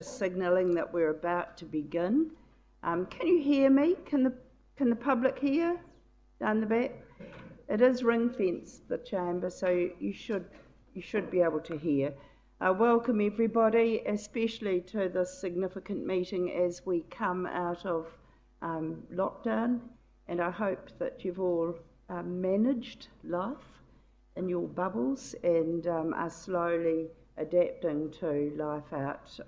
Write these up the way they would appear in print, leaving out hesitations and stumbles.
Signalling that we're about to begin. Can you hear me? Can the public hear down the back? It is ring-fenced, the chamber, so you should be able to hear. Welcome everybody, especially to this significant meeting as we come out of lockdown, and I hope that you've all managed life in your bubbles and are slowly adapting to life out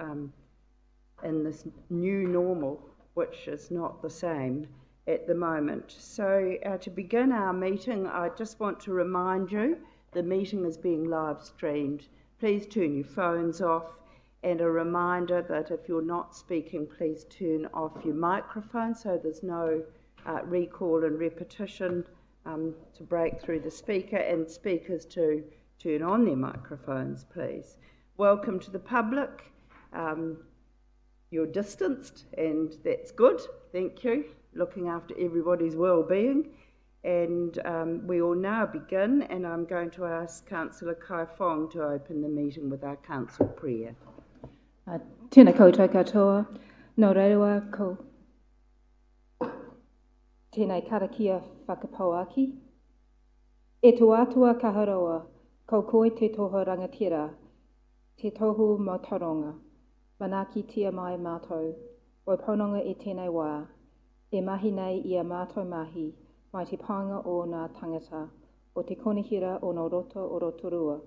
in this new normal, which is not the same at the moment. So to begin our meeting, I just want to remind you the meeting is being live streamed. Please turn your phones off, and a reminder that if you're not speaking, please turn off your microphone so there's no recall and repetition to break through the speaker, and speakers to turn on their microphones, please. Welcome to the public. You're distanced, and that's good, thank you, looking after everybody's well-being. And we will now begin, and I'm going to ask Councillor Kai Fong to open the meeting with our council prayer. Tēnā koutou katoa, no reira ko tēnei karakia whakapauaki. E tō atua kaharoa, ko koe te toho rangatira, te tohu motoronga. Manaki tia mai mātou, o paunonga e tēnei wā, e mahi nei ia mātou mahi, mai te pānga o ngā tangata, o te konihira o ngā roto o Rotorua,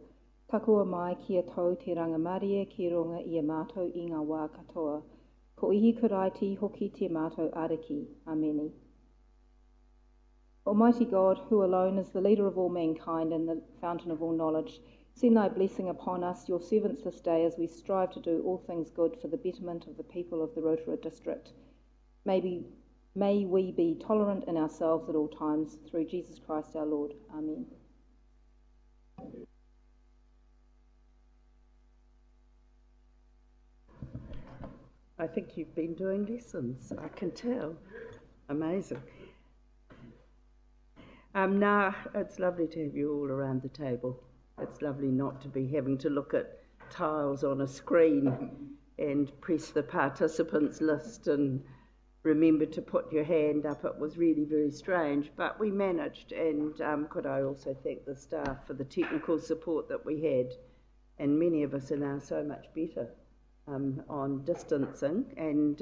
takua mai kia tau te rangamarie ki runga ia mātou I ngā wā katoa, ko ihi karaiti hoki te mātou ariki. Ameni. Almighty God, who alone is the leader of all mankind and the fountain of all knowledge, send thy blessing upon us, your servants, this day, as we strive to do all things good for the betterment of the people of the Rotorua district. May we be tolerant in ourselves at all times, through Jesus Christ our Lord. Amen. I think you've been doing lessons, I can tell. Amazing. Now, it's lovely to have you all around the table. It's lovely not to be having to look at tiles on a screen and press the participants list and remember to put your hand up. It was really very strange, but we managed, and could I also thank the staff for the technical support that we had, and many of us are now so much better on distancing, and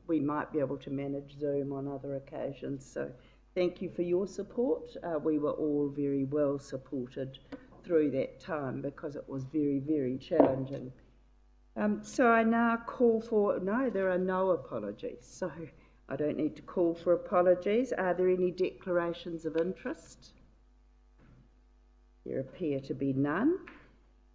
we might be able to manage Zoom on other occasions. So thank you for your support. We were all very well supported through that time because it was very, very challenging. So I now call for, no, there are no apologies, so I don't need to call for apologies. Are there any declarations of interest? There appear to be none.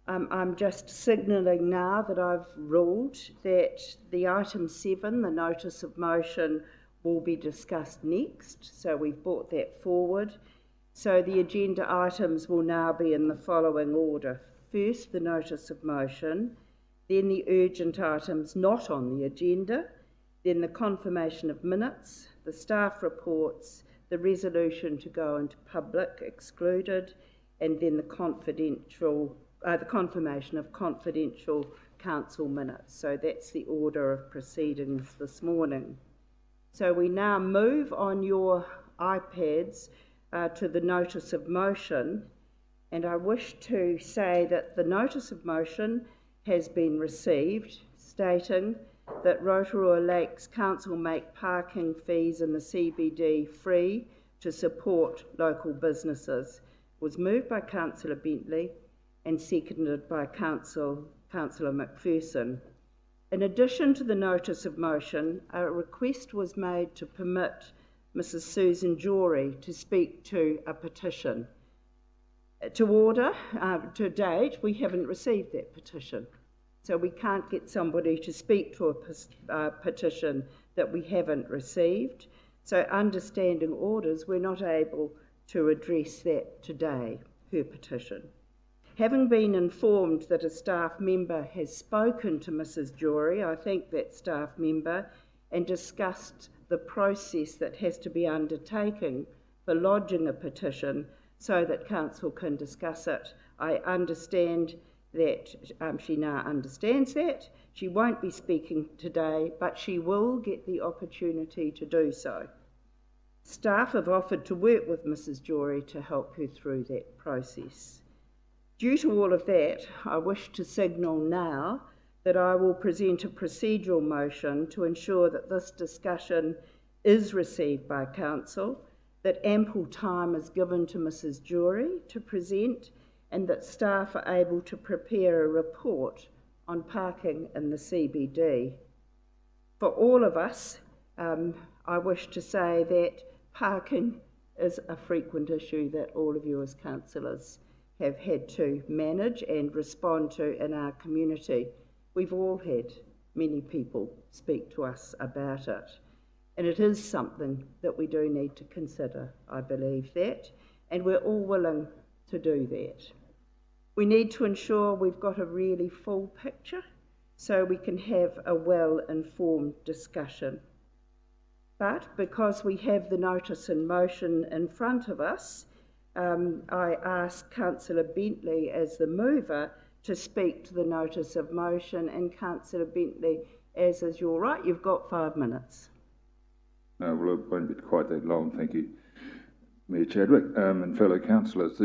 I'm just signalling now that I've ruled that the item 7, the notice of motion, will be discussed next, so we've brought that forward. So the agenda items will now be in the following order. First, the notice of motion, then the urgent items not on the agenda, then the confirmation of minutes, the staff reports, the resolution to go into public excluded, and then the confirmation of confidential council minutes. So that's the order of proceedings this morning. So we now move on your iPads to the notice of motion, and I wish to say that the notice of motion has been received, stating that Rotorua Lakes Council make parking fees in the CBD free to support local businesses. It was moved by Councillor Bentley and seconded by Councillor McPherson. In addition to the notice of motion, a request was made to permit Mrs. Susan Jory to speak to a petition. To date, we haven't received that petition. So we can't get somebody to speak to a petition that we haven't received. So understanding orders, we're not able to address that today, her petition. Having been informed that a staff member has spoken to Mrs. Jory, I thank that staff member, and discussed the process that has to be undertaken for lodging a petition so that council can discuss it. I understand that she now understands that, She won't be speaking today, but she will get the opportunity to do so. Staff have offered to work with Mrs. Jory to help her through that process. Due to all of that, I wish to signal now that I will present a procedural motion to ensure that this discussion is received by Council, that ample time is given to Mrs. Jory to present, and that staff are able to prepare a report on parking in the CBD. For all of us, I wish to say that parking is a frequent issue that all of you as councillors have had to manage and respond to in our community. We've all had many people speak to us about it, and it is something that we do need to consider, I believe that, and we're all willing to do that. We need to ensure we've got a really full picture so we can have a well-informed discussion. But because we have the notice in motion in front of us, I ask Councillor Bentley as the mover to speak to the notice of motion, and Councillor Bentley, as is your right, you've got 5 minutes. Well, it won't be quite that long, thank you, Mayor Chadwick and fellow councillors.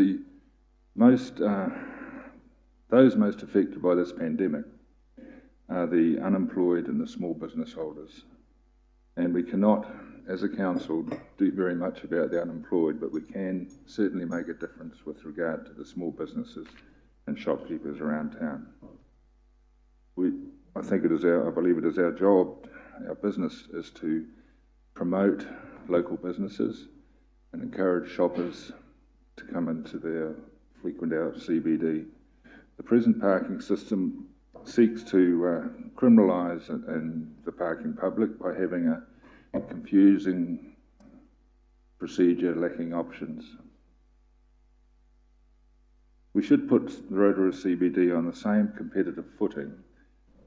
Those most affected by this pandemic are the unemployed and the small business holders. And we cannot, as a council, do very much about the unemployed, but we can certainly make a difference with regard to the small businesses and shopkeepers around town. I believe it is our job, our business is to promote local businesses and encourage shoppers to come frequent our CBD. The present parking system seeks to criminalise the parking public by having a confusing procedure lacking options. We should put the Rotorua CBD on the same competitive footing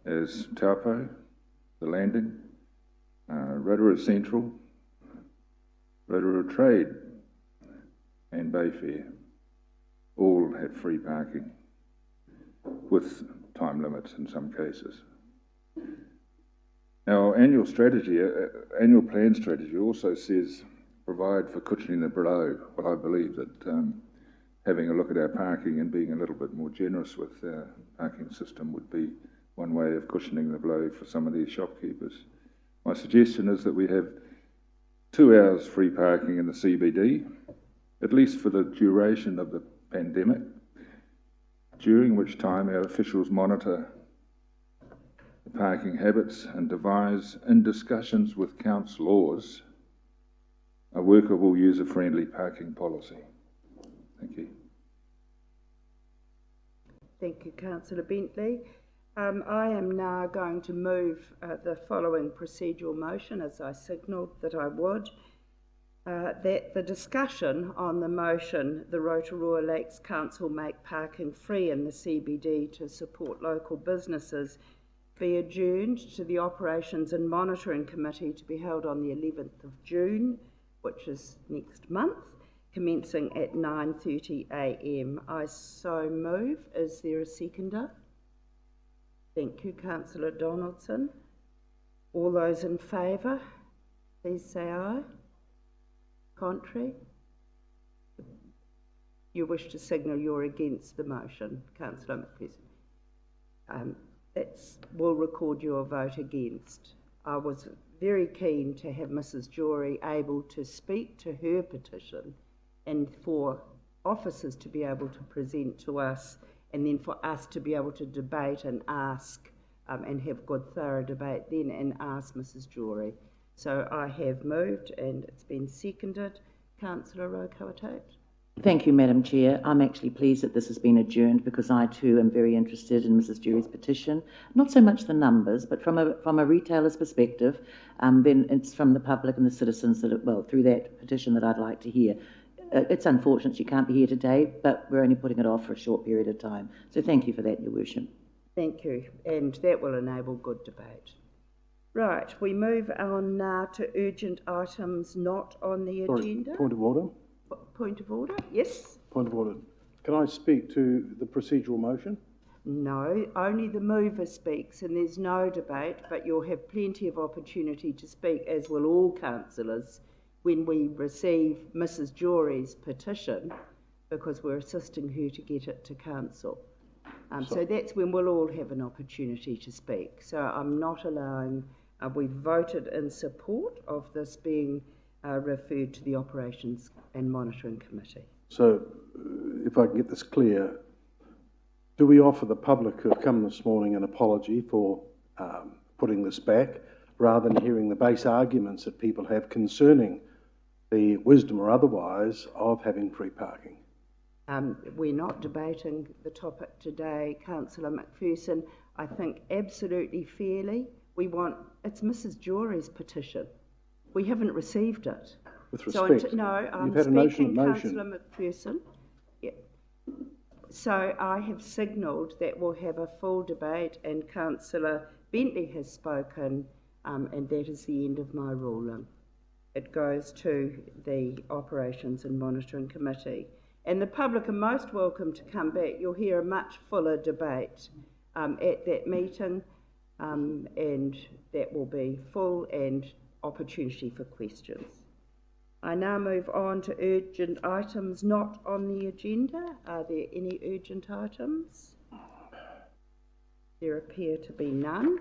as Taupo, the Landing, Rotorua Central, Rotorua Trade and Bayfair. All have free parking with time limits in some cases. Our annual plan strategy also says provide for cushioning the blow. Well, I believe that having a look at our parking and being a little bit more generous with our parking system would be one way of cushioning the blow for some of these shopkeepers. My suggestion is that we have 2 hours free parking in the CBD, at least for the duration of the pandemic, during which time our officials monitor the parking habits and devise, in discussions with councillors, a workable, user-friendly parking policy. Thank you. Thank you, Councillor Bentley. I am now going to move the following procedural motion, as I signalled that I would, that the discussion on the motion, the Rotorua Lakes Council make parking free in the CBD to support local businesses, be adjourned to the Operations and Monitoring Committee to be held on the 11th of June, which is next month, commencing at 9:30 a.m. I so move. Is there a seconder? Thank you, Councillor Donaldson. All those in favour, please say aye. Contrary? You wish to signal you're against the motion, Councillor McPherson. We'll record your vote against. I was very keen to have Mrs. Jory able to speak to her petition and for officers to be able to present to us, and then for us to be able to debate and ask and have good thorough debate then and ask Mrs. Jory. So I have moved and it's been seconded. Councillor Rotorua. Thank you, Madam Chair. I'm actually pleased that this has been adjourned because I too am very interested in Mrs. Jory's petition. Not so much the numbers, but from a retailer's perspective, then it's from the public and the citizens that, through that petition that I'd like to hear. It's unfortunate you can't be here today, but we're only putting it off for a short period of time. So thank you for that, Your Worship. Thank you, and that will enable good debate. Right, we move on now to urgent items not on the agenda. Point of order. Point of order, yes. Point of order. Can I speak to the procedural motion? No, only the mover speaks and there's no debate, but you'll have plenty of opportunity to speak, as will all councillors, when we receive Mrs. Jory's petition, because we're assisting her to get it to council. So that's when we'll all have an opportunity to speak. So I'm not allowing, we voted in support of this being referred to the Operations and Monitoring Committee. So, if I can get this clear, do we offer the public who have come this morning an apology for putting this back, rather than hearing the base arguments that people have concerning the wisdom or otherwise of having free parking? We're not debating the topic today, Councillor McPherson. I think absolutely fairly, it's Mrs. Jory's petition. We haven't received it. With respect, so no, I'm you've had a motion. Councillor McPherson. Yeah. So I have signalled that we'll have a full debate, and Councillor Bentley has spoken, and that is the end of my ruling. It goes to the Operations and Monitoring Committee. And the public are most welcome to come back. You'll hear a much fuller debate at that meeting, and that will be full and opportunity for questions. I now move on to urgent items not on the agenda. Are there any urgent items? There appear to be none.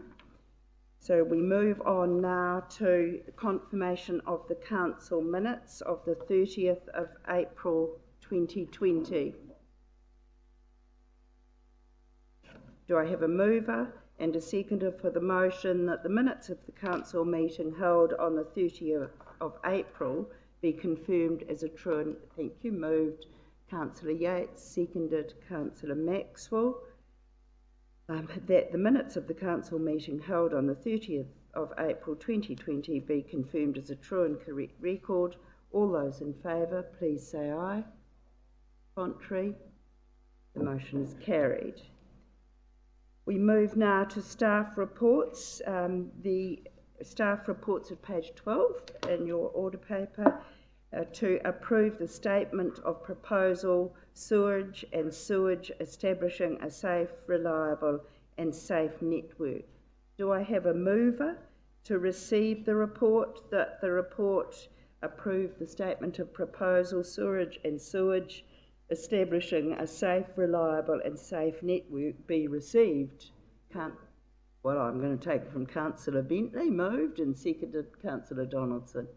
So we move on now to confirmation of the council minutes of the 30th of April 2020. Do I have a mover and a seconder for the motion that the minutes of the council meeting held on the 30th of April be confirmed as a true and thank you? Moved Councillor Yates, seconded Councillor Maxwell. That the minutes of the council meeting held on the 30th of April 2020 be confirmed as a true and correct record. All those in favour, please say aye. Contrary, the motion is carried. We move now to staff reports. The staff reports at page 12 in your order paper to approve the statement of proposal sewerage and sewage establishing a safe, reliable and safe network. Do I have a mover to receive the report, that the report approve the statement of proposal sewerage and sewage establishing a safe, reliable and safe network be received? Well, I'm going to take it from Councillor Bentley, moved, and seconded Councillor Donaldson.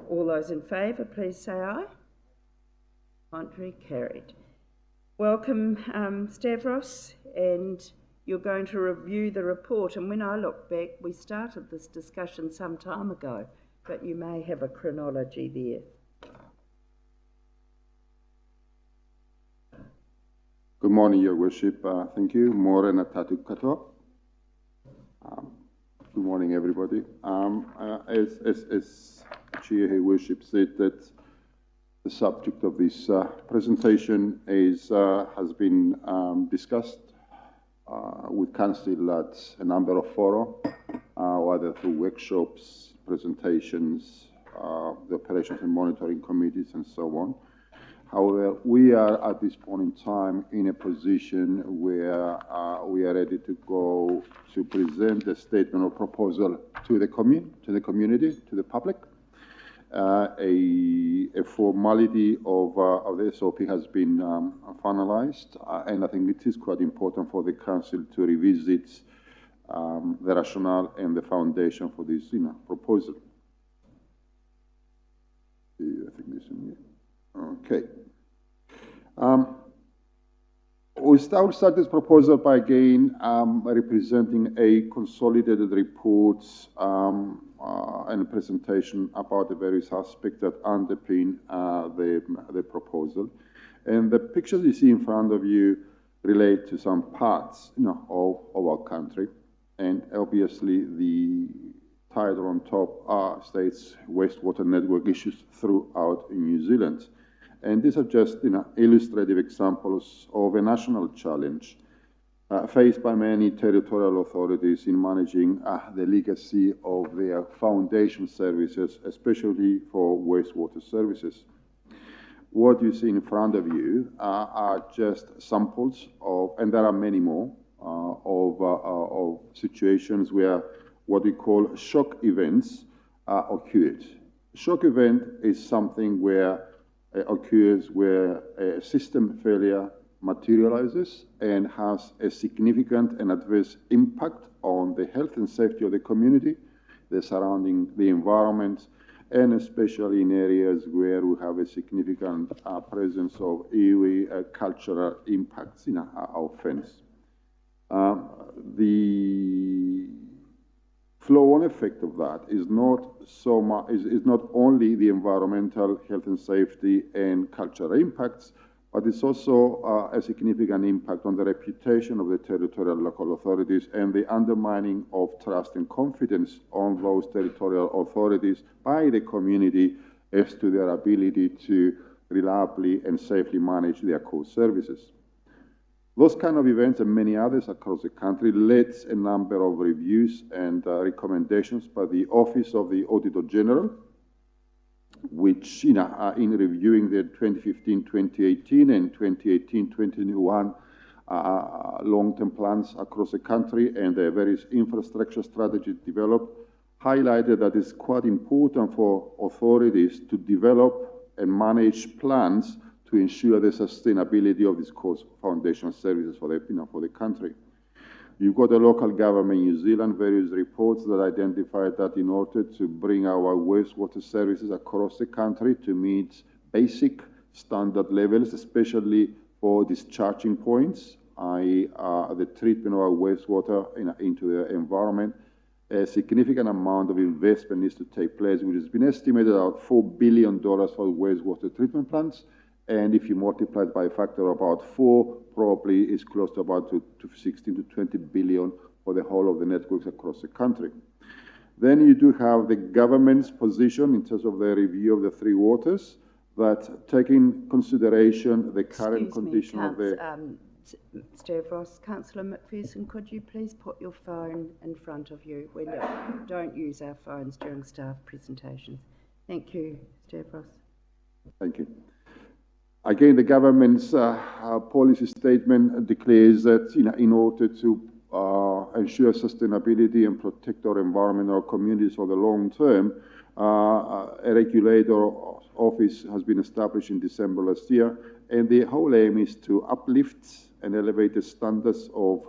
All those in favour, please say aye. Contrary, carried. Welcome, Stavros, and you're going to review the report. And when I look back, we started this discussion some time ago, but you may have a chronology there. Good morning, Your Worship. Thank you. Morena Tatu Kato. Good morning, everybody. As Chair, Her Worship said, that the subject of this presentation has been discussed with Council at a number of fora, whether through workshops, presentations, the Operations and Monitoring Committees, and so on. However, we are at this point in time in a position where we are ready to go to present a statement of proposal to the community, to the public. A formality of the SOP has been finalized, and I think it is quite important for the Council to revisit the rationale and the foundation for this proposal. I think this in here. Okay. We'll start this proposal by again representing a consolidated report and a presentation about the various aspects that underpin the proposal. And the pictures you see in front of you relate to some parts of our country. And obviously the title on top states wastewater network issues throughout New Zealand. And these are just illustrative examples of a national challenge faced by many territorial authorities in managing the legacy of their foundation services, especially for wastewater services. what you see in front of you are just samples of, and there are many more, of situations where what we call shock events occurred. Shock event is something where occurs where a system failure materializes and has a significant and adverse impact on the health and safety of the community, the surrounding, the environment, and especially in areas where we have a significant presence of iwi cultural impacts in our fence. The flow-on effect of that is not so much, is not only the environmental, health and safety and cultural impacts, but it's also a significant impact on the reputation of the territorial local authorities and the undermining of trust and confidence on those territorial authorities by the community as to their ability to reliably and safely manage their core services. Those kind of events and many others across the country led a number of reviews and recommendations by the Office of the Auditor General, which, in reviewing the 2015-2018 and 2018-2021 long-term plans across the country and the various infrastructure strategies developed, highlighted that it's quite important for authorities to develop and manage plans to ensure the sustainability of these core foundational services for the country. You've got a local government in New Zealand, various reports that identified that in order to bring our wastewater services across the country to meet basic standard levels, especially for discharging points, i.e. the treatment of our wastewater into the environment, a significant amount of investment needs to take place, which has been estimated at $4 billion for wastewater treatment plants. And if you multiply it by a factor of about 4, probably is close to about to 16 to 20 billion for the whole of the networks across the country. Then you do have the government's position in terms of the review of the three waters, that taking consideration the current condition of the... Stavros, Councillor McPherson, could you please put your phone in front of you? We don't use our phones during staff presentations. Thank you, Stavros. Thank you. Again, the government's policy statement declares that in order to ensure sustainability and protect our environment and our communities for the long term, a regulator office has been established in December last year, and the whole aim is to uplift and elevate the standards of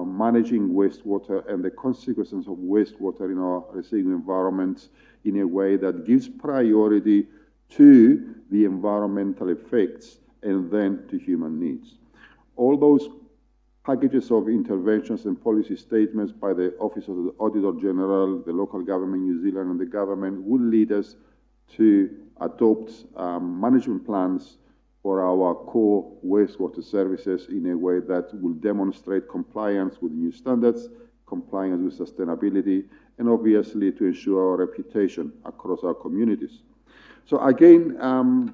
managing wastewater and the consequences of wastewater in our receiving environments in a way that gives priority to the environmental effects and then to human needs. All those packages of interventions and policy statements by the Office of the Auditor General, the local government in New Zealand and the government will lead us to adopt management plans for our core wastewater services in a way that will demonstrate compliance with new standards, compliance with sustainability, and obviously to ensure our reputation across our communities. So again,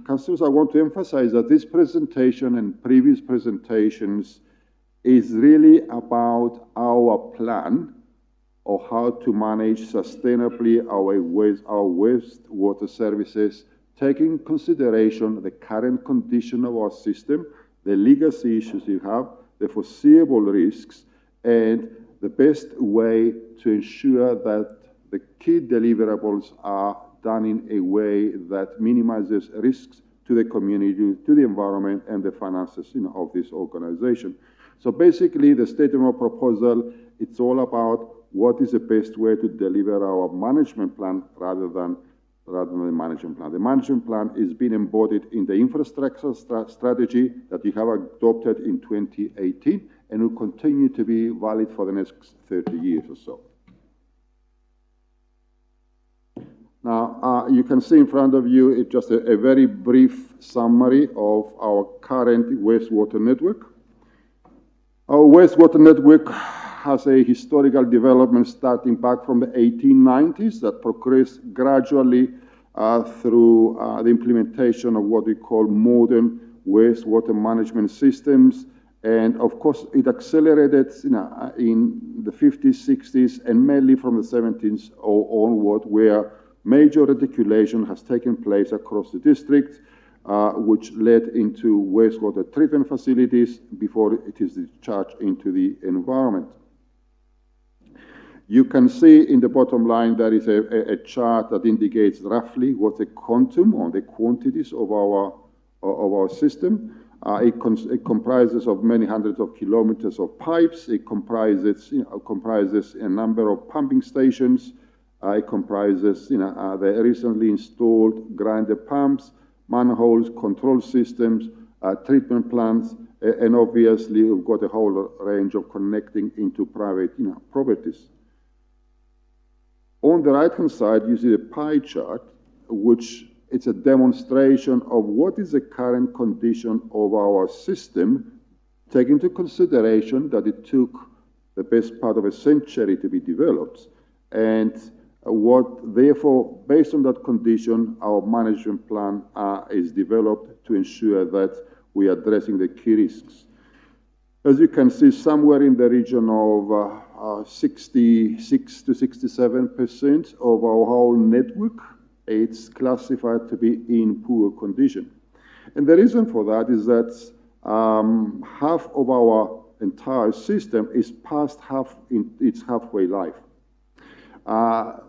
councillors, I want to emphasize that this presentation and previous presentations is really about our plan of how to manage sustainably our wastewater services, taking into consideration the current condition of our system, the legacy issues you have, the foreseeable risks, and the best way to ensure that the key deliverables are done in a way that minimizes risks to the community, to the environment, and the finances of this organization. So basically, the statement of proposal, it's all about what is the best way to deliver our management plan rather than the management plan. The management plan is being embodied in the infrastructure strategy that we have adopted in 2018 and will continue to be valid for the next 30 years or so. Now, you can see in front of you just a very brief summary of our current wastewater network. Our wastewater network has a historical development starting back from the 1890s that progressed gradually through the implementation of what we call modern wastewater management systems. And of course, it accelerated in the 50s, 60s, and mainly from the 70s onward, where major reticulation has taken place across the district. which led into wastewater treatment facilities before it is discharged into the environment. You can see in the bottom line there is a chart that indicates roughly what the quantum or the quantities of our system. It comprises of many hundreds of kilometers of pipes. It comprises a number of pumping stations. It comprises the recently installed grinder pumps, manholes, control systems, treatment plants, and obviously we've got a whole range of connecting into private properties. On the right-hand side, you see the pie chart, which it's a demonstration of what is the current condition of our system, taking into consideration that it took the best part of a century to be developed, and therefore, based on that condition, our management plan is developed to ensure that we are addressing the key risks. As you can see, somewhere in the region of 66 to 67% of our whole network, it's classified to be in poor condition. And the reason for that is that half of our entire system is past its halfway life.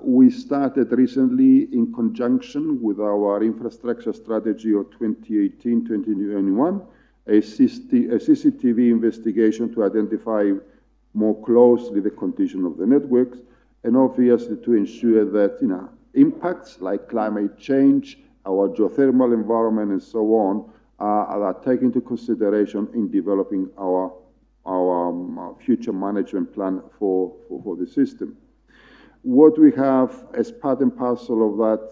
We started recently in conjunction with our infrastructure strategy of 2018-2021, a CCTV investigation to identify more closely the condition of the networks, and obviously to ensure that impacts like climate change, our geothermal environment, and so on are taken into consideration in developing our future management plan for the system. What we have as part and parcel of that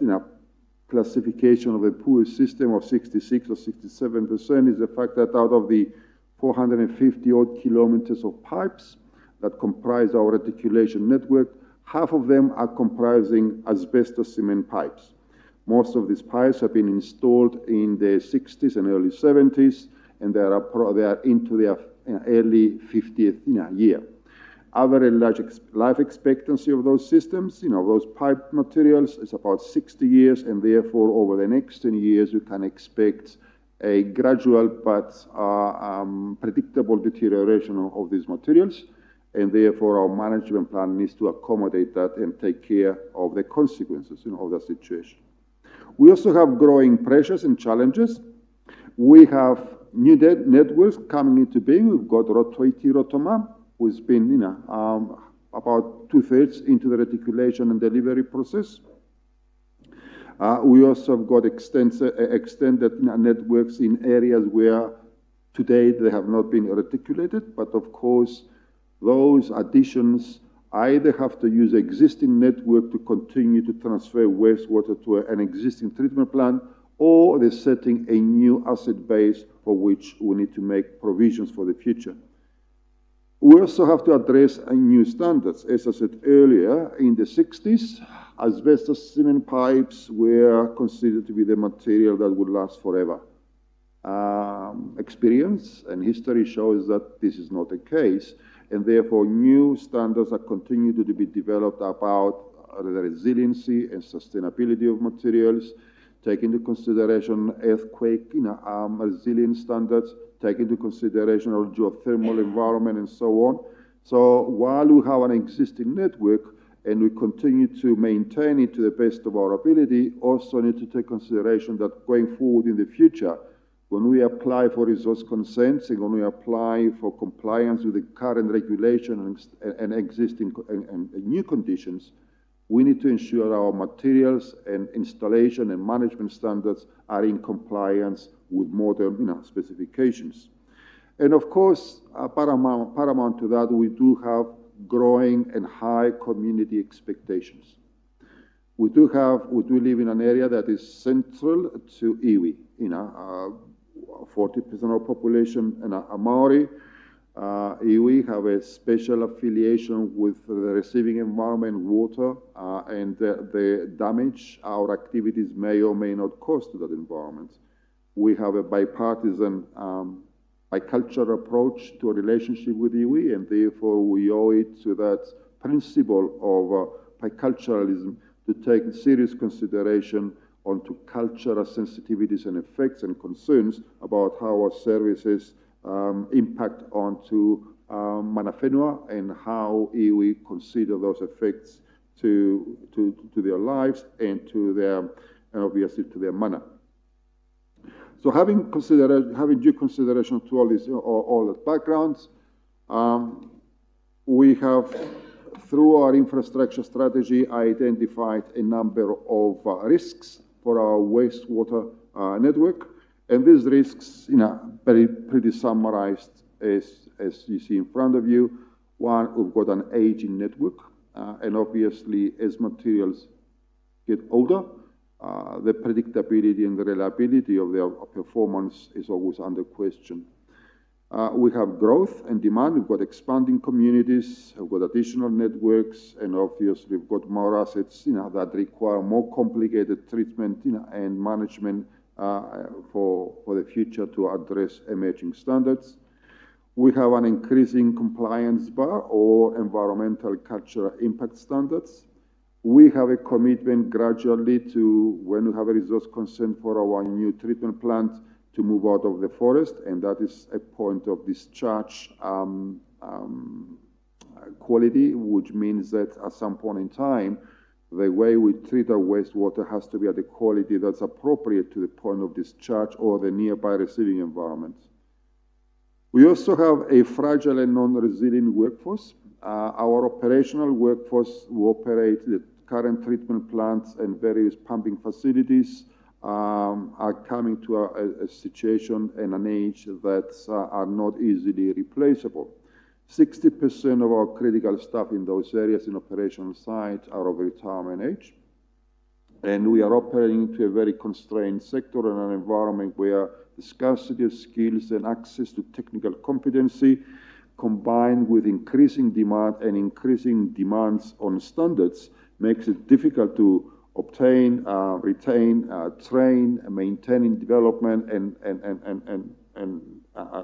classification of a poor system of 66 or 67% is the fact that out of the 450 odd kilometers of pipes that comprise our reticulation network, half of them are comprising asbestos cement pipes. Most of these pipes have been installed in the 60s and early 70s, and they are into their early 50th year. Average life expectancy of those systems, those pipe materials, is about 60 years, and therefore over the next 10 years we can expect a gradual but predictable deterioration of these materials, and therefore our management plan needs to accommodate that and take care of the consequences of that situation. We also have growing pressures and challenges. We have new networks coming into being. We've got Rotorua, who's been about 2/3 into the reticulation and delivery process. We also have got extended networks in areas where today they have not been reticulated, but of course those additions either have to use existing network to continue to transfer wastewater to an existing treatment plant, or they're setting a new asset base for which we need to make provisions for the future. We also have to address new standards. As I said earlier, in the 60s, asbestos cement pipes were considered to be the material that would last forever. Experience and history shows that this is not the case, and therefore new standards are continuing to be developed about the resiliency and sustainability of materials, take into consideration earthquake resilience standards, take into consideration our geothermal environment, and so on. So while we have an existing network and we continue to maintain it to the best of our ability, also need to take consideration that going forward in the future, when we apply for resource consents and when we apply for compliance with the current regulation and existing and new conditions, we need to ensure our materials and installation and management standards are in compliance with modern specifications. And of course, paramount to that, we do have growing and high community expectations. We do live in an area that is central to iwi. 40% of our population are Maori. Iwi have a special affiliation with the receiving environment, water, and the damage our activities may or may not cause to that environment. We have a bipartisan, bicultural approach to a relationship with iwi, and therefore we owe it to that principle of biculturalism to take serious consideration onto cultural sensitivities and effects and concerns about how our services impact onto mana whenua and how we consider those effects to their lives and obviously to their mana. So having due consideration to all this, all the backgrounds, we have, through our infrastructure strategy, identified a number of risks for our wastewater network, and these risks, pretty summarized as you see in front of you. One, we've got an aging network, and obviously as materials get older, the predictability and the reliability of their performance is always under question. We have growth and demand. We've got expanding communities, we've got additional networks, and obviously we've got more assets that require more complicated treatment and management for the future to address emerging standards. We have an increasing compliance bar or environmental cultural impact standards. We have a commitment gradually to, when we have a resource consent for our new treatment plant, to move out of the forest, and that is a point of discharge quality, which means that at some point in time, the way we treat our wastewater has to be at a quality that's appropriate to the point of discharge or the nearby receiving environment. We also have a fragile and non-resilient workforce. Our operational workforce who operate the current treatment plants and various pumping facilities are coming to a situation and an age that are not easily replaceable. 60% of our critical staff in those areas in operational site are of retirement age. And we are operating into a very constrained sector and an environment where the scarcity of skills and access to technical competency, combined with increasing demand and increasing demands on standards, makes it difficult to obtain, retain, train, maintain development, and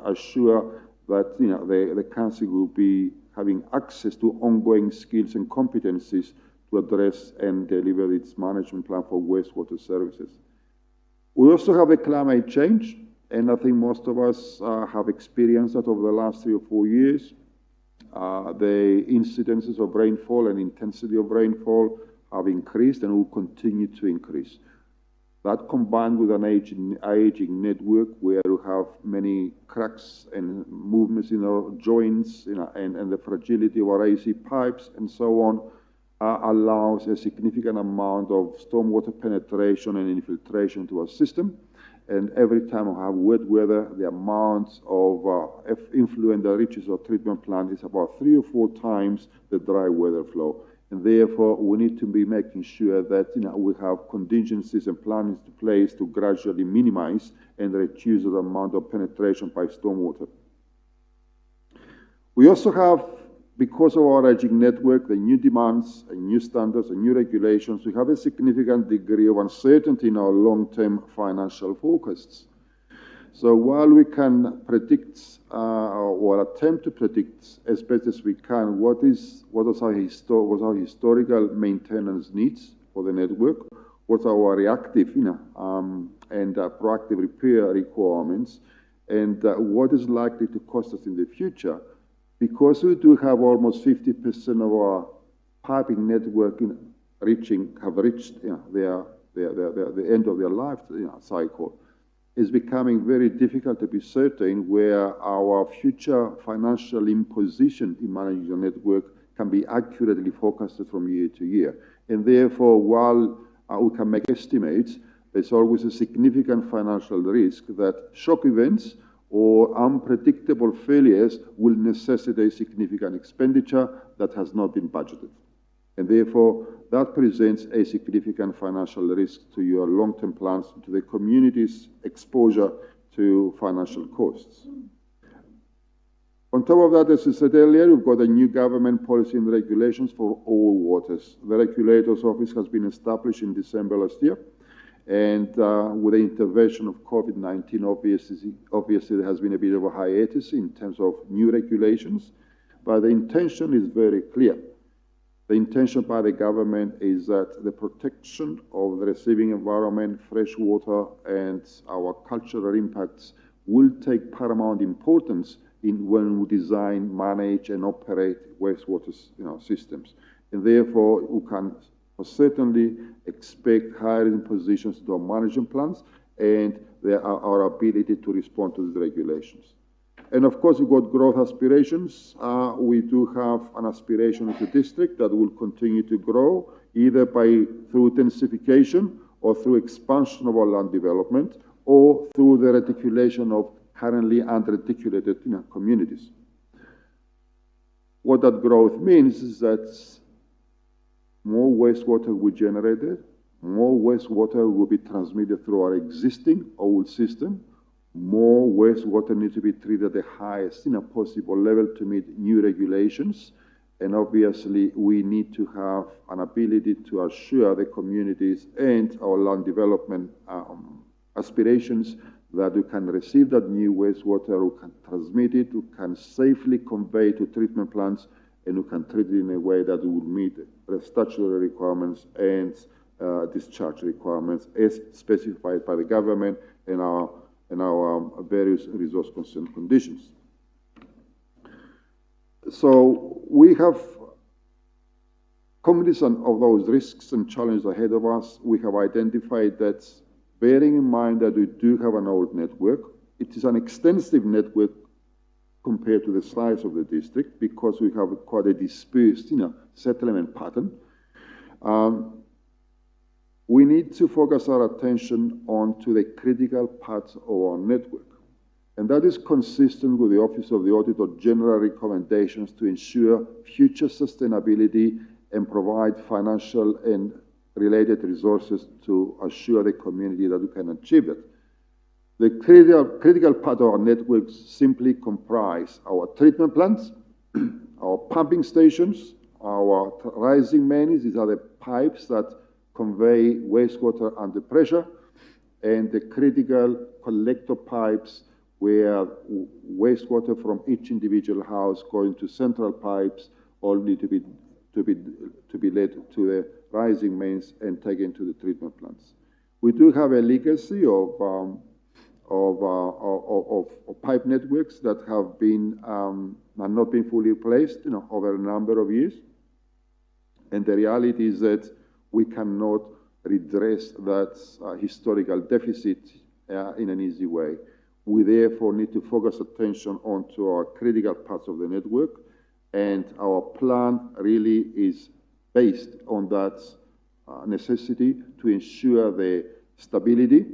assure that the council will be having access to ongoing skills and competencies to address and deliver its management plan for wastewater services. We also have a climate change, and I think most of us have experienced that over the last 3 or 4 years. The incidences of rainfall and intensity of rainfall have increased and will continue to increase. That combined with an aging network where you have many cracks and movements in our joints and the fragility of our AC pipes and so on, allows a significant amount of stormwater penetration and infiltration to our system. And every time we have wet weather, the amount of influent that reaches our treatment plant is about 3 or 4 times the dry weather flow. And therefore, we need to be making sure that we have contingencies and plans in place to gradually minimize and reduce the amount of penetration by stormwater. We also have, because of our aging network, the new demands and new standards and new regulations, we have a significant degree of uncertainty in our long-term financial forecasts. So while we can predict or attempt to predict as best as we can what our historical maintenance needs for the network, what our reactive and proactive repair requirements, and what is likely to cost us in the future, because we do have almost 50% of our piping network have reached the end of their life cycle, is becoming very difficult to be certain where our future financial imposition in managing the network can be accurately forecasted from year to year. And therefore, while we can make estimates, there's always a significant financial risk that shock events or unpredictable failures will necessitate significant expenditure that has not been budgeted. And therefore, that presents a significant financial risk to your long-term plans, to the community's exposure to financial costs. On top of that, as I said earlier, we've got a new government policy and regulations for all waters. The regulator's office has been established in December last year. And with the intervention of COVID-19, obviously there has been a bit of a hiatus in terms of new regulations, but the intention is very clear. The intention by the government is that the protection of the receiving environment, fresh water, and our cultural impacts will take paramount importance in when we design, manage, and operate wastewater systems. And therefore, we can certainly expect hiring positions to our management plans and our ability to respond to the regulations. And of course, we've got growth aspirations. We do have an aspiration as a district that will continue to grow, either through intensification or through expansion of our land development, or through the reticulation of currently under-reticulated communities. What that growth means is that more wastewater will be generated, more wastewater will be transmitted through our existing old system, more wastewater needs to be treated at the highest possible level to meet new regulations, and obviously we need to have an ability to assure the communities and our land development aspirations that we can receive that new wastewater, we can transmit it, we can safely convey to treatment plants, and we can treat it in a way that will meet the statutory requirements and discharge requirements as specified by the government and our various resource consent conditions. So we have cognizant of those risks and challenges ahead of us. We have identified that, bearing in mind that we do have an old network, it is an extensive network compared to the size of the district because we have quite a dispersed settlement pattern. We need to focus our attention onto the critical parts of our network. And that is consistent with the Office of the Auditor General recommendations to ensure future sustainability and provide financial and related resources to assure the community that we can achieve it. The critical part of our network simply comprise our treatment plants, our pumping stations, our rising mains, these are the pipes that convey wastewater under pressure, and the critical collector pipes where wastewater from each individual house going to central pipes all need to be led to the rising mains and taken to the treatment plants. We do have a legacy of pipe networks that have not been fully replaced over a number of years, and the reality is that we cannot redress that historical deficit in an easy way. We therefore need to focus attention onto our critical parts of the network, and our plan really is based on that necessity to ensure the stability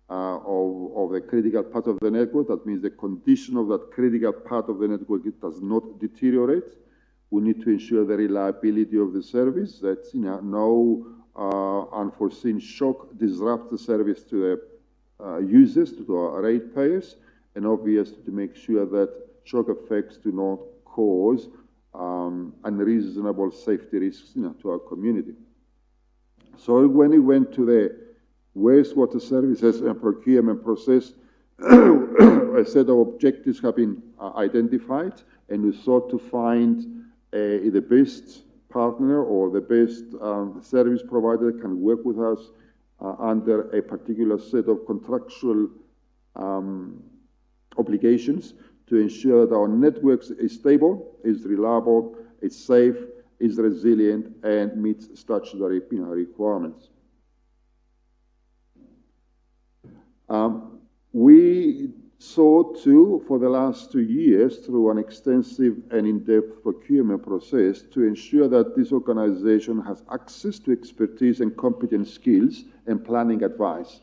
of the critical part of the network. That means the condition of that critical part of the network does not deteriorate. We need to ensure the reliability of the service, that no unforeseen shock disrupts the service to the users, to our ratepayers, and obviously to make sure that shock effects do not cause unreasonable safety risks to our community. So when we went to the wastewater services and procurement process, a set of objectives have been identified, and we sought to find the best partner or the best service provider that can work with us under a particular set of contractual obligations to ensure that our network is stable, is reliable, is safe, is resilient, and meets statutory requirements. We sought to, for the last 2 years, through an extensive and in-depth procurement process, to ensure that this organization has access to expertise and competent skills and planning advice.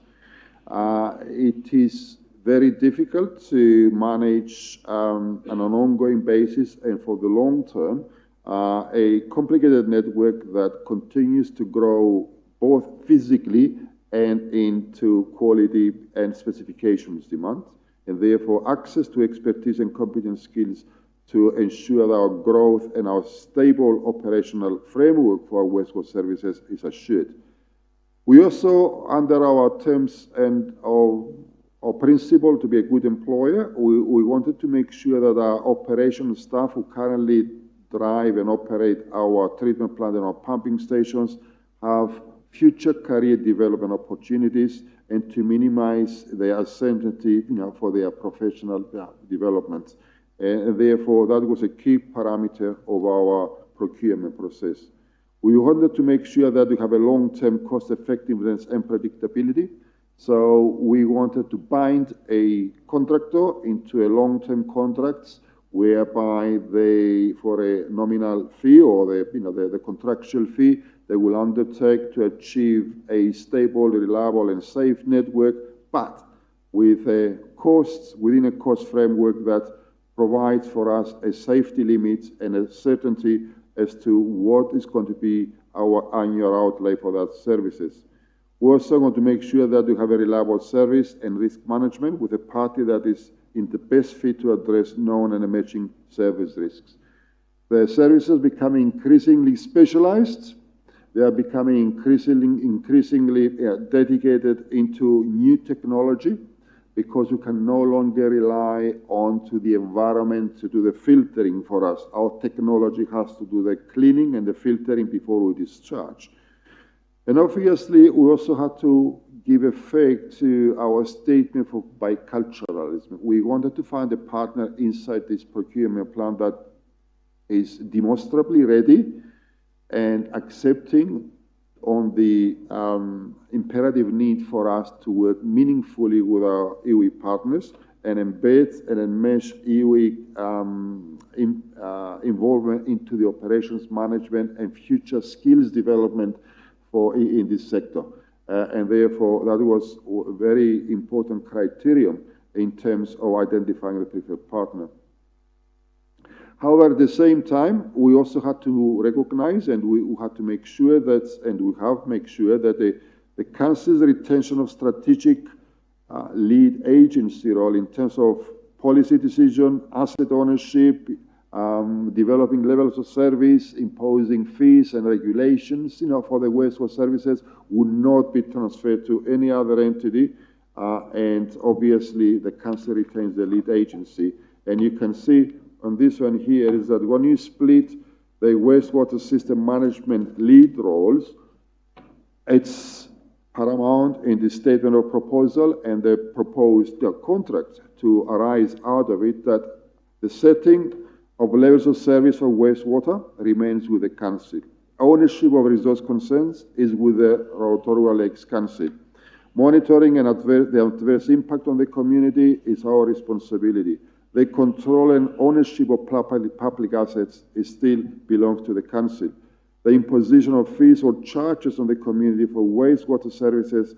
It is very difficult to manage on an ongoing basis and for the long term a complicated network that continues to grow both physically and into quality and specifications demand, and therefore access to expertise and competent skills to ensure that our growth and our stable operational framework for our wastewater services is assured. We also, under our terms and our principle to be a good employer, we wanted to make sure that our operational staff who currently drive and operate our treatment plant and our pumping stations have future career development opportunities and to minimize their uncertainty, for their professional development. And therefore, that was a key parameter of our procurement process. We wanted to make sure that we have a long-term cost effectiveness and predictability. So we wanted to bind a contractor into a long-term contracts whereby they, for a nominal fee or the contractual fee, they will undertake to achieve a stable, reliable, and safe network, but with within a cost framework that provides for us a safety limit and a certainty as to what is going to be our annual outlay for that services. We're also going to make sure that we have a reliable service and risk management with a party that is in the best fit to address known and emerging service risks. The services becoming increasingly specialized. They are becoming increasingly dedicated into new technology because we can no longer rely on the environment to do the filtering for us. Our technology has to do the cleaning and the filtering before we discharge. And obviously, we also had to give effect to our statement for biculturalism. We wanted to find a partner inside this procurement plan that is demonstrably ready and accepting on the imperative need for us to work meaningfully with our iwi partners and embed and enmesh iwi involvement into the operations management and future skills development in this sector. And therefore, that was a very important criterion in terms of identifying the preferred partner. However, at the same time, we also had to recognize and we had to make sure that, and we have made sure that the Council's retention of strategic lead agency role in terms of policy decision, asset ownership, developing levels of service, imposing fees and regulations, for the wastewater services would not be transferred to any other entity. And obviously, the Council retains the lead agency. And you can see on this one here is that when you split the wastewater system management lead roles, it's paramount in the statement of proposal and the proposed contract to arise out of it that the setting of levels of service for wastewater remains with the Council. Ownership of resource concerns is with the Rotorua Lakes Council. Monitoring and the adverse impact on the community is our responsibility. The control and ownership of public assets still belongs to the Council. The imposition of fees or charges on the community for wastewater services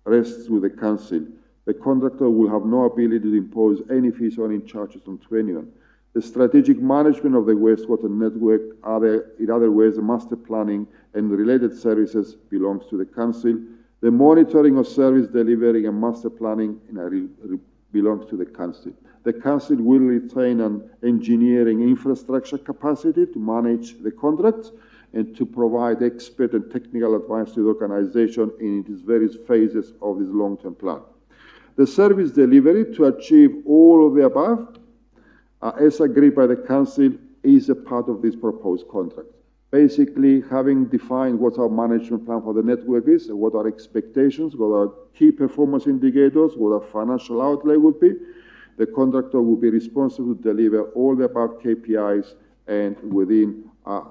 rests with the Council. The contractor will have no ability to impose any fees or any charges on anyone. The strategic management of the wastewater network, in other words, the master planning and related services belongs to the Council. The monitoring of service delivery and master planning belongs to the Council. The Council will retain an engineering infrastructure capacity to manage the contracts and to provide expert and technical advice to the organization in its various phases of this long-term plan. The service delivery to achieve all of the above, as agreed by the Council, is a part of this proposed contract. Basically, having defined what our management plan for the network is, what our expectations, what our key performance indicators, what our financial outlay would be, the contractor will be responsible to deliver all the above KPIs and within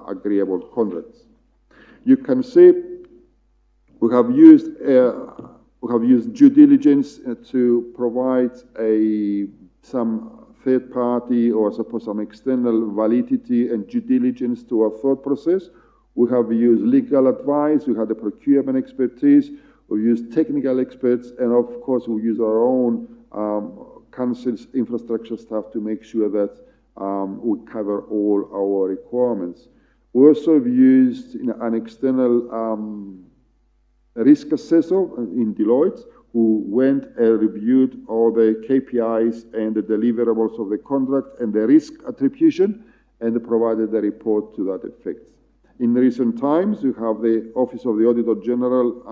agreeable contracts. You can see we have used due diligence to provide some third party or suppose some external validity and due diligence to our thought process. We have used legal advice, we have the procurement expertise, we use technical experts, and of course we use our own Council's infrastructure staff to make sure that we cover all our requirements. We also have used an external risk assessor in Deloitte who went and reviewed all the KPIs and the deliverables of the contract and the risk attribution and provided a report to that effect. In recent times, we have the Office of the Auditor General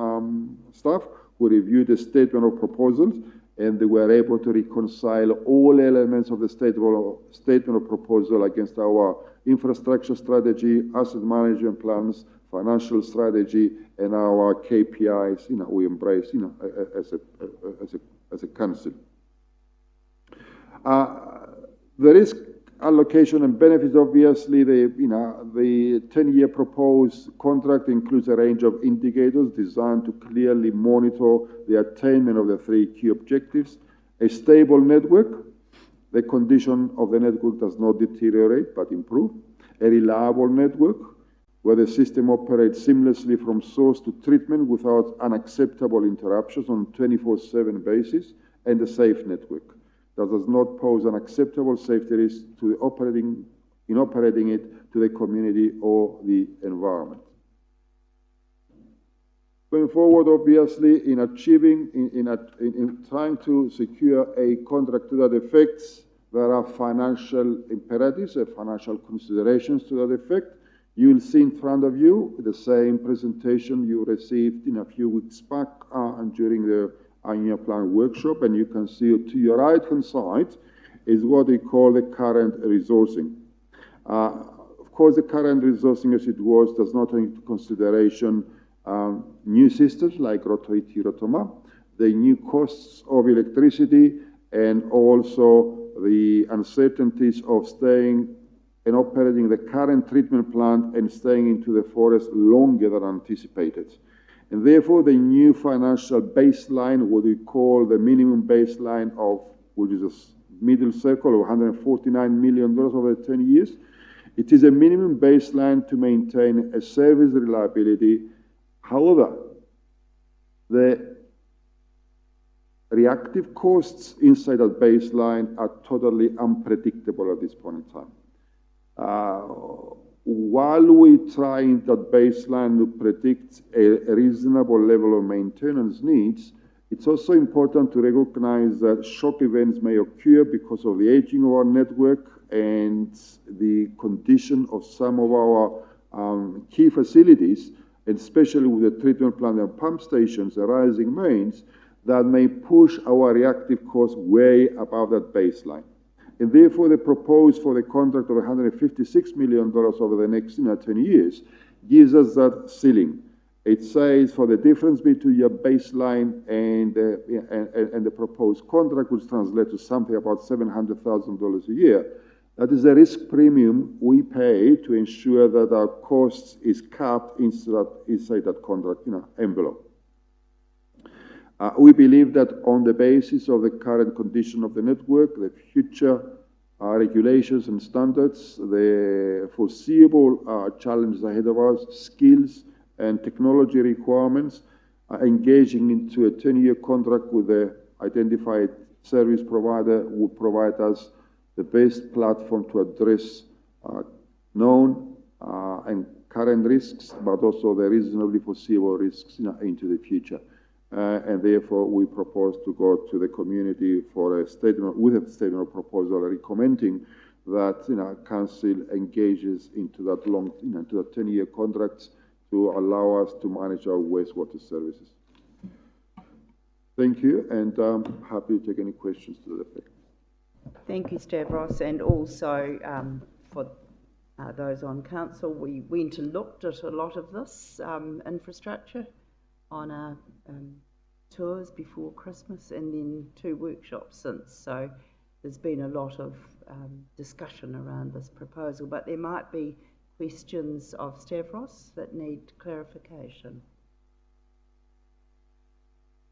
staff who reviewed the statement of proposals and they were able to reconcile all elements of the statement of proposal against our infrastructure strategy, asset management plans, financial strategy, and our KPIs. We embrace, as a council. The risk allocation and benefits, obviously, the 10-year proposed contract includes a range of indicators designed to clearly monitor the attainment of the 3 key objectives. A stable network, the condition of the network does not deteriorate but improve. A reliable network, where the system operates seamlessly from source to treatment without unacceptable interruptions on a 24/7 basis. And a safe network that does not pose an acceptable safety risk to the operating it to the community or the environment. Going forward, obviously, in trying to secure a contract to that effect, there are financial imperatives and financial considerations to that effect. You will see in front of you the same presentation you received in a few weeks back and during the annual plan workshop, and you can see to your right-hand side is what we call the current resourcing. Of course, the current resourcing as it was does not take into consideration new systems like Rotorua, the new costs of electricity, and also the uncertainties of staying and operating the current treatment plant and staying into the forest longer than anticipated. And therefore, the new financial baseline, what we call the minimum baseline of, which is a middle circle of $149 million over 10 years, it is a minimum baseline to maintain a service reliability. However, the reactive costs inside that baseline are totally unpredictable at this point in time. While we try in that baseline to predict a reasonable level of maintenance needs, it's also important to recognize that shock events may occur because of the aging of our network and the condition of some of our key facilities, and especially with the treatment plant and pump stations, the rising mains, that may push our reactive costs way above that baseline. And therefore, the proposed for the contract of $156 million over the next 10 years gives us that ceiling. It says for the difference between your baseline and the proposed contract, which translates to something about $700,000 a year, that is the risk premium we pay to ensure that our costs is capped inside that contract envelope. We believe that on the basis of the current condition of the network, the future regulations and standards, the foreseeable challenges ahead of us, skills and technology requirements, engaging into a 10-year contract with the identified service provider will provide us the best platform to address known and current risks, but also the reasonably foreseeable risks into the future. And therefore, we propose to go to the community for a statement, with a statement of proposal recommending that council engages into that into that 10-year contracts to allow us to manage our wastewater services. Thank you, and I'm happy to take any questions to that effect. Thank you, Stavros, and also for those on council, we went and looked at a lot of this infrastructure on our tours before Christmas and then 2 workshops since. So there's been a lot of discussion around this proposal, but there might be questions of Stavros that need clarification.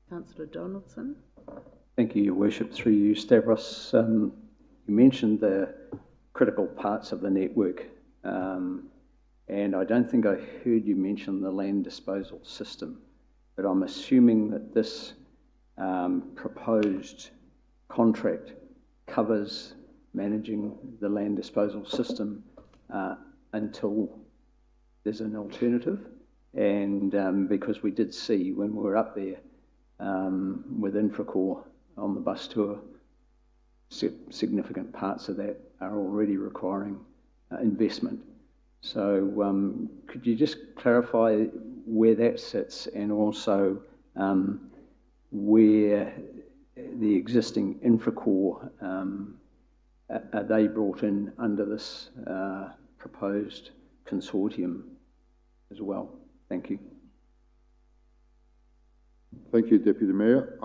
Councillor Donaldson. Thank you, Your Worship. Through you, Stavros, you mentioned the critical parts of the network, and I don't think I heard you mention the land disposal system. But I'm assuming that this proposed contract covers managing the land disposal system until there's an alternative. And because we did see when we were up there with Infracore on the bus tour, significant parts of that are already requiring investment. So could you just clarify where that sits, and also where the existing Infracore, are they brought in under this proposed consortium as well? Thank you. Thank you, Deputy Mayor.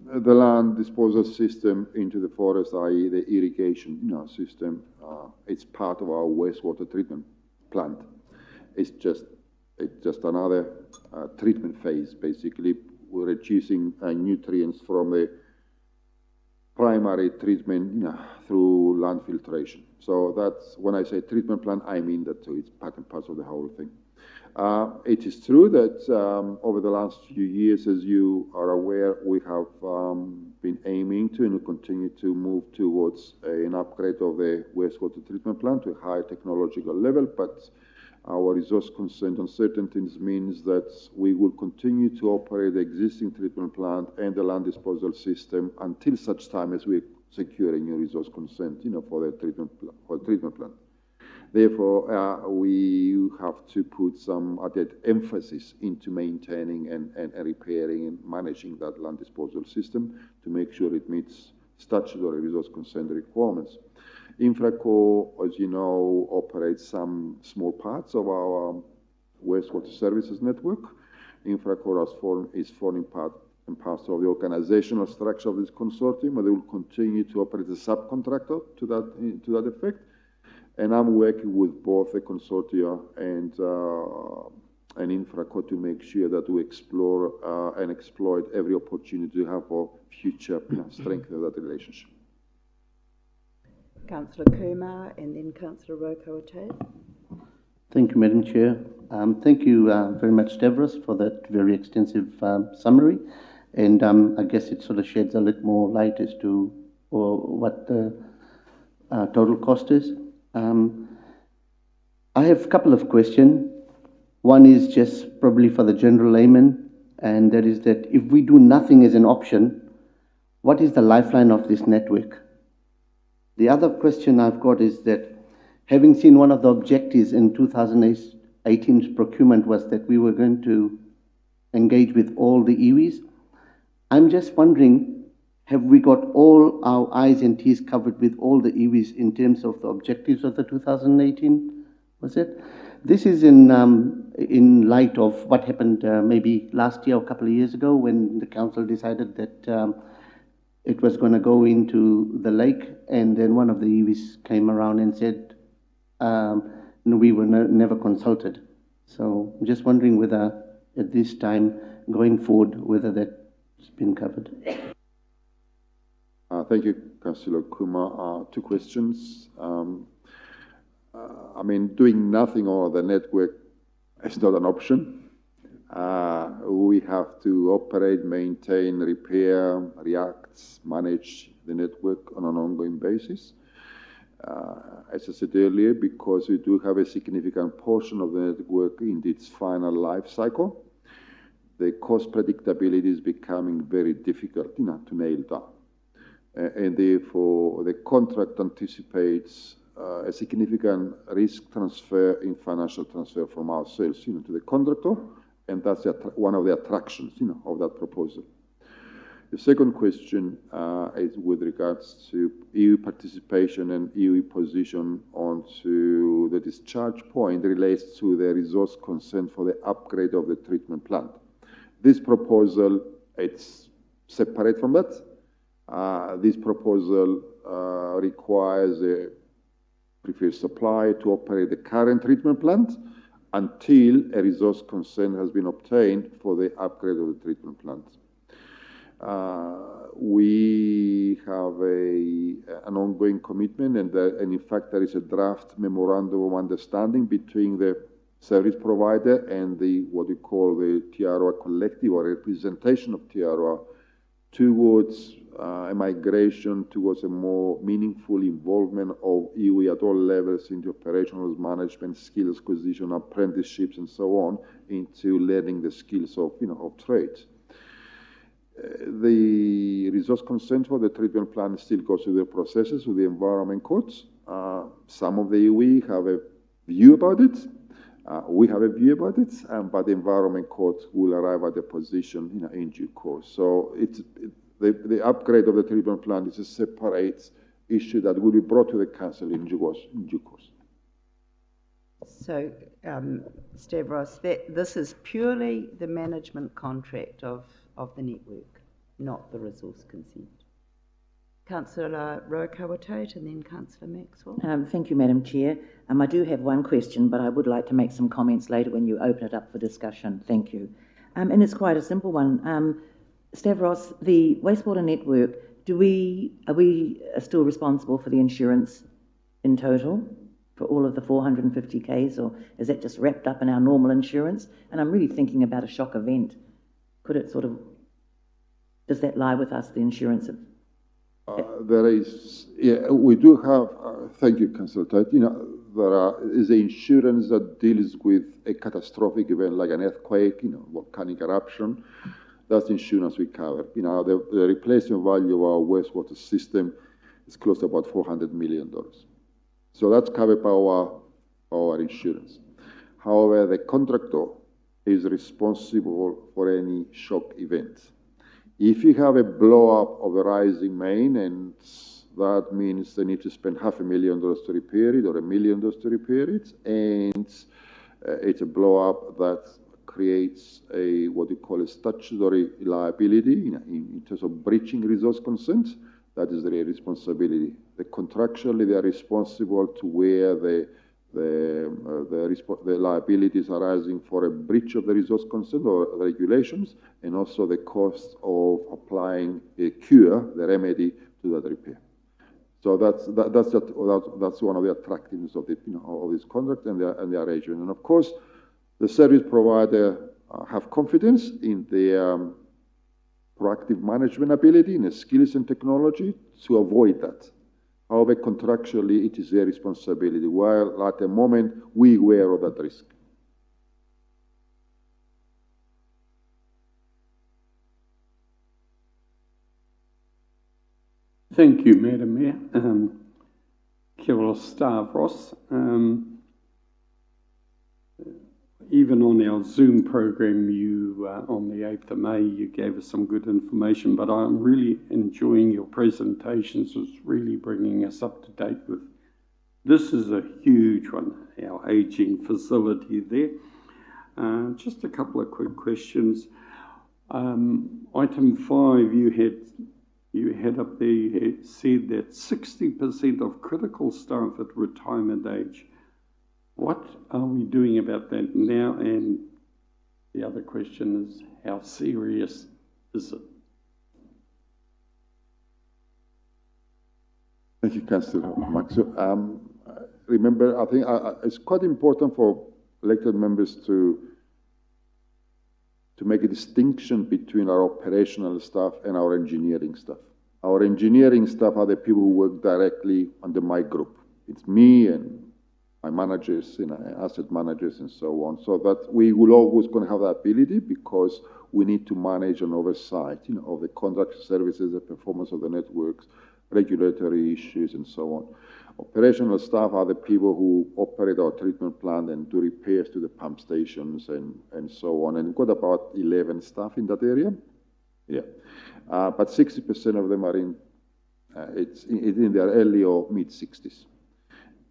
The land disposal system into the forest, i.e. the irrigation system, it's part of our wastewater treatment plant. It's just another treatment phase. Basically, we're reducing nutrients from the primary treatment through land filtration. So that's, when I say treatment plant, I mean that too. It's part and parcel of the whole thing. It is true that over the last few years, as you are aware, we have been aiming to and continue to move towards an upgrade of the wastewater treatment plant to a higher technological level, but our resource consent uncertainties means that we will continue to operate the existing treatment plant and the land disposal system until such time as we secure a new resource consent, for the treatment plant. Therefore, we have to put some added emphasis into maintaining and repairing and managing that land disposal system to make sure it meets statutory resource consent requirements. Infracore, as you know, operates some small parts of our wastewater services network. Infracore is forming part and parcel of the organizational structure of this consortium, and they will continue to operate as a subcontractor to that effect. And I'm working with both the consortia and Infracore to make sure that we explore and exploit every opportunity to have for future strength of that relationship. Councillor Kumar and then Councillor Rotorua. Thank you, Madam Chair. Thank you very much, Stavros, for that very extensive summary. And I guess it sort of sheds a little more light as to what the total cost is. I have a couple of questions. One is just probably for the general layman, and that is that if we do nothing as an option, what is the lifeline of this network? The other question I've got is that, having seen one of the objectives in 2018's procurement was that we were going to engage with all the iwis, I'm just wondering, have we got all our I's and T's covered with all the iwis in terms of the objectives of the 2018, was it? This is in light of what happened maybe last year or a couple of years ago when the council decided that it was going to go into the lake, and then one of the iwis came around and said, no, we were never consulted. So I'm just wondering whether at this time going forward, whether that's been covered. Thank you, Councillor Kumar. Two questions. I mean, doing nothing on the network is not an option. We have to operate, maintain, repair, react, manage the network on an ongoing basis. As I said earlier, because we do have a significant portion of the network in its final life cycle, the cost predictability is becoming very difficult to nail down. And therefore, the contract anticipates a significant risk transfer in financial transfer from ourselves to the contractor, and that's one of the attractions of that proposal. The second question is with regards to EU participation and EU position onto the discharge point relates to the resource consent for the upgrade of the treatment plant. This proposal, it's separate from that. This proposal requires a preferred supplier to operate the current treatment plant until a resource consent has been obtained for the upgrade of the treatment plant. We have an ongoing commitment, and in fact there is a draft memorandum of understanding between the service provider and what we call the TROA collective or representation of TROA towards a migration towards a more meaningful involvement of iwi at all levels into operational management, skills acquisition, apprenticeships, and so on, into learning the skills of trade. The resource consent for the treatment plant still goes through the processes with the environment courts. Some of the iwi have a view about it. We have a view about it, but the environment court will arrive at a position in due course. So the upgrade of the treatment plant is a separate issue that will be brought to the council in due course. So, Stavros, this is purely the management contract of the network, not the resource consent. Councillor Rotorua and then Councillor Maxwell. Thank you, Madam Chair. I do have one question, but I would like to make some comments later when you open it up for discussion. Thank you. And it's quite a simple one. Stavros, the wastewater network, are we still responsible for the insurance in total for all of the 450 Ks, or is that just wrapped up in our normal insurance? And I'm really thinking about a shock event. Could it sort of, does that lie with us, the insurance of? We do have, thank you, Councillor Tate, there is the insurance that deals with a catastrophic event like an earthquake, volcanic eruption. That's the insurance we cover. The replacement value of our wastewater system is close to about $400 million. So that's covered by our insurance. However, the contractor is responsible for any shock event. If you have a blow-up of a rising main, and that means they need to spend $500,000 to repair it or $1 million to repair it, and it's a blow-up that creates what we call a statutory liability in terms of breaching resource consent. That is their responsibility. Contractually, they are responsible to where the liabilities arising for a breach of the resource consent or regulations, and also the cost of applying a cure, the remedy, to that repair. So that's one of the attractiveness of of this contract and the arrangement. And of course, the service provider have confidence in their proactive management ability, in the skills and technology to avoid that. However, contractually, it is their responsibility, while at the moment, we are aware of that risk. Thank you, Madam Mayor. Kia ora, Stavros. Even on our Zoom program, on the 8th of May, you gave us some good information, but I'm really enjoying your presentations. It's really bringing us up to date with. This is a huge one, our ageing facility there. Just a couple of quick questions. Item 5, you had up there, you had said that 60% of critical staff at retirement age. What are we doing about that now? And the other question is, how serious is it? Thank you, Councillor Maxwell. Remember, I think it's quite important for elected members to make a distinction between our operational staff and our engineering staff. Our engineering staff are the people who work directly under my group. It's me and my managers, asset managers and so on. So that we will always going to have that ability because we need to manage and oversight, of the contract services, the performance of the networks, regulatory issues and so on. Operational staff are the people who operate our treatment plant and do repairs to the pump stations and so on. And we've got about 11 staff in that area. Yeah. But 60% of them are in their early or mid-60s.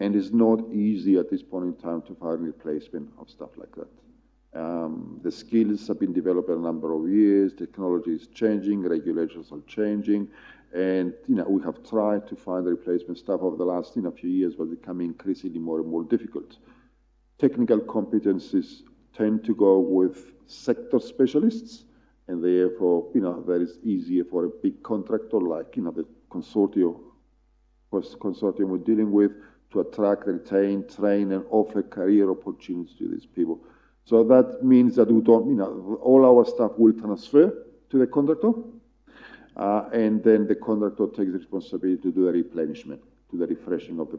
And it's not easy at this point in time to find replacement of stuff like that. The skills have been developed a number of years, technology is changing, regulations are changing, and we have tried to find the replacement staff over the last few years, but becoming increasingly more and more difficult. Technical competencies tend to go with sector specialists, and therefore, that is easier for a big contractor like the consortium we're dealing with, to attract, retain, train, and offer career opportunities to these people. So that means that we don't, all our staff will transfer to the contractor, and then the contractor takes responsibility to do the replenishment, to the refreshing of the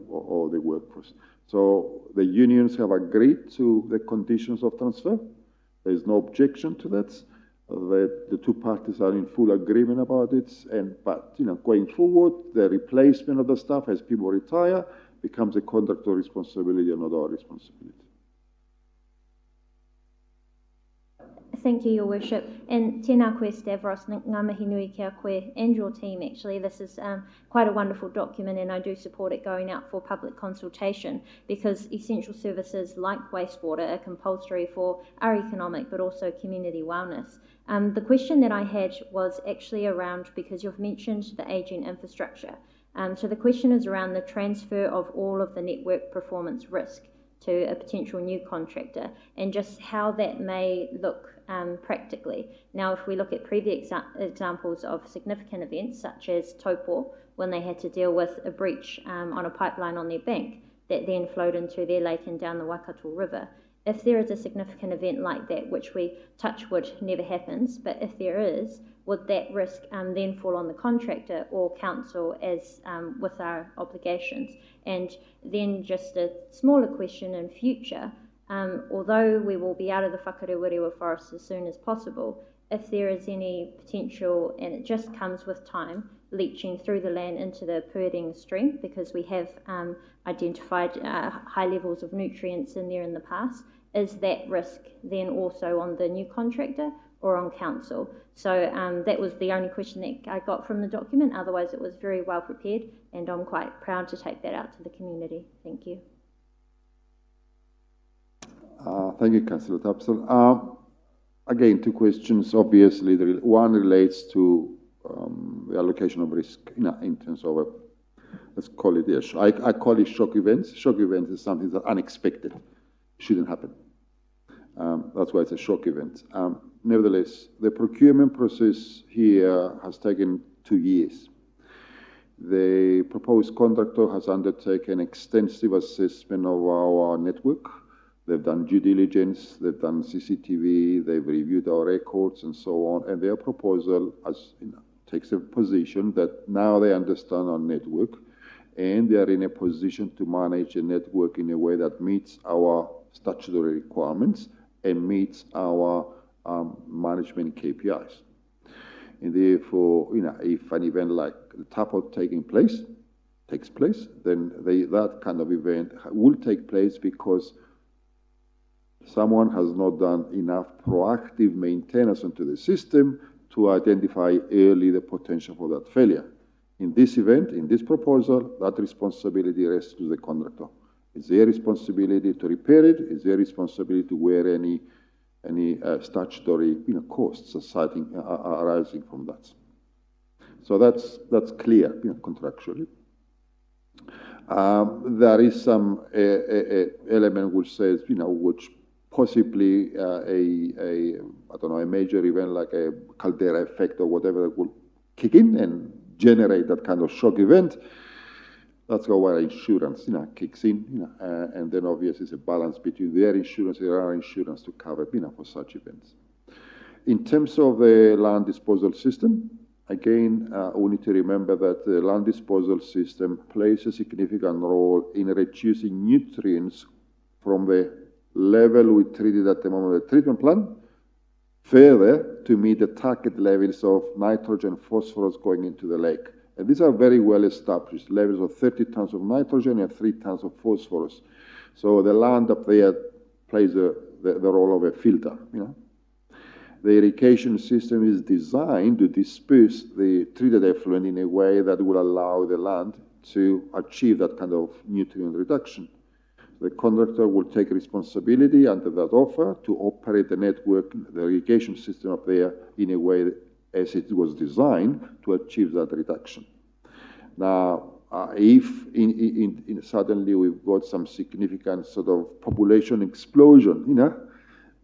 workforce. So the unions have agreed to the conditions of transfer. There is no objection to that. The two parties are in full agreement about it. But going forward, the replacement of the staff as people retire becomes a contractor responsibility and not our responsibility. Thank you, Your Worship. And tēnā koe, Stavros, ngā mihi nui kia koe and your team, actually. This is quite a wonderful document, and I do support it going out for public consultation, because essential services like wastewater are compulsory for our economic but also community wellness. The question that I had was actually around, because you've mentioned the ageing infrastructure. So the question is around the transfer of all of the network performance risk to a potential new contractor, and just how that may look practically. Now, if we look at previous examples of significant events, such as Taupo, when they had to deal with a breach on a pipeline on their bank that then flowed into their lake and down the Waikato River, if there is a significant event like that, which we touch wood never happens, but if there is, would that risk then fall on the contractor or council as with our obligations? And then just a smaller question in future, although we will be out of the Whakarewarewa forest as soon as possible, if there is any potential, and it just comes with time, leaching through the land into the Purring stream, because we have identified high levels of nutrients in there in the past, is that risk then also on the new contractor or on council? So that was the only question that I got from the document. Otherwise, it was very well prepared, and I'm quite proud to take that out to the community. Thank you. Thank you, Councillor Tapsell. Again, two questions. Obviously, one relates to the allocation of risk in terms of let's call it I call it shock events. Shock events is something that's unexpected. Shouldn't happen. That's why it's a shock event. Nevertheless, the procurement process here has taken 2 years. The proposed contractor has undertaken extensive assessment of our network. They've done due diligence, they've done CCTV, they've reviewed our records and so on, and their proposal takes a position that now they understand our network, and they are in a position to manage a network in a way that meets our statutory requirements and meets our management KPIs. And therefore, if an event like the Taupo takes place, then that kind of event will take place because someone has not done enough proactive maintenance onto the system to identify early the potential for that failure. In this event, in this proposal, that responsibility rests with the contractor. It's their responsibility to repair it. It's their responsibility to wear any statutory costs arising from that. So that's clear contractually. There is some element which says which possibly a major event like a caldera effect or whatever will kick in and generate that kind of shock event. That's where insurance kicks in, and then obviously it's a balance between their insurance and our insurance to cover for such events. In terms of the land disposal system, again, we need to remember that the land disposal system plays a significant role in reducing nutrients from the level we treated at the moment of the treatment plant further to meet the target levels of nitrogen, phosphorus going into the lake. And these are very well established levels of 30 tons of nitrogen and 3 tons of phosphorus. So the land up there plays the role of a filter. The irrigation system is designed to disperse the treated effluent in a way that will allow the land to achieve that kind of nutrient reduction. The contractor will take responsibility under that offer to operate the network, the irrigation system up there in a way as it was designed to achieve that reduction. Now, if suddenly we've got some significant sort of population explosion,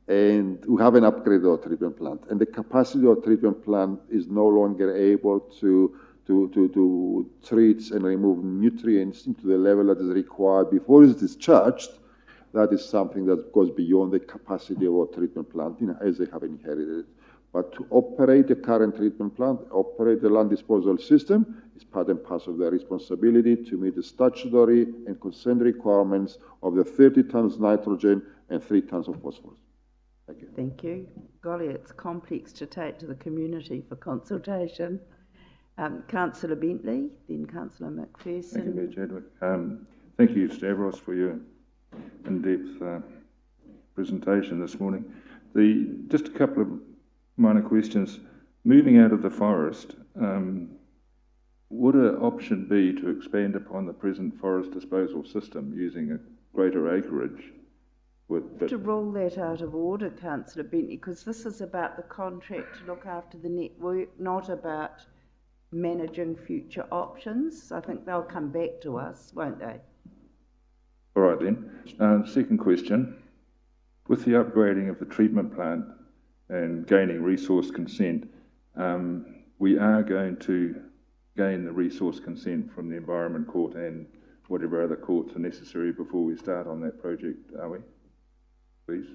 and we haven't upgraded our treatment plant, and the capacity of our treatment plant is no longer able to treat and remove nutrients into the level that is required before it's discharged, that is something that goes beyond the capacity of our treatment plant, as they have inherited it. But to operate the current treatment plant, operate the land disposal system, is part and parcel of their responsibility to meet the statutory and consent requirements of the 30 tons nitrogen and 3 tons of phosphorus. Thank you. Thank you. Golly, it's complex to take to the community for consultation. Councillor Bentley, then Councillor McPherson. Thank you, Mayor Chadwick. Thank you, Stavros, for your in-depth presentation this morning. Just a couple of minor questions. Moving out of the forest, would an option be to expand upon the present forest disposal system using a greater acreage? To rule that out of order, Councillor Bentley, because this is about the contract to look after the network, not about managing future options. I think they'll come back to us, won't they? All right then. Second question. With the upgrading of the treatment plant and gaining resource consent, we are going to gain the resource consent from the Environment Court and whatever other courts are necessary before we start on that project, are we? Please.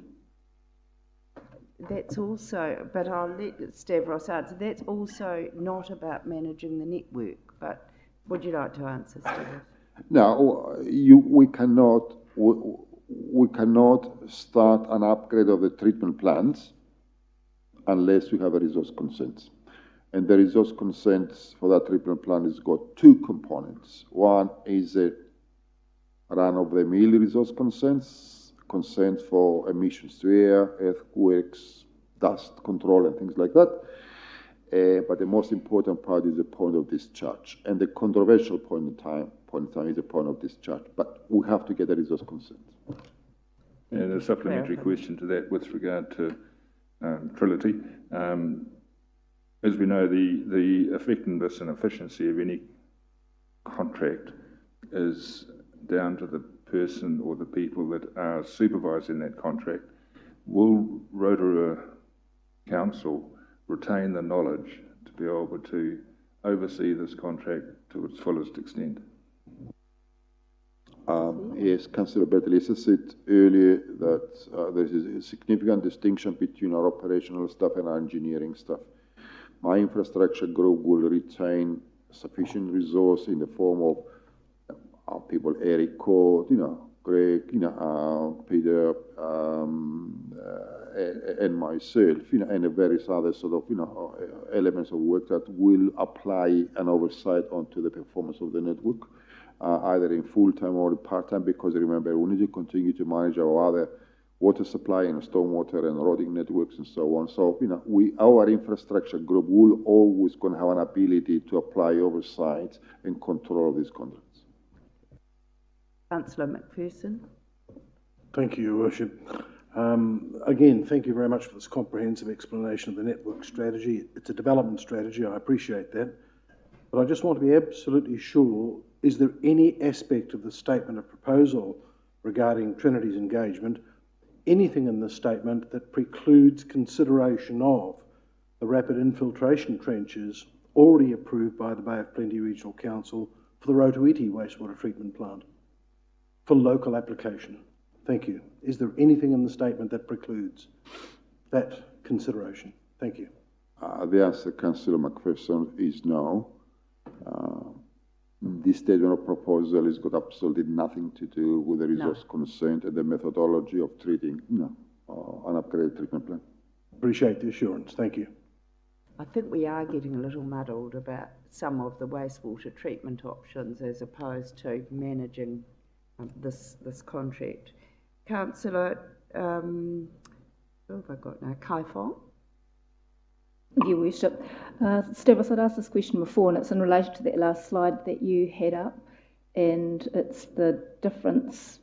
That's also, but I'll let Stavros answer, that's also not about managing the network, but would you like to answer, Stavros? No, we cannot start an upgrade of the treatment plants unless we have a resource consent. And the resource consent for that treatment plant has got two components. One is a run-of-the-mill resource consent for emissions to air, earthquakes, dust control and things like that. But the most important part is the point of discharge. And the controversial point in time is the point of discharge. But we have to get a resource consent. And a supplementary question to that with regard to Trinity. As we know, the effectiveness and efficiency of any contract is down to the person or the people that are supervising that contract. Will Rotorua Council retain the knowledge to be able to oversee this contract to its fullest extent? Yes, Councillor Bentley, as I said earlier, that there is a significant distinction between our operational staff and our engineering staff. My infrastructure group will retain sufficient resource in the form of people, Eric Court, Greg, Peter, and myself, and the various other sort of, elements of work that will apply an oversight onto the performance of the network, either in full-time or part-time, because remember, we need to continue to manage our other water supply and stormwater and roading networks and so on. So, our infrastructure group will always going to have an ability to apply oversight and control of these contracts. Councillor McPherson. Thank you, Your Worship. Again, thank you very much for this comprehensive explanation of the network strategy. It's a development strategy, I appreciate that. But I just want to be absolutely sure, is there any aspect of the statement of proposal regarding Trinity's engagement, anything in the statement that precludes consideration of the rapid infiltration trenches already approved by the Bay of Plenty Regional Council for the Rotorua wastewater treatment plant for local application? Thank you. Is there anything in the statement that precludes that consideration? Thank you. The answer, Councillor McPherson, is no. This statement of proposal has got absolutely nothing to do with the resource consent and the methodology of treating an upgraded treatment plant. Appreciate the assurance. Thank you. I think we are getting a little muddled about some of the wastewater treatment options as opposed to managing this contract. Councillor, who have I got now? Kai Fong. Your Worship. Stavros, I'd asked this question before, and it's in relation to that last slide that you had up, and it's the difference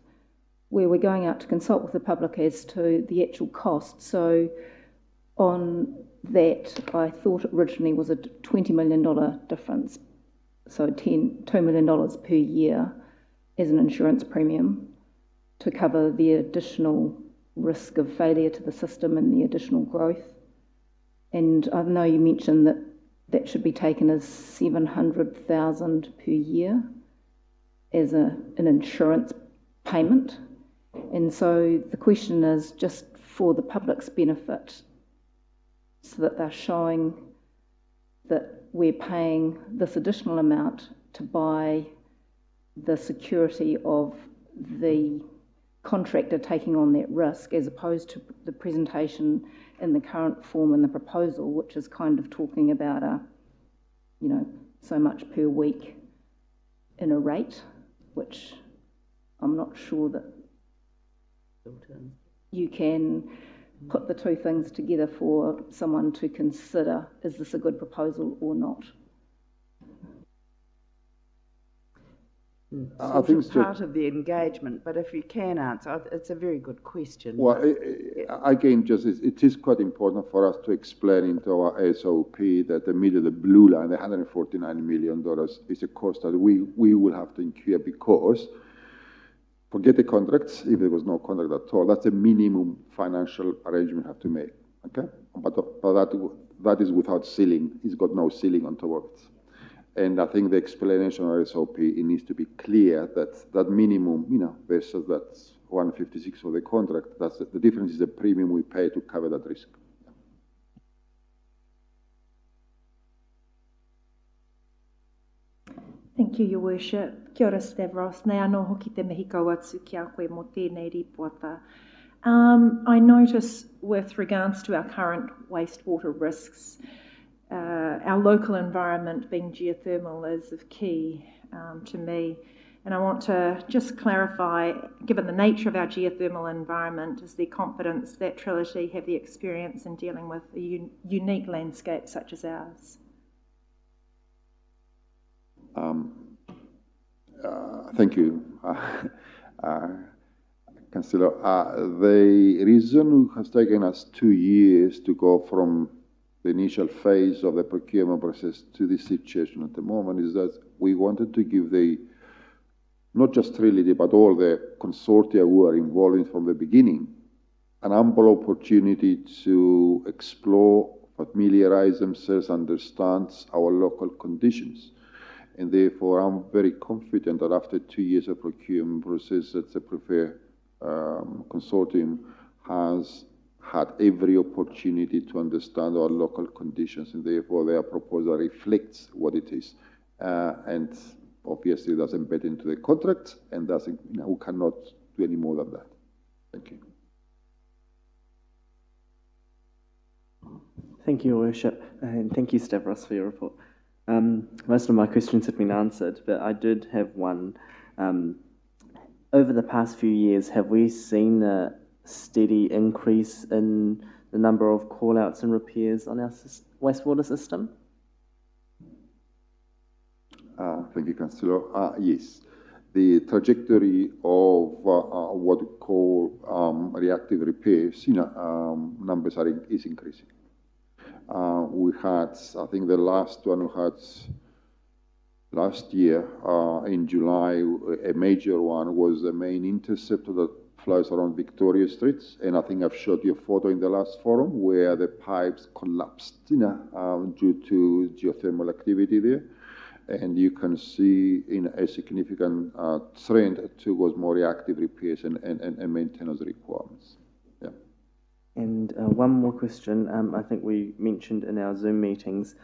where we're going out to consult with the public as to the actual cost. So on that, I thought it originally was a $20 million difference, so $2 million per year as an insurance premium to cover the additional risk of failure to the system and the additional growth. And I know you mentioned that that should be taken as $700,000 per year as an insurance payment. And so the question is, just for the public's benefit, so that they're showing that we're paying this additional amount to buy the security of the contractor taking on that risk, as opposed to the presentation in the current form in the proposal, which is kind of talking about so much per week in a rate, which I'm not sure that you can put the two things together for someone to consider, is this a good proposal or not? I think It's part of the engagement, but if you can answer, it's a very good question. Well, again, it is quite important for us to explain into our SOP that the blue line, the $149 million, is a cost that we will have to incur because, forget the contracts, if there was no contract at all, that's a minimum financial arrangement we have to make, okay? But that is without ceiling. It's got no ceiling on top of it. And I think the explanation of SOP, it needs to be clear that that minimum, versus that 156 for the contract, that's the difference is the premium we pay to cover that risk. Thank you, Your Worship. Kia ora, Stavros. Nei anō hoki te mihi kauatsu ki a koe mō tēnei ripoata. I notice with regards to our current wastewater risks, our local environment being geothermal is of key to me. And I want to just clarify, given the nature of our geothermal environment, is there confidence that Trilogy have the experience in dealing with a unique landscape such as ours? Thank you, Councillor. The reason it has taken us 2 years to go from the initial phase of the procurement process to this situation at the moment is that we wanted to give not just Trilogy, but all the consortia who are involved from the beginning, an ample opportunity to explore, familiarize themselves, understand our local conditions. And therefore, I'm very confident that after 2 years of procurement process, that the preferred consortium has had every opportunity to understand our local conditions, and therefore their proposal reflects what it is. And obviously that's embedded into the contract, and doesn't, we cannot do any more than that. Thank you. Thank you, Your Worship, and thank you, Stavros, for your report. Most of my questions have been answered, but I did have one. Over the past few years, have we seen a steady increase in the number of call-outs and repairs on our wastewater system? Thank you, Councillor. Yes. The trajectory of what we call reactive repairs, numbers is increasing. We had, I think the last one we had last year in July, a major one was the main interceptor that flows around Victoria Street, and I think I've showed you a photo in the last forum where the pipes collapsed due to geothermal activity there. And you can see a significant trend towards more reactive repairs and maintenance requirements. Yeah. And one more question. I think we mentioned in our Zoom meetings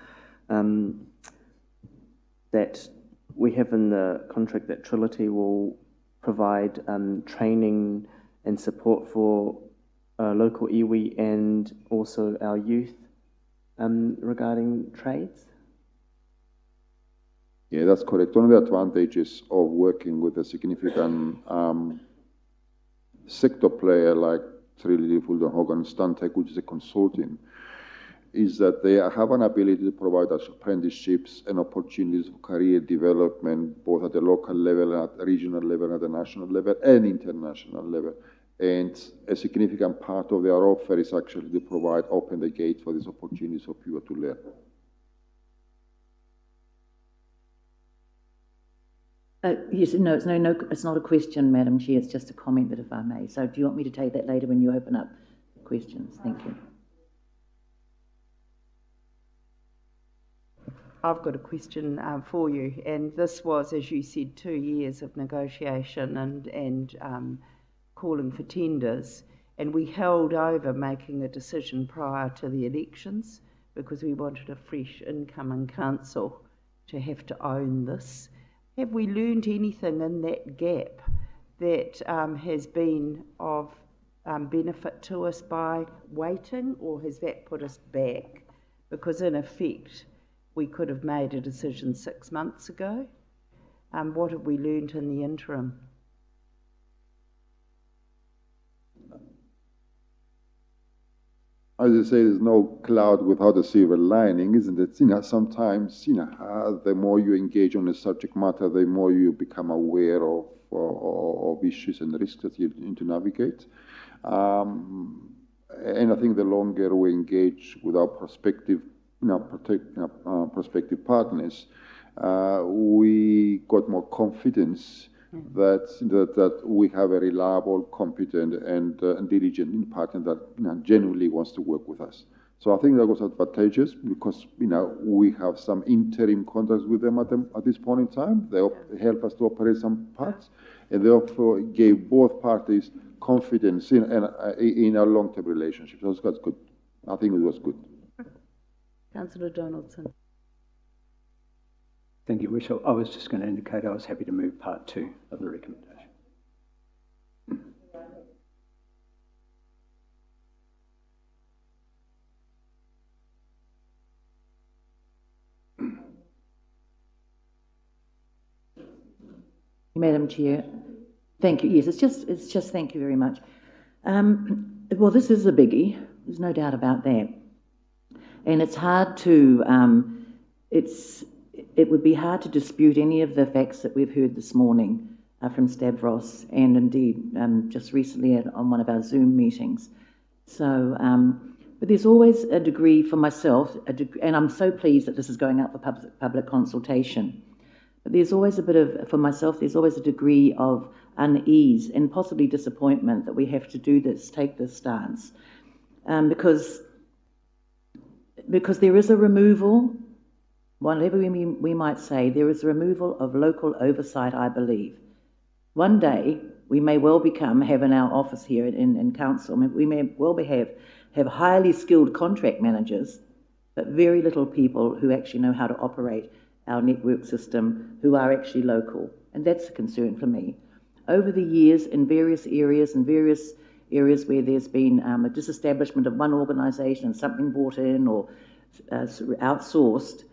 that we have in the contract that Trilogy will provide training and support for local iwi and also our youth regarding trades. Yeah, that's correct. One of the advantages of working with a significant sector player like Trilogy, Fulton Hogan, Stantec, which is a consortium, is that they have an ability to provide us apprenticeships and opportunities for career development, both at the local level, at the regional level, at the national level, and international level. And a significant part of their offer is actually to open the gate for these opportunities for people to learn. Yes, no, it's not a question, Madam Chair, it's just a comment that if I may. So do you want me to take that later when you open up questions? Thank you. I've got a question for you, and this was, as you said, 2 years of negotiation and calling for tenders, and we held over making a decision prior to the elections because we wanted a fresh incoming council to have to own this. Have we learned anything in that gap that has been of benefit to us by waiting, or has that put us back? Because in effect, we could have made a decision 6 months ago. What have we learned in the interim? as you say, there's no cloud without a silver lining, isn't it? Sometimes, the more you engage on a subject matter, the more you become aware of issues and risks that you need to navigate. And I think the longer we engage with our prospective partners, we got more confidence that we have a reliable, competent, and diligent partner that genuinely wants to work with us. So I think that was advantageous because we have some interim contracts with them at this point in time. They help us to operate some parts, and therefore gave both parties confidence in our long-term relationship. So that's good. I think it was good. Councillor Donaldson. Thank you, Wish. I was just going to indicate I was happy to move part 2 of the recommendation. Madam Chair, thank you. Yes, it's just thank you very much. Well, this is a biggie. There's no doubt about that, and it's hard to it would be hard to dispute any of the facts that we've heard this morning from Stavros, and indeed just recently on one of our Zoom meetings. So, but there's always a degree for myself, and I'm so pleased that this is going out for public consultation. But there's always a bit of, for myself, there's always a degree of unease and possibly disappointment that we have to do this, take this stance, because there is a removal. Whatever we might say, there is a removal of local oversight, I believe. One day, we may well have in our office here in council, we may well have highly skilled contract managers, but very little people who actually know how to operate our network system, who are actually local. And that's a concern for me. Over the years, in various areas where there's been a disestablishment of one organisation and something brought in or outsourced,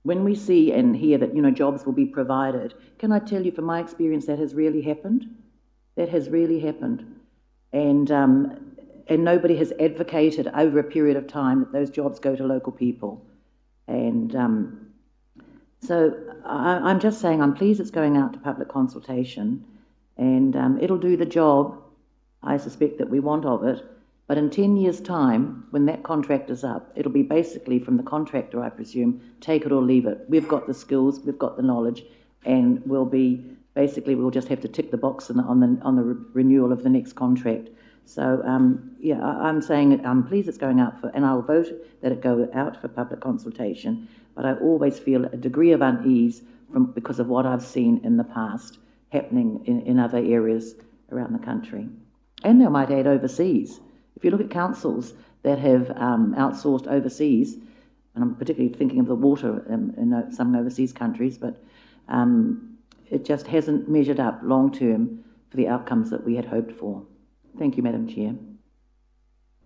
when we see and hear that, jobs will be provided, can I tell you from my experience that has really happened? That has really happened. And nobody has advocated over a period of time that those jobs go to local people. And so I'm just saying I'm pleased it's going out to public consultation, and it'll do the job, I suspect, that we want of it. But in 10 years' time, when that contract is up, it'll be basically from the contractor, I presume, take it or leave it. We've got the skills, we've got the knowledge, and we'll just have to tick the box on the renewal of the next contract. So, I'm saying I'm pleased it's going out and I'll vote that it go out for public consultation. But I always feel a degree of unease because of what I've seen in the past happening in other areas around the country. And I might add overseas. If you look at councils that have outsourced overseas, and I'm particularly thinking of the water in some overseas countries, but it just hasn't measured up long term for the outcomes that we had hoped for. Thank you, Madam Chair.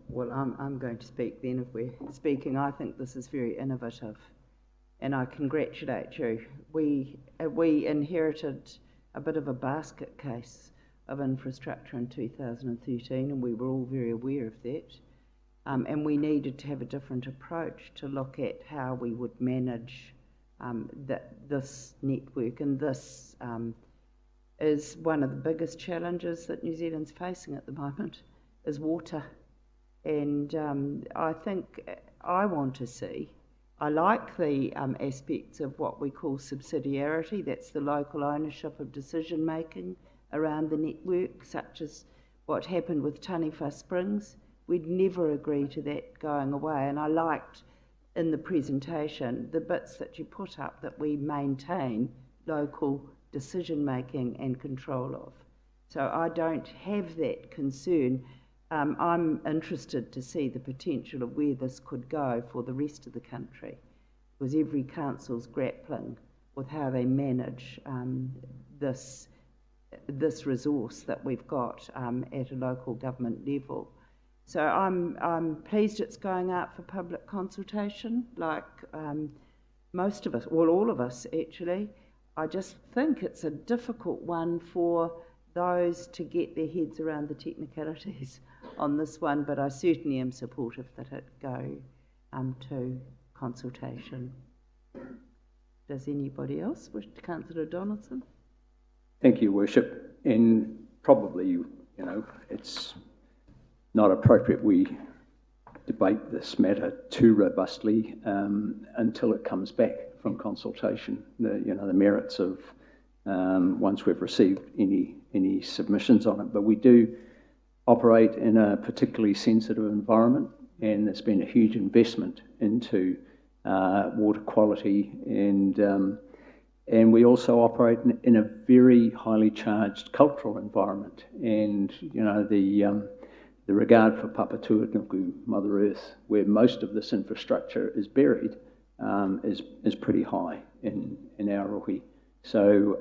Well, I'm going to speak then. If we're speaking, I think this is very innovative, and I congratulate you. We inherited a bit of a basket case of infrastructure in 2013, and we were all very aware of that. And we needed to have a different approach to look at how we would manage this network, and this is one of the biggest challenges that New Zealand's facing at the moment, is water. And I think I want to see, I like the aspects of what we call subsidiarity, that's the local ownership of decision making around the network, such as what happened with Taniwha Springs. We'd never agree to that going away, and I liked in the presentation the bits that you put up that we maintain local decision making and control of. So I don't have that concern. I'm interested to see the potential of where this could go for the rest of the country, because every council's grappling with how they manage this resource that we've got at a local government level. So I'm pleased it's going out for public consultation, like most of us, well, all of us actually. I just think it's a difficult one for those to get their heads around the technicalities on this one, but I certainly am supportive that it go to consultation. Does anybody else wish to? Councillor Donaldson? Thank you, Worship. And probably, it's not appropriate we debate this matter too robustly until it comes back from consultation. The merits of once we've received any submissions on it. But we do operate in a particularly sensitive environment, and there's been a huge investment into water quality, and we also operate in a very highly charged cultural environment. And the regard for Papatūānuku, Mother Earth, where most of this infrastructure is buried, is pretty high in Aotearoa. So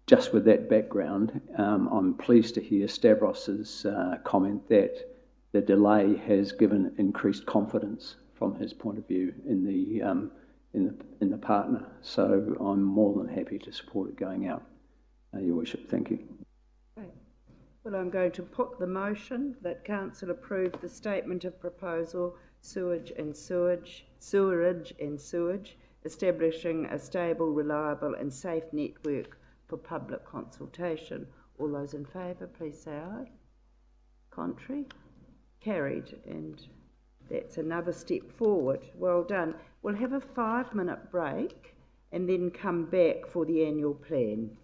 just with that background, I'm pleased to hear Stavros's comment that the delay has given increased confidence from his point of view in the partner. So I'm more than happy to support it going out. Your Worship, thank you. Okay. Well, I'm going to put the motion that Council approve the statement of proposal, sewerage, establishing a stable, reliable and safe network for public consultation. All those in favour, please say aye. Contrary? Carried, and that's another step forward. Well done. We'll have a 5-minute break and then come back for the annual plan.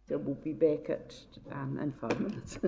So we'll be back in 5 minutes.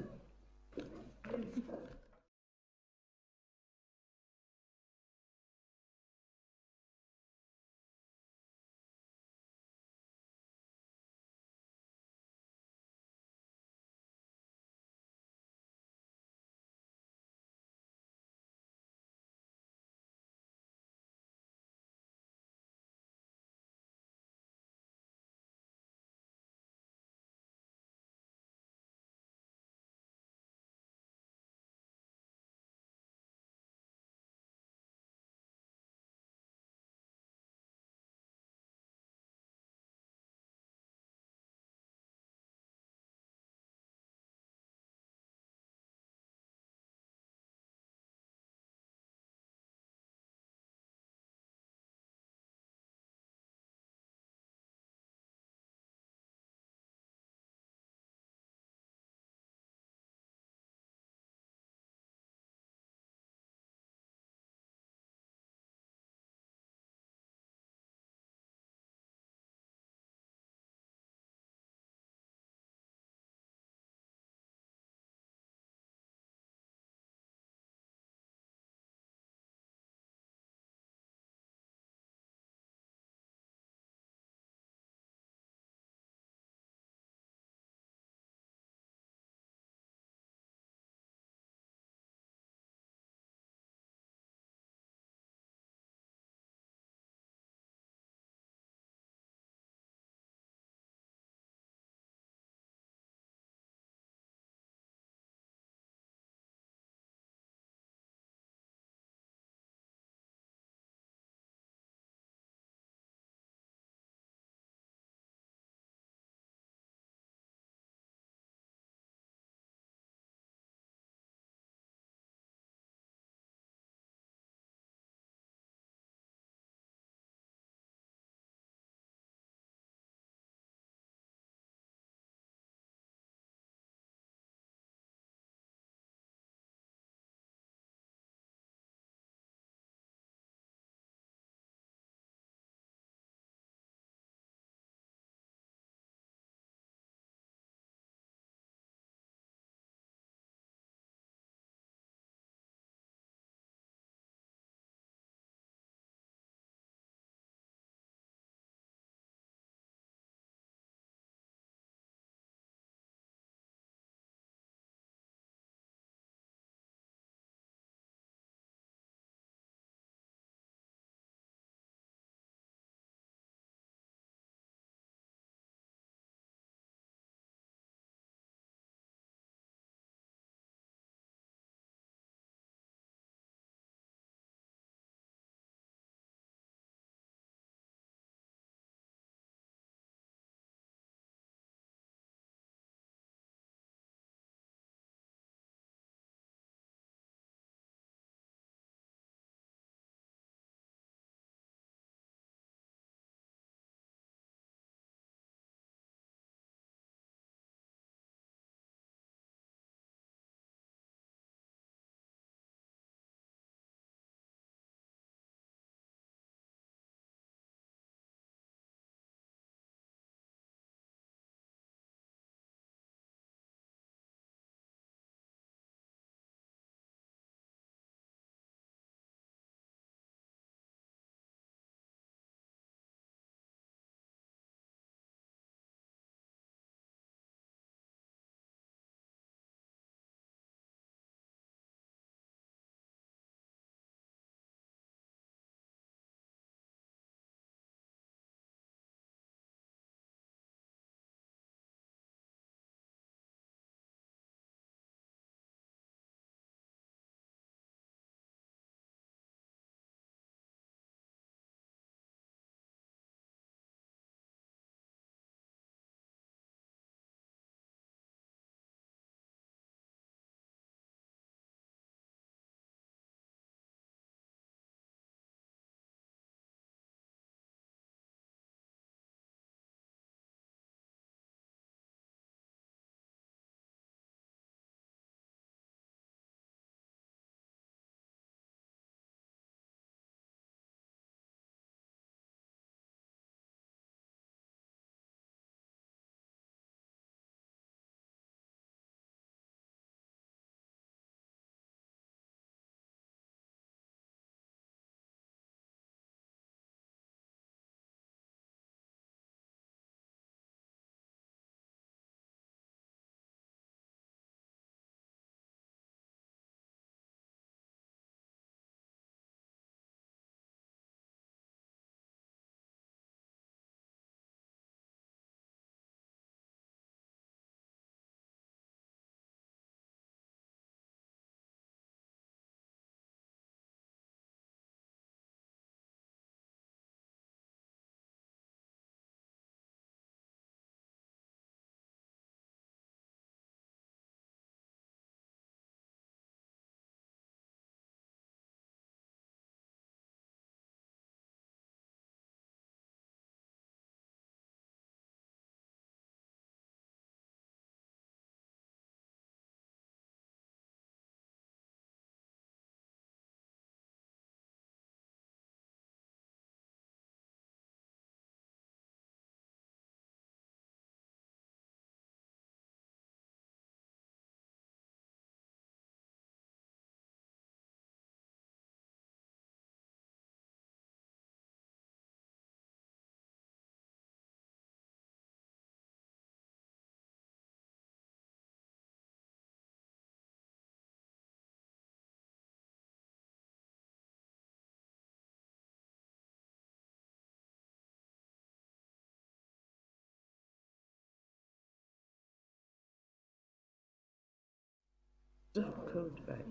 Difficult debate.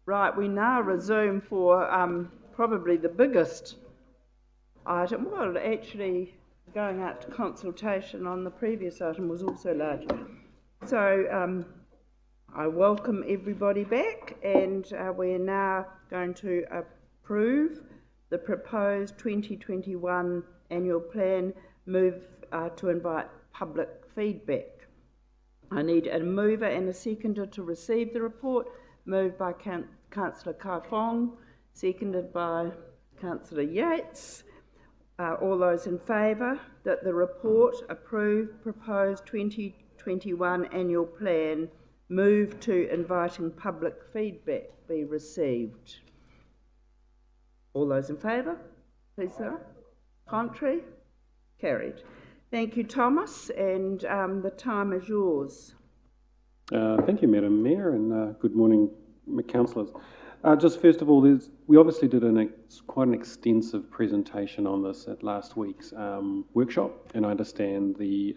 Right, we now resume for probably the biggest item. Well, actually, going out to consultation on the previous item was also large. So I welcome everybody back, and we're now going to approve the proposed 2021 annual plan, move to invite public feedback. I need a mover and a seconder to receive the report. Moved by Councillor Kai Fong, seconded by Councillor Yates. All those in favour that the report approve proposed 2021 annual plan, move to inviting public feedback be received. All those in favour, please say aye. Contrary? Carried. Thank you, Thomas, and the time is yours. Thank you, Madam Mayor, and good morning, councillors. Just first of all, we obviously did quite an extensive presentation on this at last week's workshop, and I understand the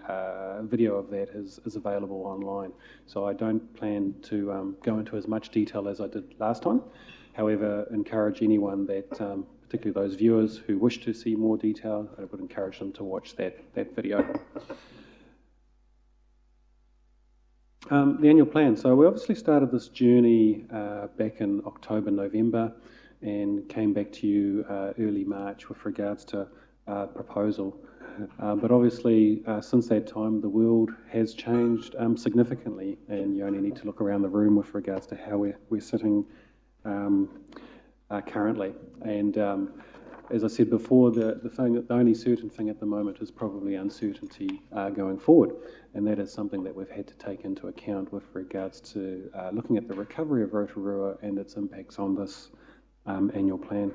video of that is available online. So I don't plan to go into as much detail as I did last time. However, encourage anyone that, particularly those viewers who wish to see more detail, I would encourage them to watch that video. The annual plan. So we obviously started this journey back in October, November, and came back to you early March with regards to proposal. But obviously, since that time, the world has changed significantly, and you only need to look around the room with regards to how we're sitting currently. And as I said before, the only certain thing at the moment is probably uncertainty going forward, and that is something that we've had to take into account with regards to looking at the recovery of Rotorua and its impacts on this annual plan.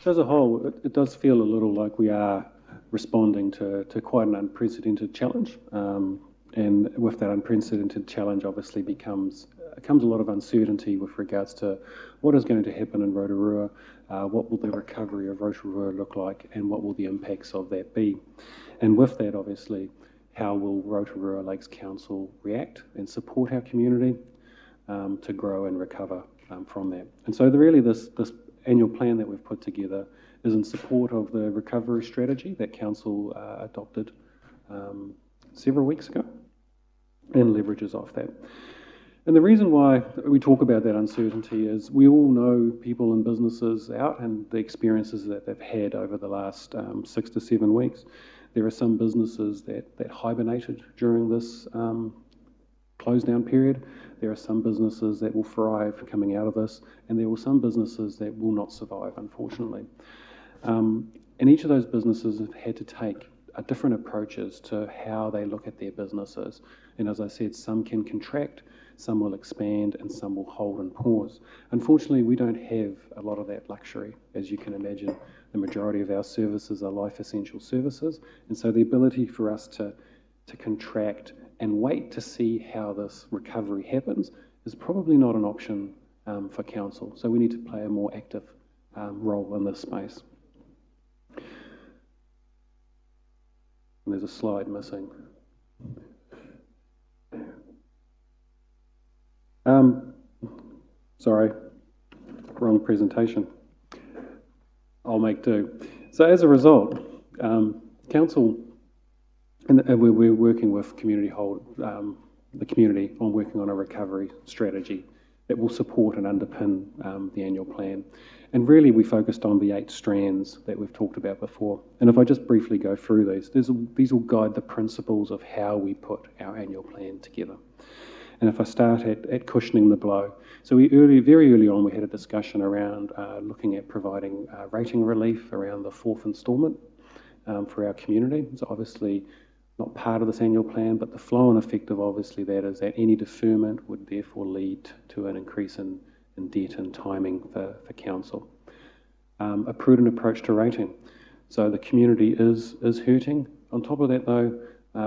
So as a whole, it does feel a little like we are responding to quite an unprecedented challenge, and with that unprecedented challenge obviously comes a lot of uncertainty with regards to what is going to happen in Rotorua, what will the recovery of Rotorua look like, and what will the impacts of that be. And with that, obviously, how will Rotorua Lakes Council react and support our community to grow and recover from that. And so really this annual plan that we've put together is in support of the recovery strategy that Council adopted several weeks ago and leverages off that. And the reason why we talk about that uncertainty is we all know people and businesses out and the experiences that they've had over the last 6 to 7 weeks. There are some businesses that hibernated during this close down period. There are some businesses that will thrive coming out of this, and there were some businesses that will not survive, unfortunately. And each of those businesses have had to take different approaches to how they look at their businesses. And as I said, some can contract, some will expand, and some will hold and pause. Unfortunately, we don't have a lot of that luxury, as you can imagine. The majority of our services are life essential services, and so the ability for us to contract and wait to see how this recovery happens is probably not an option for council. So we need to play a more active role in this space. And there's a slide missing. Sorry, wrong presentation. I'll make do. So as a result, council, and we're working with the community on working on a recovery strategy that will support and underpin the annual plan. And really we focused on the 8 strands that we've talked about before. And if I just briefly go through these will guide the principles of how we put our annual plan together. And if I start at cushioning the blow. So very early on we had a discussion around looking at providing rating relief around the 4th instalment for our community. It's obviously not part of this annual plan, but the flow and effect of obviously that is that any deferment would therefore lead to an increase in debt and timing for council. A prudent approach to rating. So the community is hurting. On top of that though,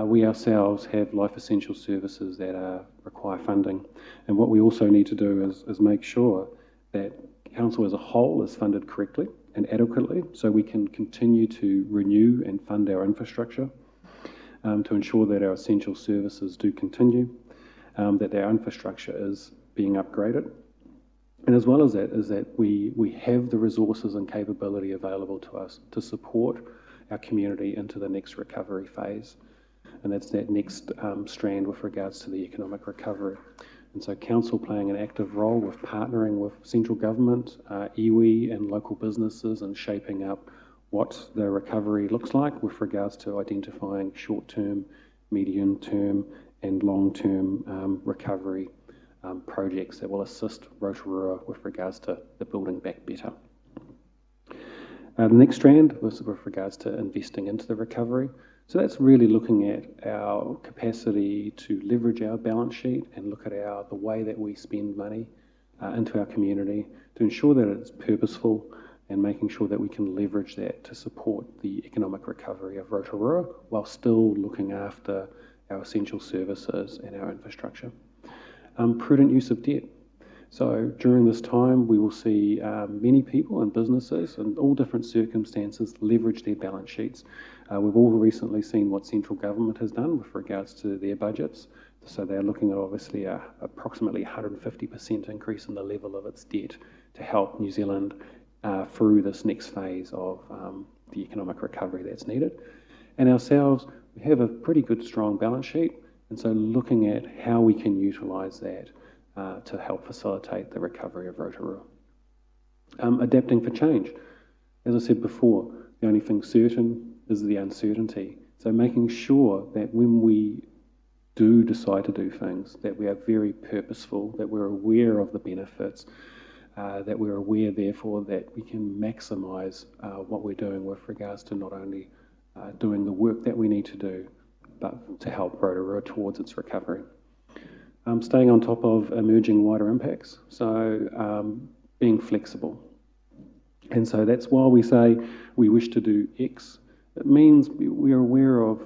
we ourselves have life essential services that require funding. And what we also need to do is make sure that council as a whole is funded correctly and adequately so we can continue to renew and fund our infrastructure to ensure that our essential services do continue. that our infrastructure is being upgraded. And as well as that, is that we have the resources and capability available to us to support our community into the next recovery phase. And that's that next strand with regards to the economic recovery. And so council playing an active role with partnering with central government, iwi and local businesses and shaping up what the recovery looks like with regards to identifying short-term, medium-term and long-term recovery projects that will assist Rotorua with regards to the building back better. The next strand was with regards to investing into the recovery. So that's really looking at our capacity to leverage our balance sheet and look at the way that we spend money into our community to ensure that it's purposeful and making sure that we can leverage that to support the economic recovery of Rotorua while still looking after our essential services and our infrastructure. Prudent use of debt. So during this time, we will see many people and businesses in all different circumstances leverage their balance sheets. We've all recently seen what central government has done with regards to their budgets. So they're looking at obviously approximately 150% increase in the level of its debt to help New Zealand through this next phase of the economic recovery that's needed. And ourselves, we have a pretty good strong balance sheet, and so looking at how we can utilise that to help facilitate the recovery of Rotorua. Adapting for change. As I said before, the only thing certain is the uncertainty. So making sure that when we do decide to do things, that we are very purposeful, that we're aware of the benefits, that we're aware, therefore, that we can maximise what we're doing with regards to not only doing the work that we need to do, but to help Rotorua towards its recovery. Staying on top of emerging wider impacts, so being flexible. And so that's why we say we wish to do X. It means we are aware of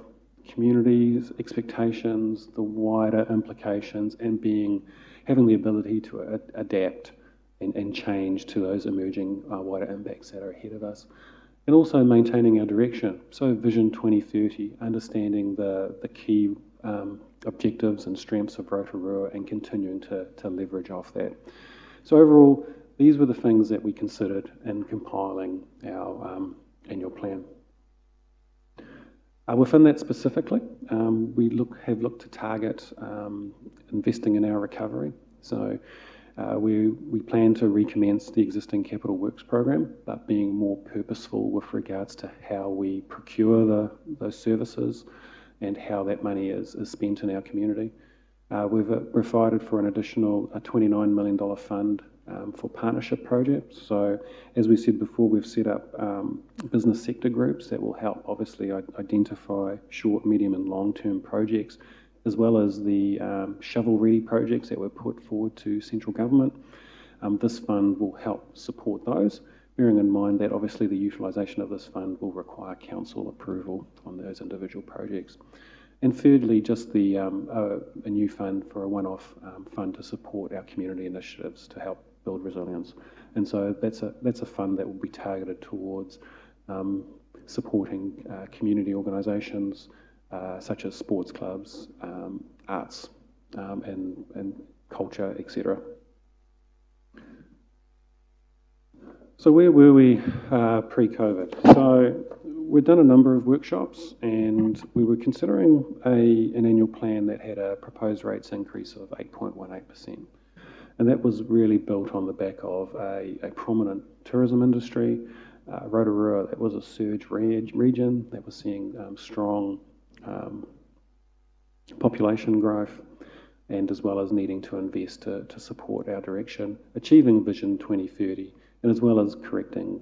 communities, expectations, the wider implications, and having the ability to adapt and change to those emerging wider impacts that are ahead of us. And also maintaining our direction. So Vision 2030, understanding the key objectives and strengths of Rotorua and continuing to leverage off that. So overall, these were the things that we considered in compiling our annual plan. Within that specifically, we have looked to target investing in our recovery. So we plan to recommence the existing capital works program, but being more purposeful with regards to how we procure those services and how that money is spent in our community. We've provided for an additional $29 million fund for partnership projects. So as we said before, we've set up business sector groups that will help obviously identify short, medium and long-term projects, as well as the shovel-ready projects that were put forward to central government. This fund will help support those, bearing in mind that obviously the utilisation of this fund will require council approval on those individual projects. And thirdly, just a new fund for a one-off fund to support our community initiatives to help build resilience. And so that's a fund that will be targeted towards supporting community organisations such as sports clubs, arts and culture, etc. So where were we pre-COVID? So we'd done a number of workshops and we were considering an annual plan that had a proposed rates increase of 8.18%. And that was really built on the back of a prominent tourism industry. Rotorua, that was a surge region that was seeing strong population growth, and as well as needing to invest to support our direction, achieving Vision 2030, and as well as correcting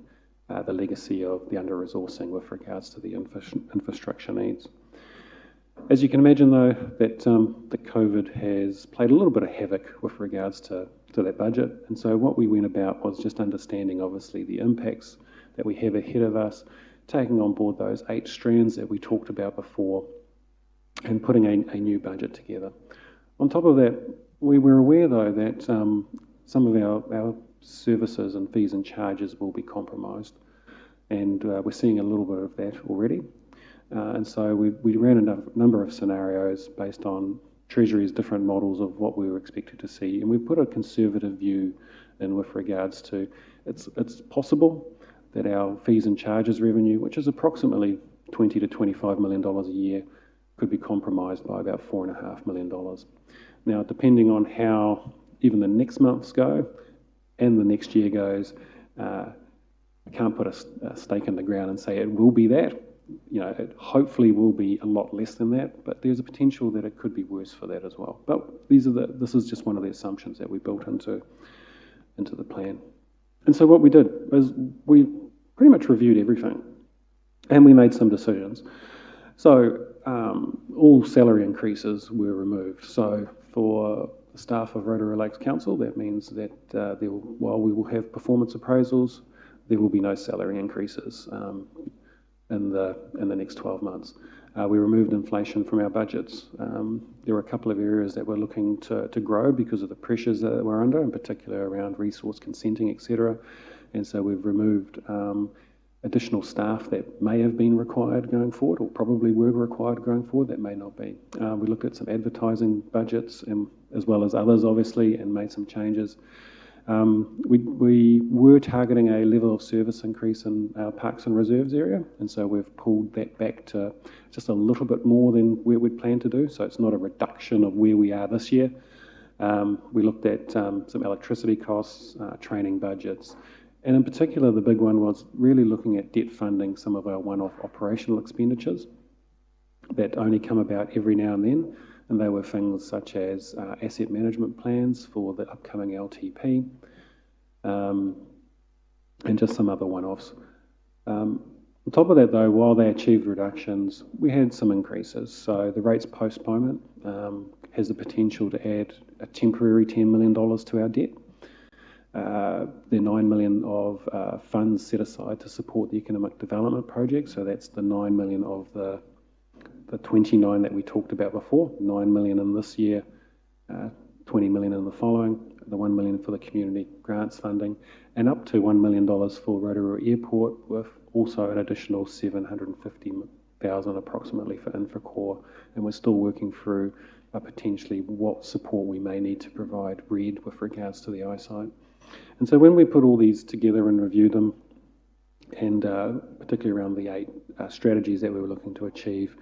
the legacy of the under-resourcing with regards to the infrastructure needs. As you can imagine, though, that COVID has played a little bit of havoc with regards to that budget, and so what we went about was just understanding, obviously, the impacts that we have ahead of us, taking on board those 8 strands that we talked about before, and putting a new budget together. On top of that, we were aware, though, that some of our services and fees and charges will be compromised, and we're seeing a little bit of that already. And so we ran a number of scenarios based on Treasury's different models of what we were expected to see, and we put a conservative view in with regards to it's possible that our fees and charges revenue, which is approximately $20 to $25 million a year, could be compromised by about $4.5 million. Now, depending on how even the next months go and the next year goes, I can't put a stake in the ground and say it will be that. You know, it hopefully will be a lot less than that, but there's a potential that it could be worse for that as well. But this is just one of the assumptions that we built into the plan. And so what we did is we pretty much reviewed everything, and we made some decisions. So all salary increases were removed. So for the staff of Rotorua Lakes Council, that means that while we will have performance appraisals, there will be no salary increases in the next 12 months. We removed inflation from our budgets. There were a couple of areas that we're looking to grow because of the pressures that we're under, in particular around resource consenting, etc. And so we've removed additional staff that may have been required going forward, or probably were required going forward, that may not be. We looked at some advertising budgets, as well as others, obviously, and made some changes. We were targeting a level of service increase in our parks and reserves area, and so we've pulled that back to just a little bit more than where we'd planned to do, so it's not a reduction of where we are this year. We looked at some electricity costs, training budgets, and in particular the big one was really looking at debt funding some of our one-off operational expenditures that only come about every now and then. And they were things such as asset management plans for the upcoming LTP, and just some other one-offs. On top of that, though, while they achieved reductions, we had some increases. So the rates postponement has the potential to add a temporary $10 million to our debt. The $9 million of funds set aside to support the economic development project, so that's the $9 million of the 29 that we talked about before, 9 million in this year, 20 million in the following, the 1 million for the community grants funding, and up to $1 million for Rotorua Airport, with also an additional 750,000 approximately for Infracore, and we're still working through potentially what support we may need to provide RED with regards to the eyesight. And so when we put all these together and reviewed them, and particularly around the 8 strategies that we were looking to achieve,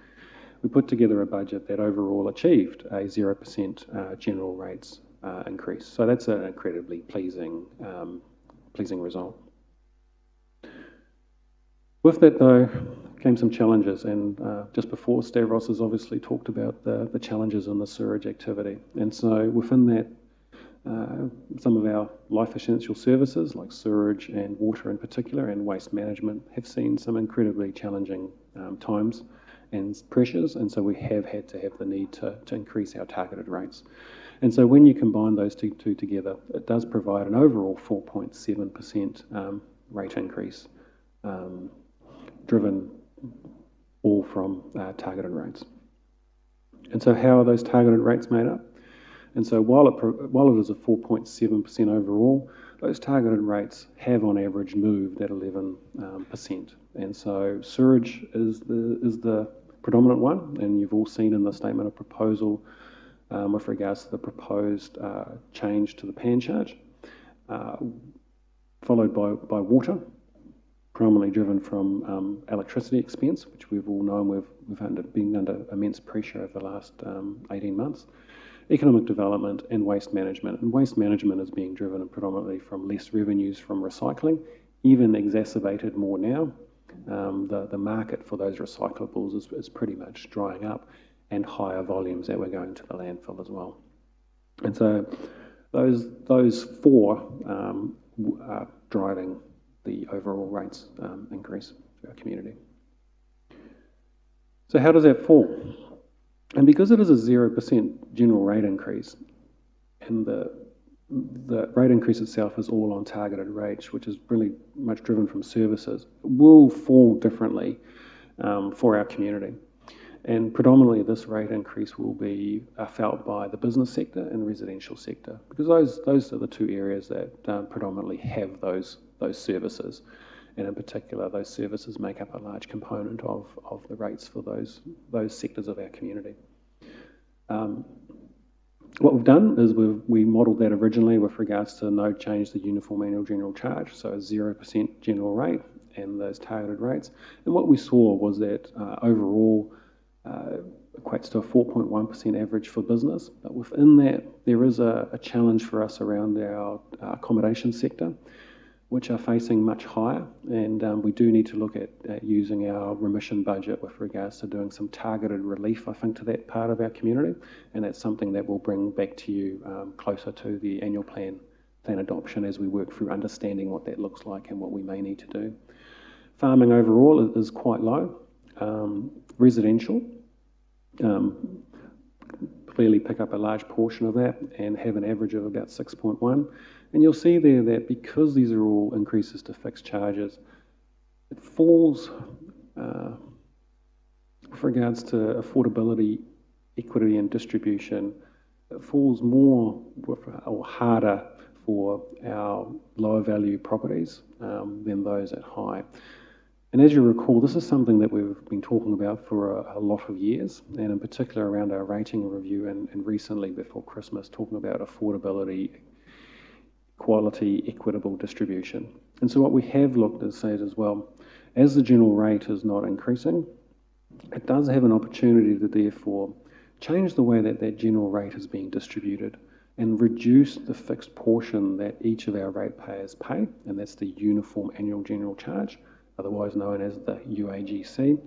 we put together a budget that overall achieved a 0% general rates increase. So that's an incredibly pleasing result. With that, though, came some challenges, and just before, Stavros has obviously talked about the challenges in the sewerage activity. And so within that, some of our life essential services, like sewerage and water in particular, and waste management, have seen some incredibly challenging times and pressures, and so we have had to have the need to increase our targeted rates. And so when you combine those two together, it does provide an overall 4.7% rate increase, driven all from targeted rates. And so how are those targeted rates made up? And so while it is a 4.7% overall, those targeted rates have on average moved at 11%. And so sewerage is the predominant one, and you've all seen in the statement of proposal with regards to the proposed change to the pan charge, followed by water, predominantly driven from electricity expense, which we've all known we've been under immense pressure over the last 18 months. Economic development and waste management. And waste management is being driven predominantly from less revenues from recycling, even exacerbated more now. The market for those recyclables is pretty much drying up, and higher volumes that we're going to the landfill as well. And so those four are driving the overall rates increase for our community. So how does that fall? And because it is a 0% general rate increase, and the rate increase itself is all on targeted rates, which is really much driven from services, will fall differently for our community. And predominantly this rate increase will be felt by the business sector and residential sector, because those are the two areas that predominantly have those services. And in particular, those services make up a large component of the rates for those sectors of our community. What we've done is we modelled that originally with regards to no change to the uniform annual general charge, so a 0% general rate and those targeted rates. And what we saw was that overall equates to a 4.1% average for business. But within that, there is a challenge for us around our accommodation sector, which are facing much higher, and we do need to look at using our remission budget with regards to doing some targeted relief, I think, to that part of our community, and that's something that we'll bring back to you closer to the annual plan adoption as we work through understanding what that looks like and what we may need to do. Farming overall is quite low. Residential clearly pick up a large portion of that and have an average of about 6.1. And you'll see there that because these are all increases to fixed charges, it falls with regards to affordability, equity and distribution, it falls more or harder for our lower value properties than those at high. And as you recall, this is something that we've been talking about for a lot of years, and in particular around our rating review and recently before Christmas, talking about affordability, quality, equitable distribution. And so what we have looked at said as well, as the general rate is not increasing, it does have an opportunity to therefore change the way that that general rate is being distributed and reduce the fixed portion that each of our ratepayers pay, and that's the Uniform Annual General Charge, otherwise known as the UAGC.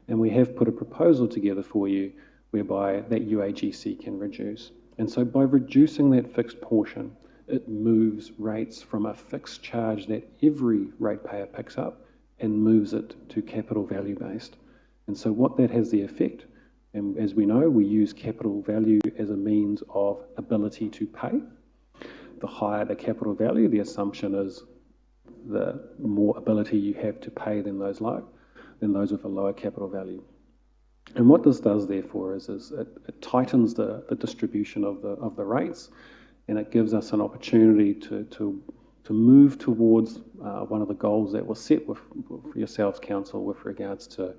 And we have put a proposal together for you whereby that UAGC can reduce. And so by reducing that fixed portion, it moves rates from a fixed charge that every ratepayer picks up and moves it to capital value based. And so what that has the effect, and as we know, we use capital value as a means of ability to pay. The higher the capital value, the assumption is the more ability you have to pay than those with a lower capital value. And what this does therefore is it tightens the distribution of the rates, and it gives us an opportunity to move towards one of the goals that was set with yourselves, Council, with regards to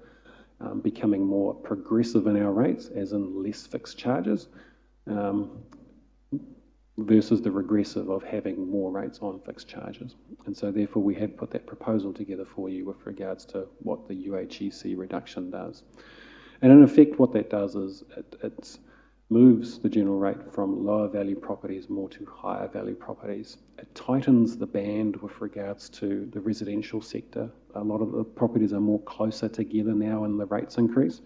becoming more progressive in our rates, as in less fixed charges, versus the regressive of having more rates on fixed charges. And so therefore we have put that proposal together for you with regards to what the UHEC reduction does. And in effect what that does is it moves the general rate from lower value properties more to higher value properties. It tightens the band with regards to the residential sector. A lot of the properties are more closer together now in the rates increase,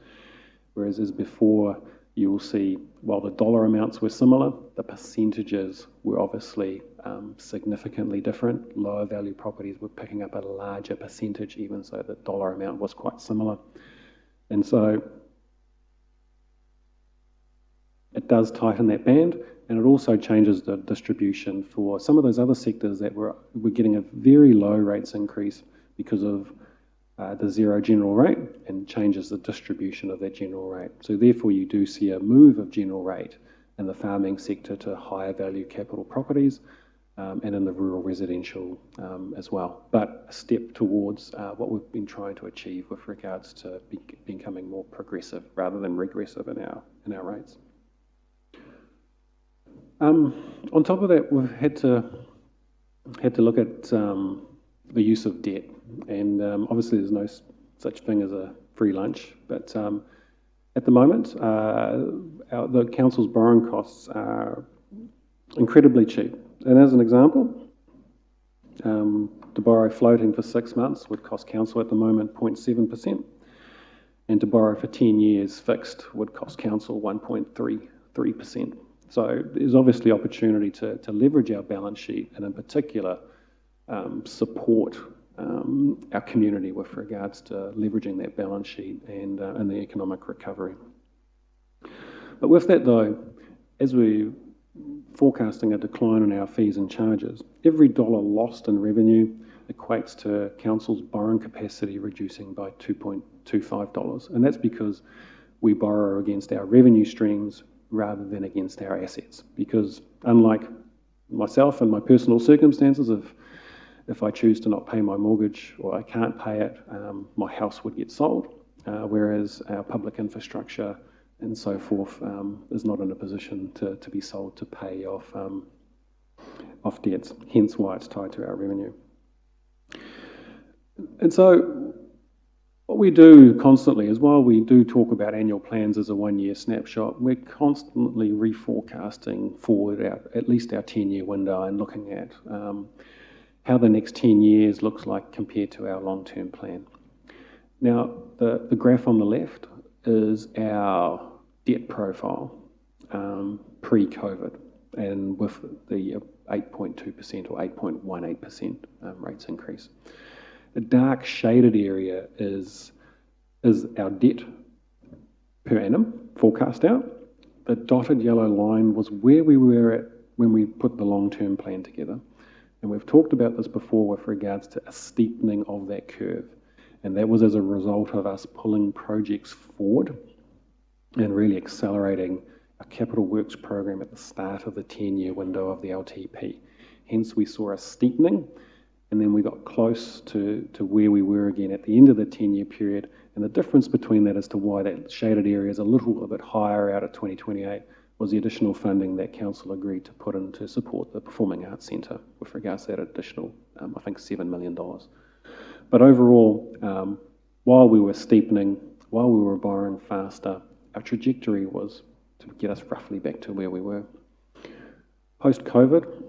whereas as before you will see, while the dollar amounts were similar, the percentages were obviously significantly different. Lower value properties were picking up a larger percentage, even so the dollar amount was quite similar. And so it does tighten that band, and it also changes the distribution for some of those other sectors that were getting a very low rates increase because of the zero general rate, and changes the distribution of that general rate. So therefore you do see a move of general rate in the farming sector to higher value capital properties, and in the rural residential as well. But a step towards what we've been trying to achieve with regards to becoming more progressive rather than regressive in our rates. On top of that, we've had to look at the use of debt, and obviously there's no such thing as a free lunch, but at the moment the council's borrowing costs are incredibly cheap. And as an example, to borrow floating for 6 months would cost council at the moment 0.7%, and to borrow for 10 years fixed would cost council 1.33%. So there's obviously opportunity to leverage our balance sheet, and in particular support our community with regards to leveraging that balance sheet and the economic recovery. But with that though, as we're forecasting a decline in our fees and charges, every dollar lost in revenue equates to council's borrowing capacity reducing by $2.25, and that's because we borrow against our revenue streams rather than against our assets. Because unlike myself and my personal circumstances, if I choose to not pay my mortgage or I can't pay it, my house would get sold, whereas our public infrastructure and so forth is not in a position to be sold to pay off debts, hence why it's tied to our revenue. And so what we do constantly is, while we do talk about annual plans as a one-year snapshot, we're constantly reforecasting forward at least our 10-year window and looking at how the next 10 years looks like compared to our long-term plan. Now, the graph on the left is our debt profile pre-COVID, and with the 8.2% or 8.18% rates increase. The dark shaded area is our debt per annum forecast out. The dotted yellow line was where we were at when we put the long-term plan together. And we've talked about this before with regards to a steepening of that curve. And that was as a result of us pulling projects forward and really accelerating a capital works program at the start of the 10-year window of the LTP. Hence, we saw a steepening, and then we got close to where we were again at the end of the 10-year period. And the difference between that as to why that shaded area is a little bit higher out at 2028 was the additional funding that Council agreed to put in to support the Performing Arts Centre with regards to that additional, I think, $7 million. But overall, while we were steepening, while we were borrowing faster, our trajectory was to get us roughly back to where we were. Post-COVID,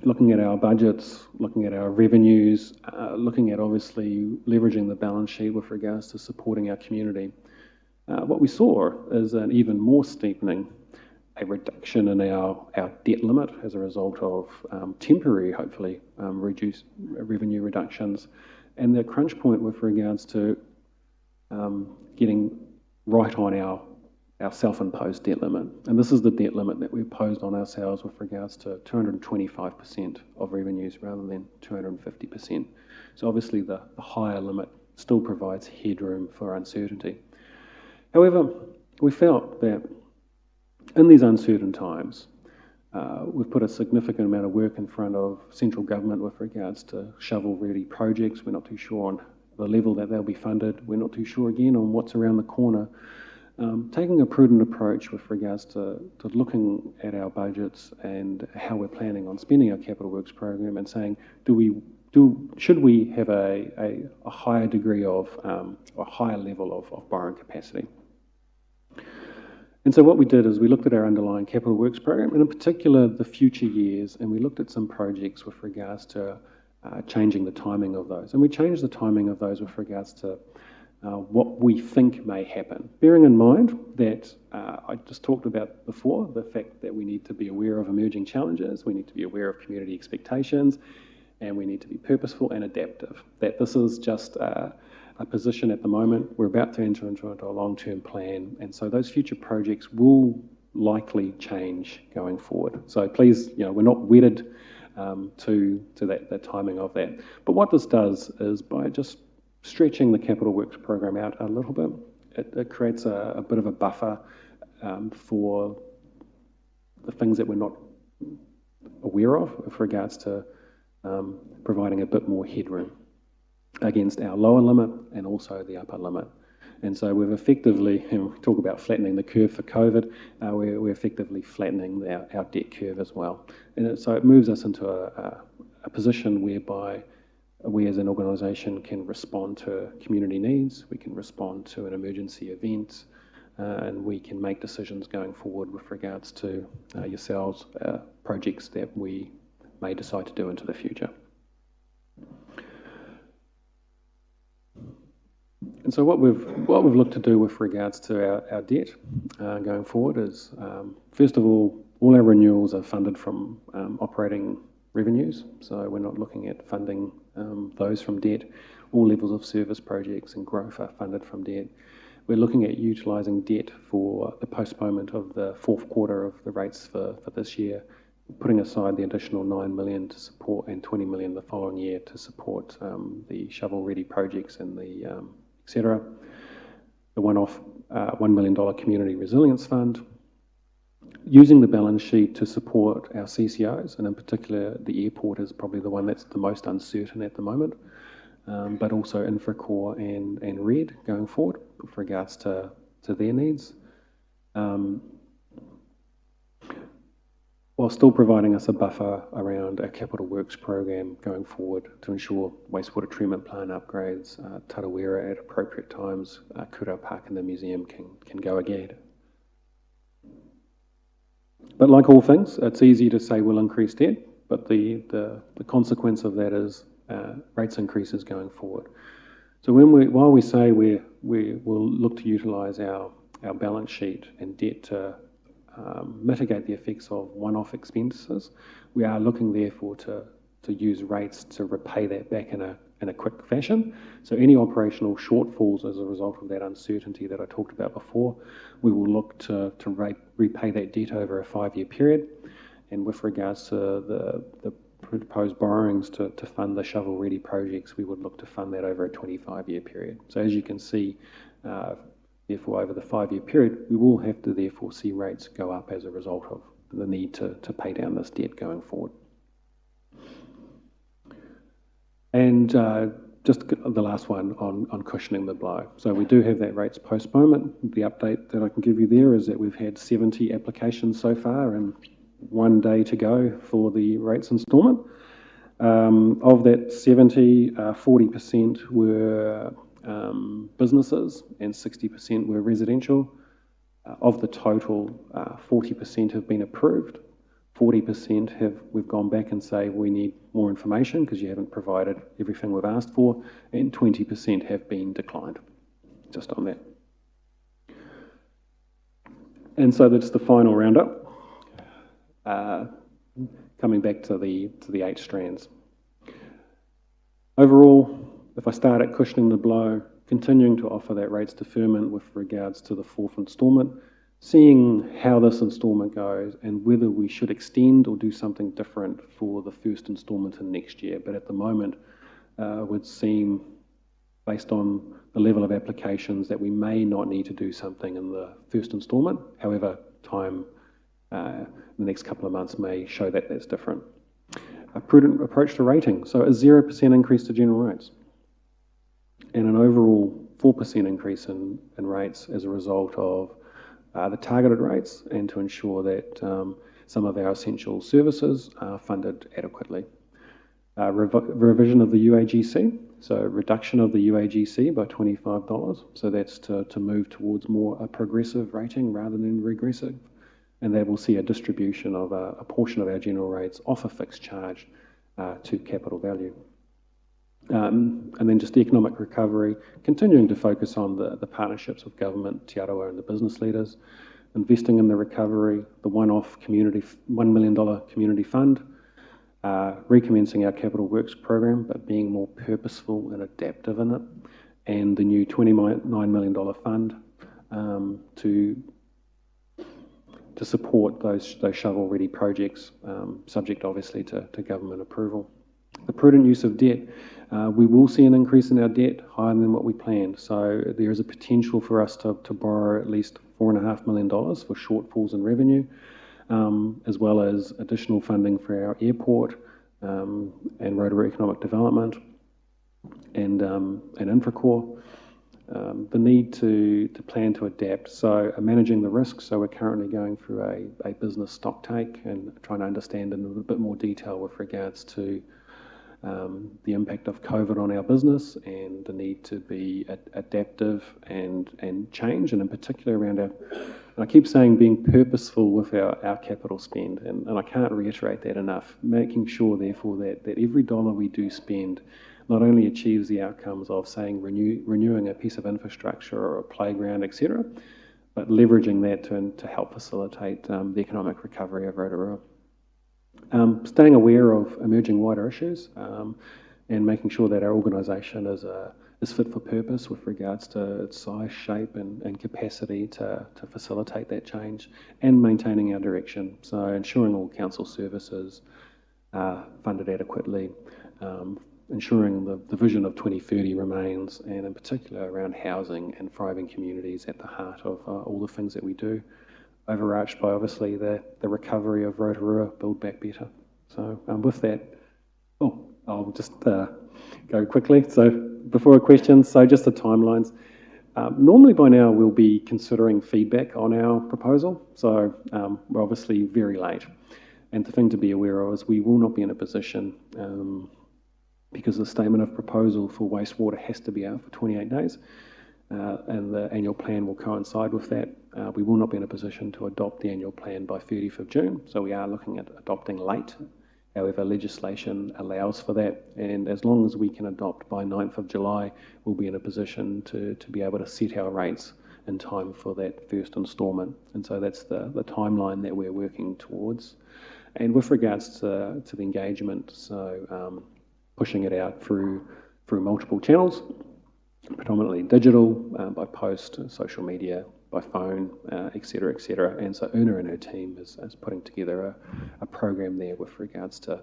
looking at our budgets, looking at our revenues, looking at obviously leveraging the balance sheet with regards to supporting our community, what we saw is an even more steepening, a reduction in our debt limit as a result of temporary, hopefully, reduced revenue reductions, and the crunch point with regards to getting right on our self-imposed debt limit. And this is the debt limit that we imposed on ourselves with regards to 225% of revenues rather than 250%. So obviously the higher limit still provides headroom for uncertainty. However, we felt that in these uncertain times, we've put a significant amount of work in front of central government with regards to shovel-ready projects. We're not too sure on the level that they'll be funded. We're not too sure again on what's around the corner. Taking a prudent approach with regards to looking at our budgets and how we're planning on spending our capital works program, and saying, should we have a higher degree of, a higher level of borrowing capacity? And so what we did is we looked at our underlying capital works program, and in particular the future years, and we looked at some projects with regards to changing the timing of those. And we changed the timing of those with regards to what we think may happen. Bearing in mind that I just talked about before, the fact that we need to be aware of emerging challenges, we need to be aware of community expectations, and we need to be purposeful and adaptive. That this is just a position at the moment. We're about to enter into a long-term plan, and so those future projects will likely change going forward. So please, we're not wedded to that timing of that. But what this does is, by just stretching the capital works program out a little bit, it creates a bit of a buffer for the things that we're not aware of with regards to providing a bit more headroom against our lower limit and also the upper limit. And so we've effectively, and we talk about flattening the curve for COVID, we're effectively flattening our debt curve as well. And so it moves us into a position whereby we as an organisation can respond to community needs, we can respond to an emergency event, and we can make decisions going forward with regards to yourselves, projects that we may decide to do into the future. And so what we've looked to do with regards to our debt going forward is, first of all our renewals are funded from operating revenues, so we're not looking at funding those from debt. All levels of service projects and growth are funded from debt. We're looking at utilising debt for the postponement of the fourth quarter of the rates for this year, putting aside the additional $9 million to support, and $20 million the following year to support the shovel-ready projects and the etc. The one-off $1 million Community Resilience Fund, using the balance sheet to support our CCOs, and in particular the airport is probably the one that's the most uncertain at the moment, but also Infracore and RED going forward with regards to their needs. while still providing us a buffer around our capital works program going forward to ensure wastewater treatment plant upgrades, Tarawera at appropriate times, Kura Park and the museum can go again. But like all things, it's easy to say we'll increase debt, but the consequence of that is rates increases going forward. So while we say we will look to utilise our balance sheet and debt to mitigate the effects of one-off expenses, we are looking therefore to use rates to repay that back in a quick fashion. So any operational shortfalls as a result of that uncertainty that I talked about before, we will look to repay that debt over a 5-year period. And with regards to the proposed borrowings to fund the shovel-ready projects, we would look to fund that over a 25-year period. So as you can see, therefore, over the 5-year period, we will have to therefore see rates go up as a result of the need to pay down this debt going forward. And just the last one on cushioning the blow. So we do have that rates postponement. The update that I can give you there is that we've had 70 applications so far and 1 day to go for the rates instalment. Of that 70, 40% were businesses and 60% were residential. Of the total, 40% have been approved. 40% we've gone back and say we need more information because you haven't provided everything we've asked for, and 20% have been declined, just on that. And so that's the final roundup. Coming back to the 8 strands. Overall, if I start at cushioning the blow, continuing to offer that rates deferment with regards to the 4th instalment, seeing how this instalment goes and whether we should extend or do something different for the 1st instalment in next year. But at the moment, it would seem, based on the level of applications, that we may not need to do something in the 1st instalment. However, time in the next couple of months may show that that's different. A prudent approach to rating. So a 0% increase to general rates and an overall 4% increase in rates as a result of the targeted rates, and to ensure that some of our essential services are funded adequately. Revision of the UAGC, so reduction of the UAGC by $25. So that's to move towards more a progressive rating rather than regressive. And that will see a distribution of a portion of our general rates off a fixed charge to capital value. And then just the economic recovery, continuing to focus on the partnerships with government, Te Arawa and the business leaders, investing in the recovery, the one-off $1 million community fund, recommencing our capital works program, but being more purposeful and adaptive in it, and the new $29 million fund to support those shovel-ready projects, subject obviously to government approval. The prudent use of debt. We will see an increase in our debt higher than what we planned. So there is a potential for us to borrow at least $4.5 million for shortfalls in revenue, as well as additional funding for our airport and Rotorua economic development and Infracore. The need to plan to adapt. So managing the risks. So we're currently going through a business stock take and trying to understand in a bit more detail with regards to the impact of COVID on our business and the need to be adaptive and change, and in particular around and I keep saying being purposeful with our capital spend, and I can't reiterate that enough, making sure therefore that every dollar we do spend not only achieves the outcomes of, saying, renewing a piece of infrastructure or a playground, etc., but leveraging that to help facilitate the economic recovery of Rotorua. Staying aware of emerging wider issues and making sure that our organisation is fit for purpose with regards to its size, shape and capacity to facilitate that change, and maintaining our direction. So ensuring all council services are funded adequately, ensuring the vision of 2030 remains, and in particular around housing and thriving communities at the heart of all the things that we do, overarched by obviously the recovery of Rotorua, build back better. So with that, I'll just go quickly. So before questions, so just the timelines. Normally by now we'll be considering feedback on our proposal, so we're obviously very late. And the thing to be aware of is we will not be in a position, because the statement of proposal for wastewater has to be out for 28 days, and the annual plan will coincide with that. We will not be in a position to adopt the annual plan by 30th of June, so we are looking at adopting late. However, legislation allows for that, and as long as we can adopt by 9th of July, we'll be in a position to be able to set our rates in time for that first instalment. And so that's the timeline that we're working towards. And with regards to the engagement, so pushing it out through multiple channels, predominantly digital, by post, social media, by phone, et cetera, et cetera. And so Una and her team is putting together a program there with regards to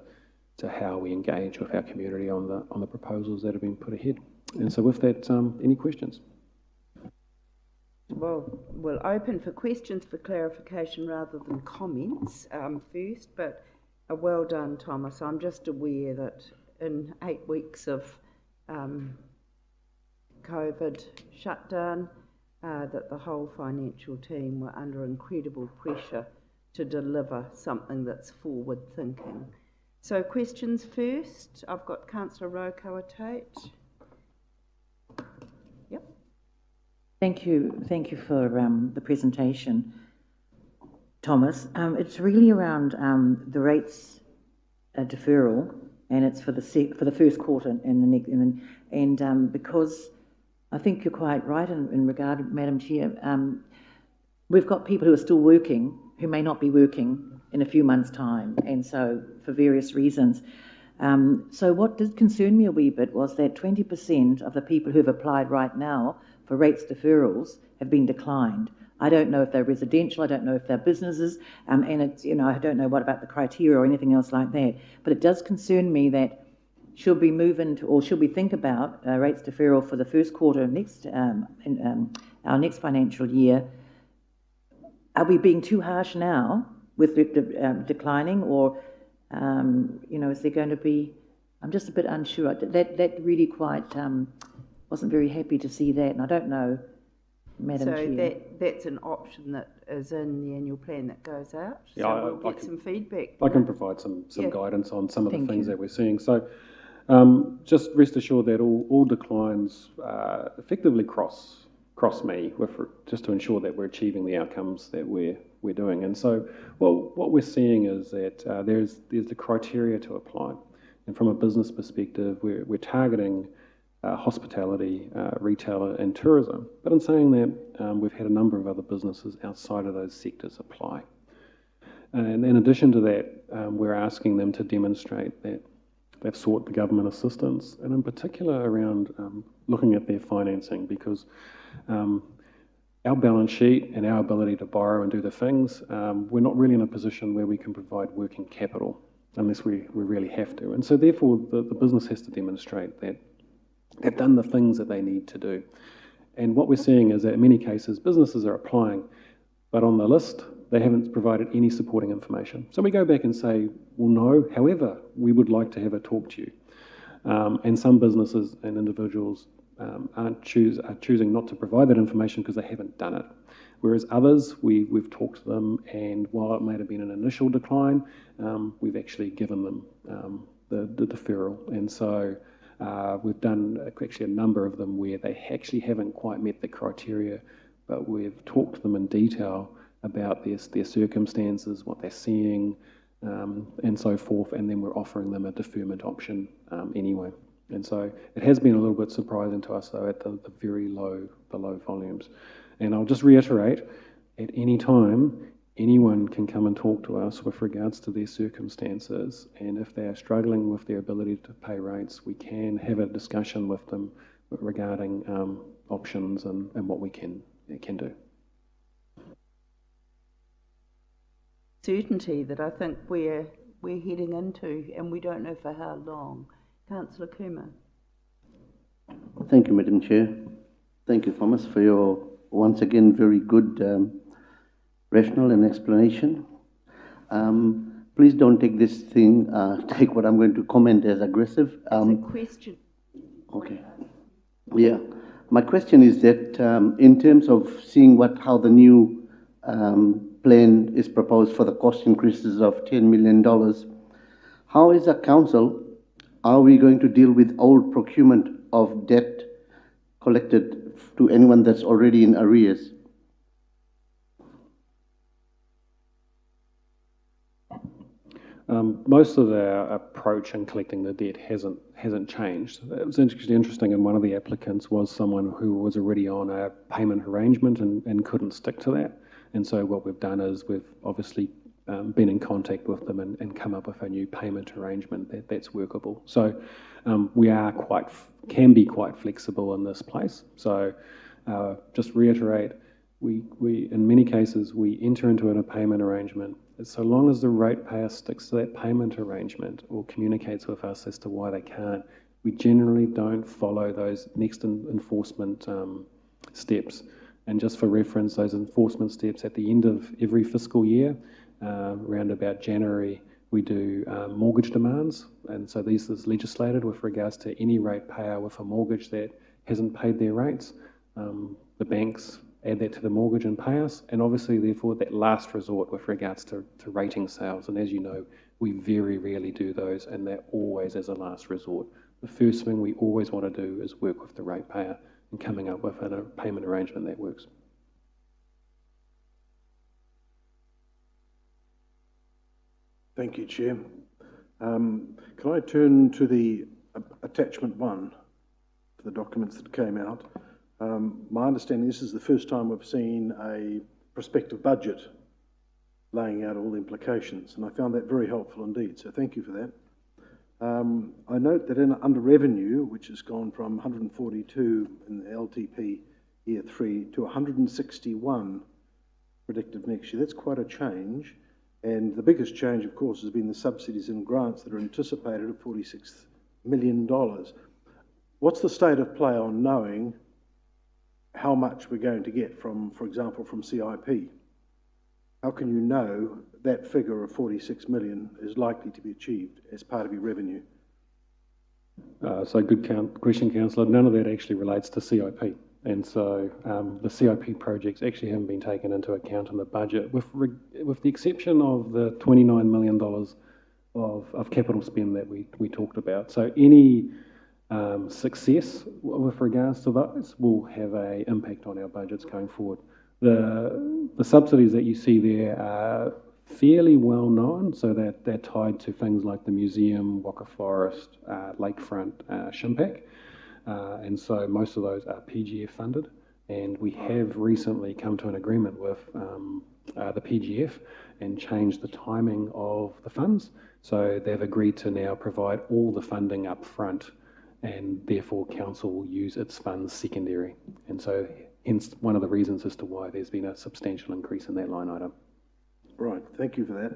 how we engage with our community on the proposals that have been put ahead. And so with that, any questions? Well, we'll open for questions for clarification rather than comments first, but well done, Thomas. I'm just aware that in 8 weeks of COVID shutdown, that the whole financial team were under incredible pressure to deliver something that's forward-thinking. So questions first. I've got Councillor Rotorua Tate. Yep. Thank you for the presentation, Thomas. It's really around the rates deferral, and it's for the first quarter and because I think you're quite right in regard, Madam Chair. We've got people who are still working who may not be working in a few months' time, and so for various reasons. So what did concern me a wee bit was that 20% of the people who have applied right now for rates deferrals have been declined. I don't know if they're residential, I don't know if they're businesses, and it's, I don't know what about the criteria or anything else like that. But it does concern me that should we move into, or should we think about rates deferral for the first quarter of our next financial year? Are we being too harsh now with declining, or is there going to be? I'm just a bit unsure. That really quite wasn't very happy to see that, and I don't know, Madam Chair. So that's an option that is in the annual plan that goes out. Yeah, so we'll get some feedback. I can provide some guidance on some of the things that we're seeing. So. Just rest assured that all declines effectively cross me, just to ensure that we're achieving the outcomes that we're doing. And so, what we're seeing is that there's the criteria to apply, and from a business perspective, we're targeting hospitality, retail, and tourism. But in saying that, we've had a number of other businesses outside of those sectors apply. And in addition to that, we're asking them to demonstrate that they've sought the government assistance, and in particular around looking at their financing, because our balance sheet and our ability to borrow and do the things, we're not really in a position where we can provide working capital unless we really have to. And so therefore the business has to demonstrate that they've done the things that they need to do. And what we're seeing is that in many cases businesses are applying, but on the list they haven't provided any supporting information. So we go back and say, well, no, however, we would like to have a talk to you. And some businesses and individuals are choosing not to provide that information because they haven't done it. Whereas others, we've talked to them, and while it may have been an initial decline, we've actually given them the deferral. And so we've done actually a number of them where they actually haven't quite met the criteria, but we've talked to them in detail about their circumstances, what they're seeing, and so forth, and then we're offering them a deferment option anyway. And so it has been a little bit surprising to us, though, at the very low volumes. And I'll just reiterate, at any time, anyone can come and talk to us with regards to their circumstances, and if they are struggling with their ability to pay rates, we can have a discussion with them regarding options and what we can do. Certainty that I think we're heading into, and we don't know for how long. Councillor Kuma. Thank you, Madam Chair. Thank you, Thomas, for your once again very good rationale and explanation. Please don't take this thing, take what I'm going to comment as aggressive. It's a question. Okay. Yeah. My question is that in terms of seeing how the new plan is proposed for the cost increases of $10 million, how is the council, are we going to deal with old procurement of debt collected to anyone that's already in arrears? Most of our approach in collecting the debt hasn't changed. It was interesting, and one of the applicants was someone who was already on a payment arrangement and couldn't stick to that. And so what we've done is we've obviously been in contact with them and come up with a new payment arrangement that's workable. So we can be quite flexible in this place. So just reiterate, we in many cases we enter into a payment arrangement. So long as the ratepayer sticks to that payment arrangement or communicates with us as to why they can't, we generally don't follow those next enforcement steps. And just for reference, those enforcement steps at the end of every fiscal year, around about January, we do mortgage demands. And so this is legislated with regards to any ratepayer with a mortgage that hasn't paid their rates. The banks add that to the mortgage and pay us, and obviously, therefore, that last resort with regards to rating sales. And as you know, we very rarely do those, and they're always as a last resort. The first thing we always want to do is work with the ratepayer and coming up with a payment arrangement that works. Thank you, Chair. Can I turn to the attachment 1 to the documents that came out? My understanding, this is the first time we've seen a prospective budget laying out all the implications, and I found that very helpful indeed, so thank you for that. I note that under revenue, which has gone from 142 in the LTP year 3 to 161 predicted next year, that's quite a change, and the biggest change, of course, has been the subsidies and grants that are anticipated at $46 million. What's the state of play on knowing how much we're going to get from, for example, from CIP? How can you know that figure of 46 million is likely to be achieved as part of your revenue? So good question, Councillor. None of that actually relates to CIP. And so the CIP projects actually haven't been taken into account in the budget, with the exception of the $29 million of capital spend that we talked about. So any success with regards to those will have an impact on our budgets going forward. The subsidies that you see there are fairly well known, so that they're tied to things like the museum, Waka Forest, Lakefront, Shimpak. And so most of those are PGF funded, and we have recently come to an agreement with the PGF and changed the timing of the funds. So they've agreed to now provide all the funding up front, and therefore council will use its funds secondary. And so hence one of the reasons as to why there's been a substantial increase in that line item. Right, thank you for that.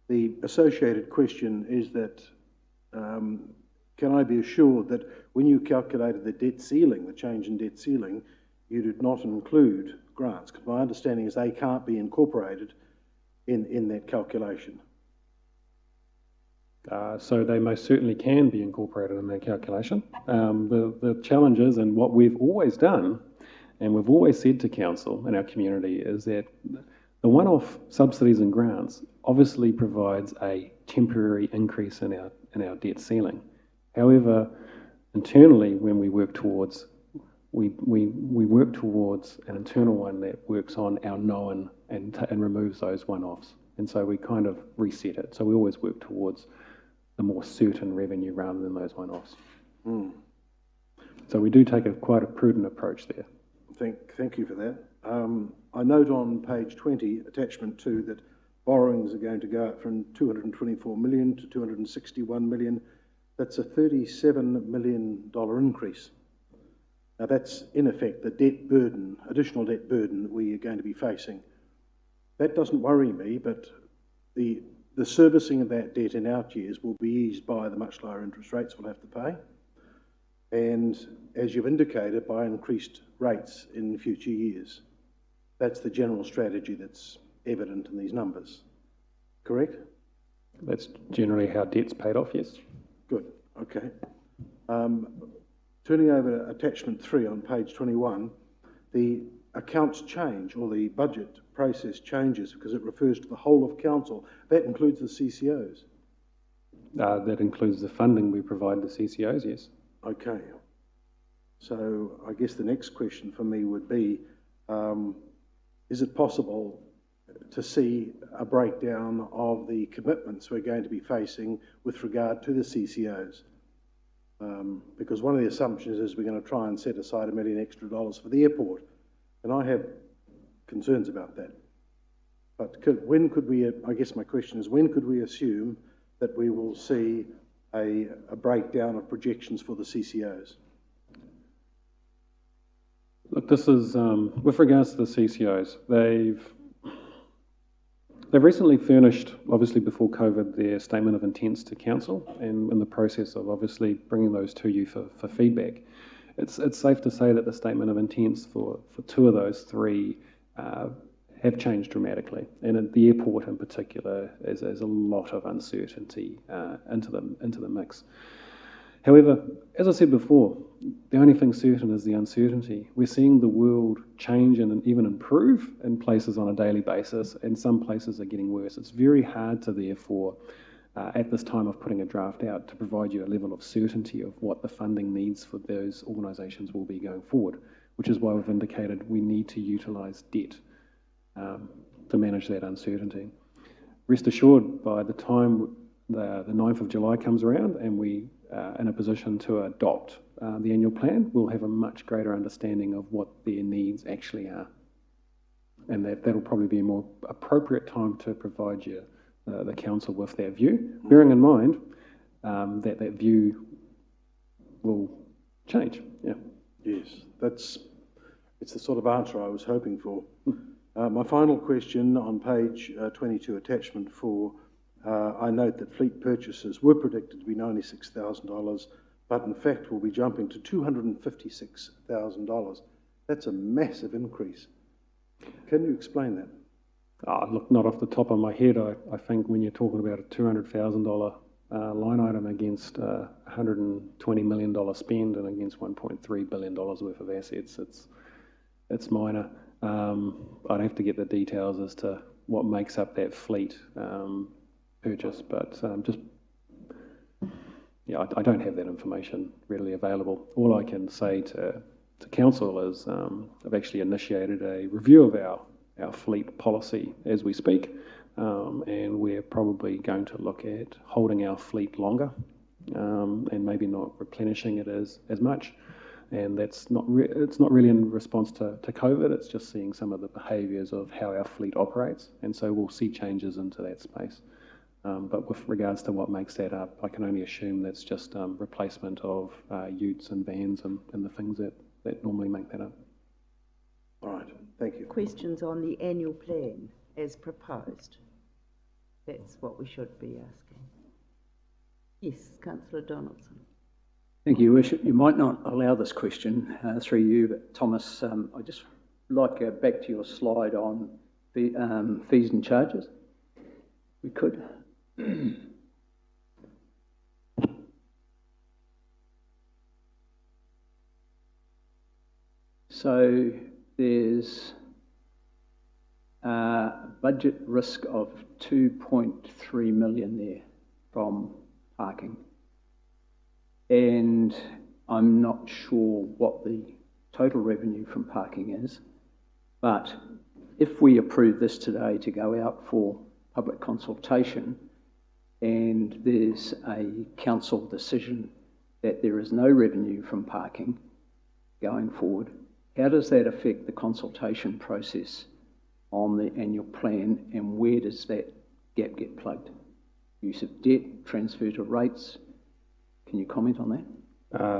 The associated question is that can I be assured that when you calculated the debt ceiling, the change in debt ceiling, you did not include grants? Because my understanding is they can't be incorporated in that calculation. So they most certainly can be incorporated in that calculation. The challenge is, and what we've always done, and we've always said to council and our community, is that the one-off subsidies and grants obviously provides a temporary increase in our debt ceiling. However, internally, when we work towards, we work towards an internal one that works on our known and removes those one-offs. And so we kind of reset it. So we always work towards the more certain revenue rather than those one-offs. Mm. So we do take quite a prudent approach there. Thank you for that. I note on page 20, attachment 2, that borrowings are going to go up from 224 million to 261 million. That's a $37 million increase. Now that's in effect the debt burden, additional debt burden that we are going to be facing. That doesn't worry me, but the servicing of that debt in out years will be eased by the much lower interest rates we'll have to pay. And as you've indicated, by increased rates in future years. That's the general strategy that's evident in these numbers. Correct? That's generally how debt's paid off, yes. Good, okay. turning over to attachment 3 on page 21, the accounts change, or the budget process changes, because it refers to the whole of council. That includes the CCOs. That includes the funding we provide the CCOs, yes. Okay. So I guess the next question for me would be, is it possible to see a breakdown of the commitments we're going to be facing with regard to the CCOs? Because one of the assumptions is we're going to try and set aside $1 million extra for the airport, and I have concerns about that. But when could we, I guess my question is, when could we assume that we will see a breakdown of projections for the CCOs? Look, this is, with regards to the CCOs, they've recently furnished, obviously before COVID, their statement of intents to council, and in the process of obviously bringing those to you for feedback. It's safe to say that the statement of intents for 2 of those 3 have changed dramatically, and at the airport in particular, there's a lot of uncertainty into the mix. However, as I said before, the only thing certain is the uncertainty. We're seeing the world change and even improve in places on a daily basis, and some places are getting worse. It's very hard to, therefore, at this time of putting a draft out, to provide you a level of certainty of what the funding needs for those organisations will be going forward, which is why we've indicated we need to utilise debt to manage that uncertainty. Rest assured, by the time the 9th of July comes around and we are in a position to adopt the annual plan, we'll have a much greater understanding of what their needs actually are. And that'll probably be a more appropriate time to provide you, the council, with that view, bearing in mind that view will change. Yeah. Yes, it's the sort of answer I was hoping for. My final question on page 22, attachment 4, I note that fleet purchases were predicted to be $96,000, but in fact will be jumping to $256,000. That's a massive increase. Can you explain that? Look, not off the top of my head. I think when you're talking about a $200,000 line item against a $120 million spend and against $1.3 billion worth of assets, it's minor. I'd have to get the details as to what makes up that fleet purchase, but I don't have that information readily available. All I can say to council is I've actually initiated a review of our fleet policy as we speak, and we're probably going to look at holding our fleet longer and maybe not replenishing it as much. And that's it's not really in response to COVID, it's just seeing some of the behaviours of how our fleet operates, and so we'll see changes into that space. But with regards to what makes that up, I can only assume that's just replacement of utes and vans and the things that normally make that up. All right, thank you. Questions on the annual plan as proposed? That's what we should be asking. Yes, Councillor Donaldson. Thank you, Worship. You might not allow this question through you, but Thomas, I just like to go back to your slide on the fees and charges. We could. So there's a budget risk of 2.3 million there from parking. And I'm not sure what the total revenue from parking is, but if we approve this today to go out for public consultation and there's a council decision that there is no revenue from parking going forward, how does that affect the consultation process on the annual plan, and where does that gap get plugged? Use of debt, transfer to rates? Can you comment on that?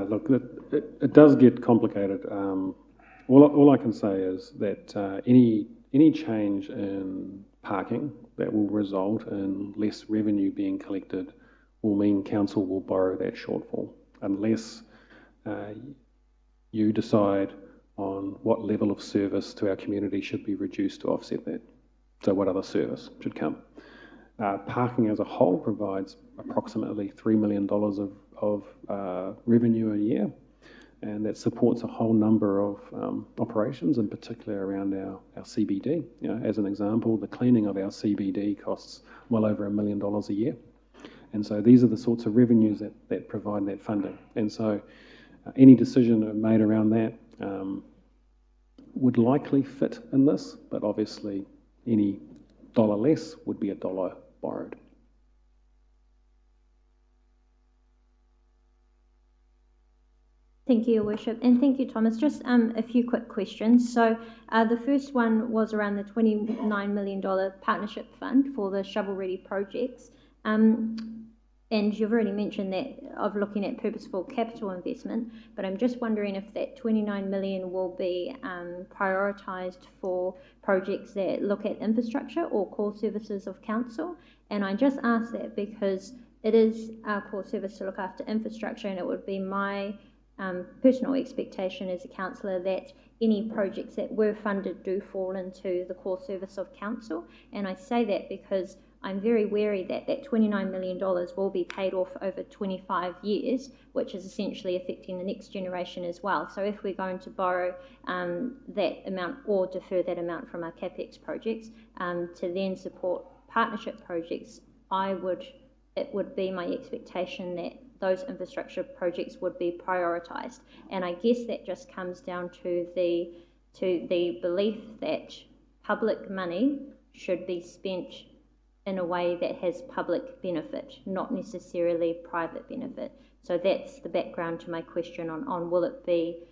Look, it does get complicated. All I can say is that any change in parking that will result in less revenue being collected will mean council will borrow that shortfall unless you decide on what level of service to our community should be reduced to offset that. So what other service should come? Parking as a whole provides approximately $3 million of revenue a year. and that supports a whole number of operations, in particular around our CBD. You know, as an example, the cleaning of our CBD costs well over $1 million a year. And so these are the sorts of revenues that provide that funding. And so any decision made around that would likely fit in this, but obviously any dollar less would be a dollar borrowed. Thank you, Your Worship, and thank you, Thomas. Just a few quick questions. So the first one was around the $29 million partnership fund for the shovel-ready projects. And you've already mentioned that of looking at purposeful capital investment, but I'm just wondering if that 29 million will be prioritised for projects that look at infrastructure or core services of council. And I just ask that because it is our core service to look after infrastructure, and it would be my personal expectation as a councillor that any projects that were funded do fall into the core service of council. And I say that because I'm very wary that that $29 million will be paid off over 25 years, which is essentially affecting the next generation as well. So if we're going to borrow that amount or defer that amount from our CapEx projects to then support partnership projects, it would be my expectation that those infrastructure projects would be prioritised. And I guess that just comes down to the belief that public money should be spent in a way that has public benefit, not necessarily private benefit. So that's the background to my question on will it be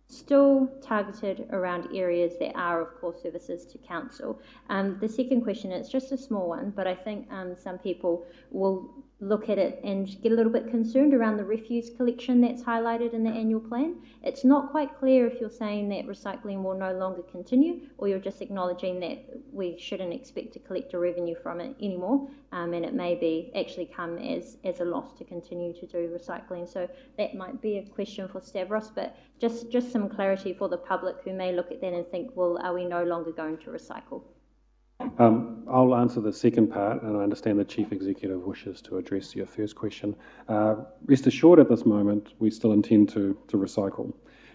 still targeted around areas that are of core services to council. The second question, it's just a small one, but I think some people will look at it and get a little bit concerned around the refuse collection that's highlighted in the annual plan. It's not quite clear if you're saying that recycling will no longer continue, or you're just acknowledging that we shouldn't expect to collect a revenue from it anymore, and it may be actually come as a loss to continue to do recycling. So that might be a question for Stavros, but just some clarity for the public who may look at that and think, well, are we no longer going to recycle? I'll answer the second part, and I understand the Chief Executive wishes to address your first question. Rest assured at this moment, we still intend to recycle.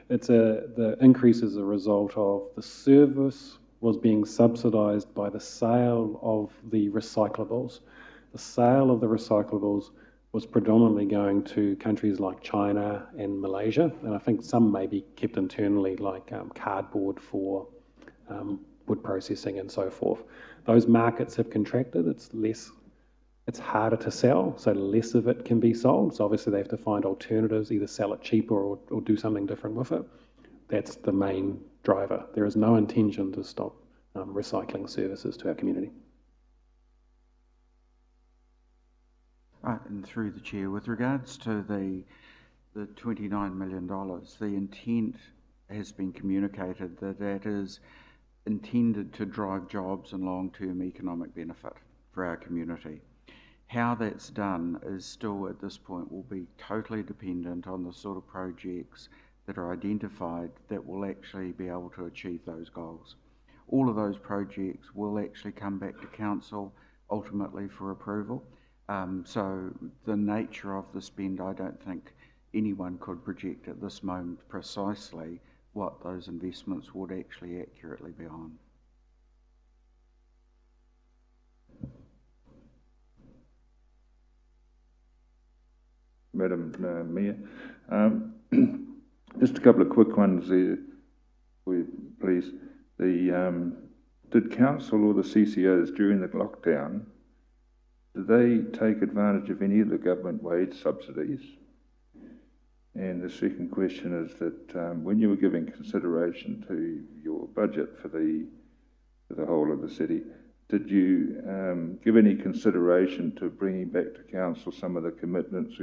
The increase is a result of the service was being subsidised by the sale of the recyclables. The sale of the recyclables was predominantly going to countries like China and Malaysia, and I think some may be kept internally, like cardboard for wood processing and so forth. Those markets have contracted. It's harder to sell, so less of it can be sold. So obviously they have to find alternatives, either sell it cheaper or do something different with it. That's the main driver. There is no intention to stop recycling services to our community. Right, and through the chair, with regards to the $29 million, the intent has been communicated that is intended to drive jobs and long-term economic benefit for our community. How that's done is still at this point will be totally dependent on the sort of projects that are identified that will actually be able to achieve those goals. All of those projects will actually come back to council ultimately for approval. So the nature of the spend, I don't think anyone could project at this moment precisely what those investments would actually accurately be on. Madam Mayor, just a couple of quick ones there, please. Did council or the CCOs during the lockdown, did they take advantage of any of the government wage subsidies? And the second question is that when you were giving consideration to your budget for the whole of the city, did you give any consideration to bringing back to council some of the commitments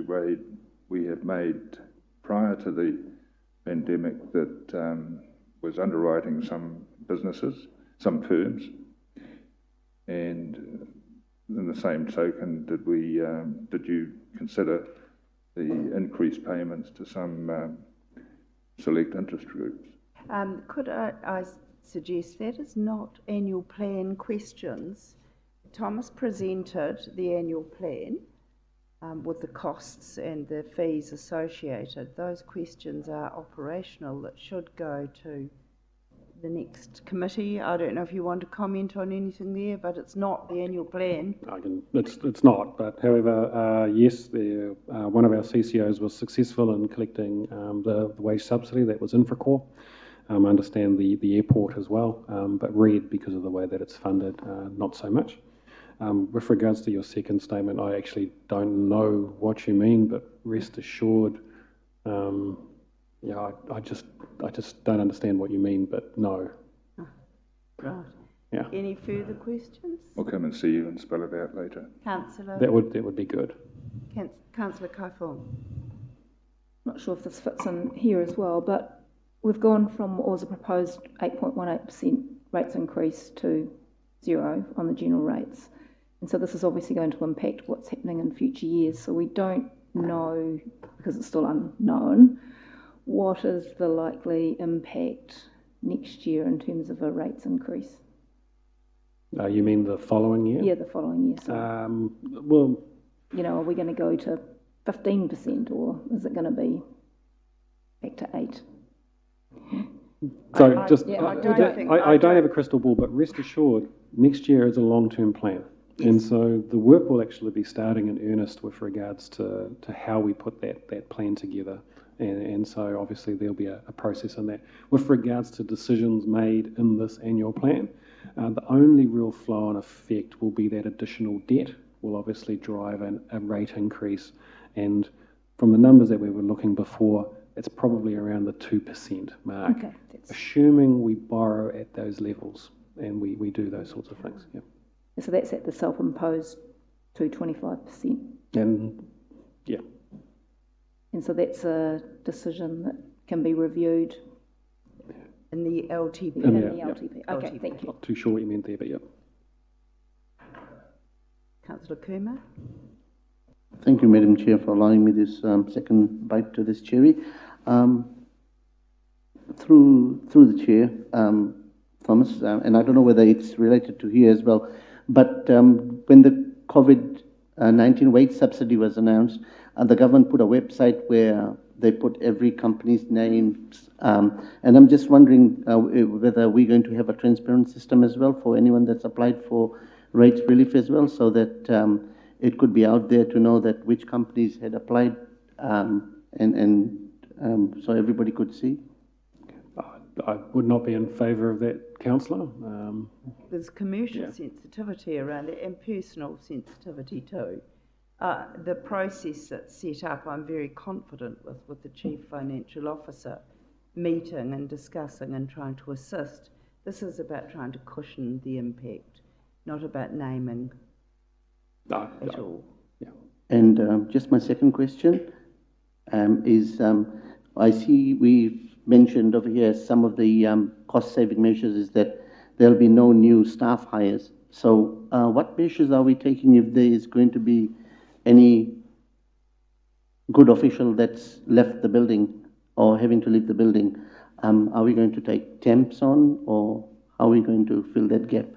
we have made prior to the pandemic that was underwriting some businesses, some firms? And in the same token, did you consider the increased payments to some select interest groups? Could I suggest that is not annual plan questions. Thomas presented the annual plan, with the costs and the fees associated. Those questions are operational that should go to the next committee. I don't know if you want to comment on anything there, but it's not the annual plan. It's not, but however, yes, one of our CCOs was successful in collecting the wage subsidy that was Infracore. I understand the airport as well, but RED, because of the way that it's funded, not so much. With regards to your second statement, I actually don't know what you mean, but rest assured, I just don't understand what you mean, but no. Right. Yeah. Any further questions? We'll come and see you and spell it out later. Councillor? That would be good. Councillor Kaifong. Not sure if this fits in here as well, but we've gone from what was a proposed 8.18% rates increase to 0 on the general rates. And so this is obviously going to impact what's happening in future years. So we don't know, because it's still unknown, what is the likely impact next year in terms of a rates increase. You mean the following year? Yeah, the following year. So, well, are we going to go to 15% or is it going to be back to 8? So I don't have a crystal ball, but rest assured, next year is a long-term plan. Yes. And so the work will actually be starting in earnest with regards to how we put that plan together. And so obviously there'll be a process in that. With regards to decisions made in this annual plan, the only real flow-on effect will be that additional debt will obviously drive a rate increase. And from the numbers that we were looking before, it's probably around the 2% mark, okay, assuming we borrow at those levels and we do those sorts of things. Yeah. So that's at the self-imposed 225%. And yeah. And so that's a decision that can be reviewed in the LTP. In the LTP. Okay, LTP. Thank you. Not too sure what you meant there, but yeah. Councillor Kumar. Thank you, Madam Chair, for allowing me this second bite to this cherry. Through the Chair, Thomas, and I don't know whether it's related to here as well, but when the COVID-19 wage subsidy was announced, the government put a website where they put every company's names, and I'm just wondering whether we're going to have a transparent system as well for anyone that's applied for rates relief as well, so that it could be out there to know that which companies had applied, and so everybody could see. I would not be in favour of that, Councillor. There's commercial sensitivity around it and personal sensitivity too. The process that's set up, I'm very confident with the Chief Financial Officer meeting and discussing and trying to assist. This is about trying to cushion the impact, not about naming at all. Yeah. And just my second question is, I see we've mentioned over here some of the cost-saving measures is that there'll be no new staff hires. So what measures are we taking if there is going to be any good official that's left the building or having to leave the building? Are we going to take temps on, or how are we going to fill that gap?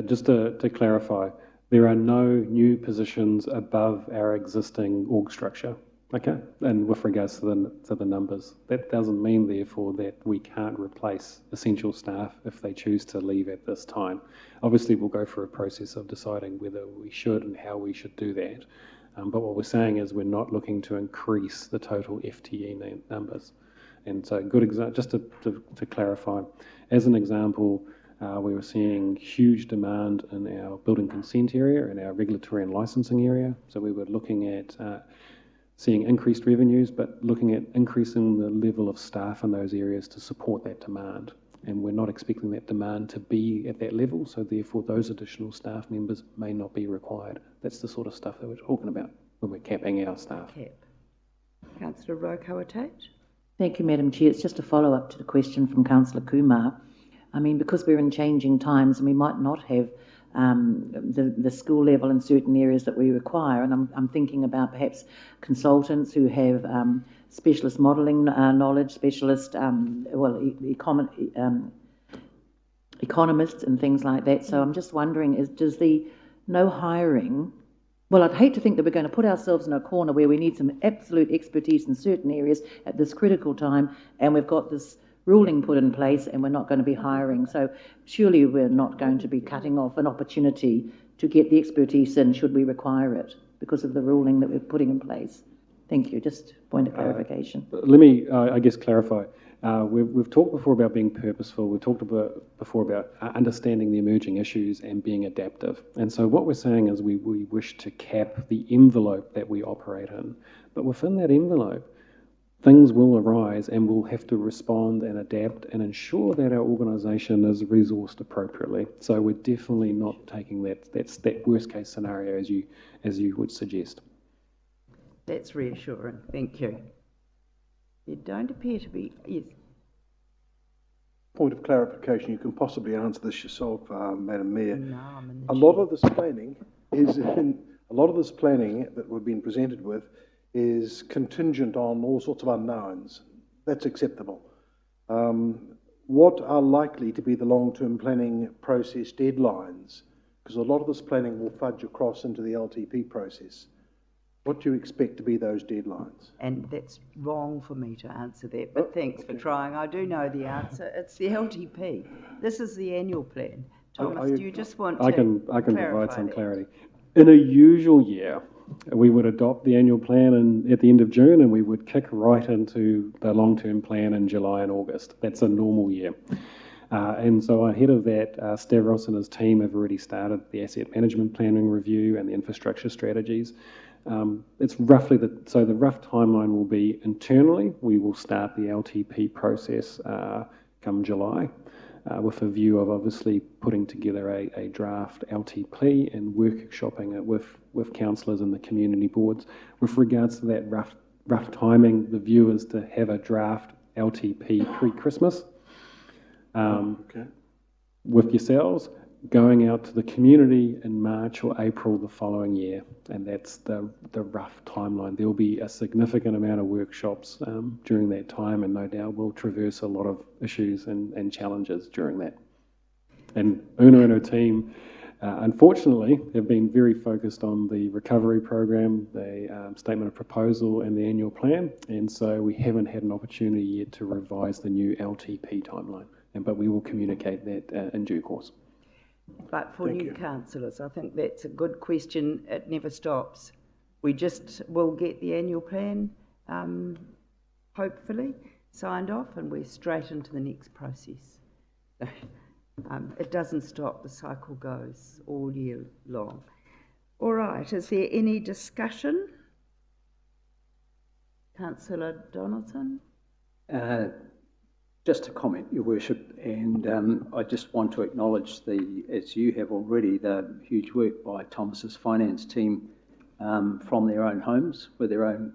Just to clarify, there are no new positions above our existing org structure. Okay, and with regards to the numbers, that doesn't mean, therefore, that we can't replace essential staff if they choose to leave at this time. Obviously, we'll go through a process of deciding whether we should and how we should do that. But what we're saying is we're not looking to increase the total FTE numbers. And so, just to clarify, as an example, we were seeing huge demand in our building consent area and our regulatory and licensing area. So we were looking at seeing increased revenues, but looking at increasing the level of staff in those areas to support that demand. And we're not expecting that demand to be at that level, so therefore those additional staff members may not be required. That's the sort of stuff that we're talking about when we're capping our staff. Councillor Rotorua. Thank you, Madam Chair. It's just a follow-up to the question from Councillor Kumar. I mean, because we're in changing times and we might not have the school level in certain areas that we require, and I'm thinking about perhaps consultants who have specialist modelling knowledge, specialist economists and things like that. So I'm just wondering, does the no hiring Well, I'd hate to think that we're going to put ourselves in a corner where we need some absolute expertise in certain areas at this critical time, and we've got this ruling put in place and we're not going to be hiring. So surely we're not going to be cutting off an opportunity to get the expertise in should we require it because of the ruling that we're putting in place. Thank you. Just point of clarification. Let me, I guess, clarify. We've talked before about being purposeful. We've talked before about understanding the emerging issues and being adaptive. And so what we're saying is we wish to cap the envelope that we operate in. But within that envelope, things will arise and we'll have to respond and adapt and ensure that our organisation is resourced appropriately. So we're definitely not taking that worst case scenario as you would suggest. That's reassuring. Thank you. You don't appear to be... Yes. Point of clarification, you can possibly answer this yourself, Madam Mayor. No, I'm in the A lot of this planning that we've been presented with is contingent on all sorts of unknowns. That's acceptable. What are likely to be the long-term planning process deadlines? Because a lot of this planning will fudge across into the LTP process. What do you expect to be those deadlines? And that's wrong for me to answer that, but thanks for trying. I do know the answer. It's the LTP. This is the annual plan. Thomas, do you just want to I can provide some that? clarity. In a usual year, we would adopt the annual plan at the end of June and we would kick right into the long-term plan in July and August. That's a normal year. And so ahead of that, Stavros and his team have already started the asset management planning review and the infrastructure strategies. It's roughly the rough timeline will be internally, we will start the LTP process come July with a view of obviously putting together a draft LTP and workshopping it with councillors and the community boards. With regards to that rough timing, the view is to have a draft LTP pre-Christmas with yourselves, going out to the community in March or April the following year, and that's the rough timeline. There will be a significant amount of workshops during that time, and no doubt we'll traverse a lot of issues and challenges during that. And Una and her team, unfortunately, have been very focused on the recovery program, the statement of proposal and the annual plan, and so we haven't had an opportunity yet to revise the new LTP timeline, but we will communicate that in due course. But for new councillors, I think that's a good question. It never stops. We just will get the annual plan, hopefully, signed off, and we're straight into the next process. It doesn't stop. The cycle goes all year long. All right. Is there any discussion? Councillor Donaldson? Just a comment, Your Worship, and I just want to acknowledge as you have already, the huge work by Thomas's finance team from their own homes with their own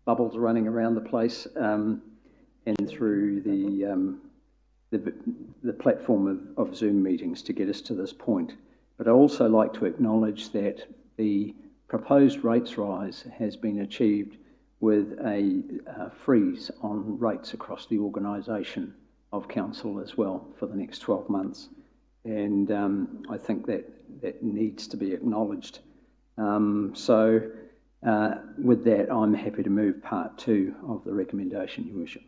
bubbles running around the place and through the platform of Zoom meetings to get us to this point. But I also like to acknowledge that the proposed rates rise has been achieved with a freeze on rates across the organisation of council as well for the next 12 months. And I think that needs to be acknowledged. So with that, I'm happy to move part 2 of the recommendation, Your Worship.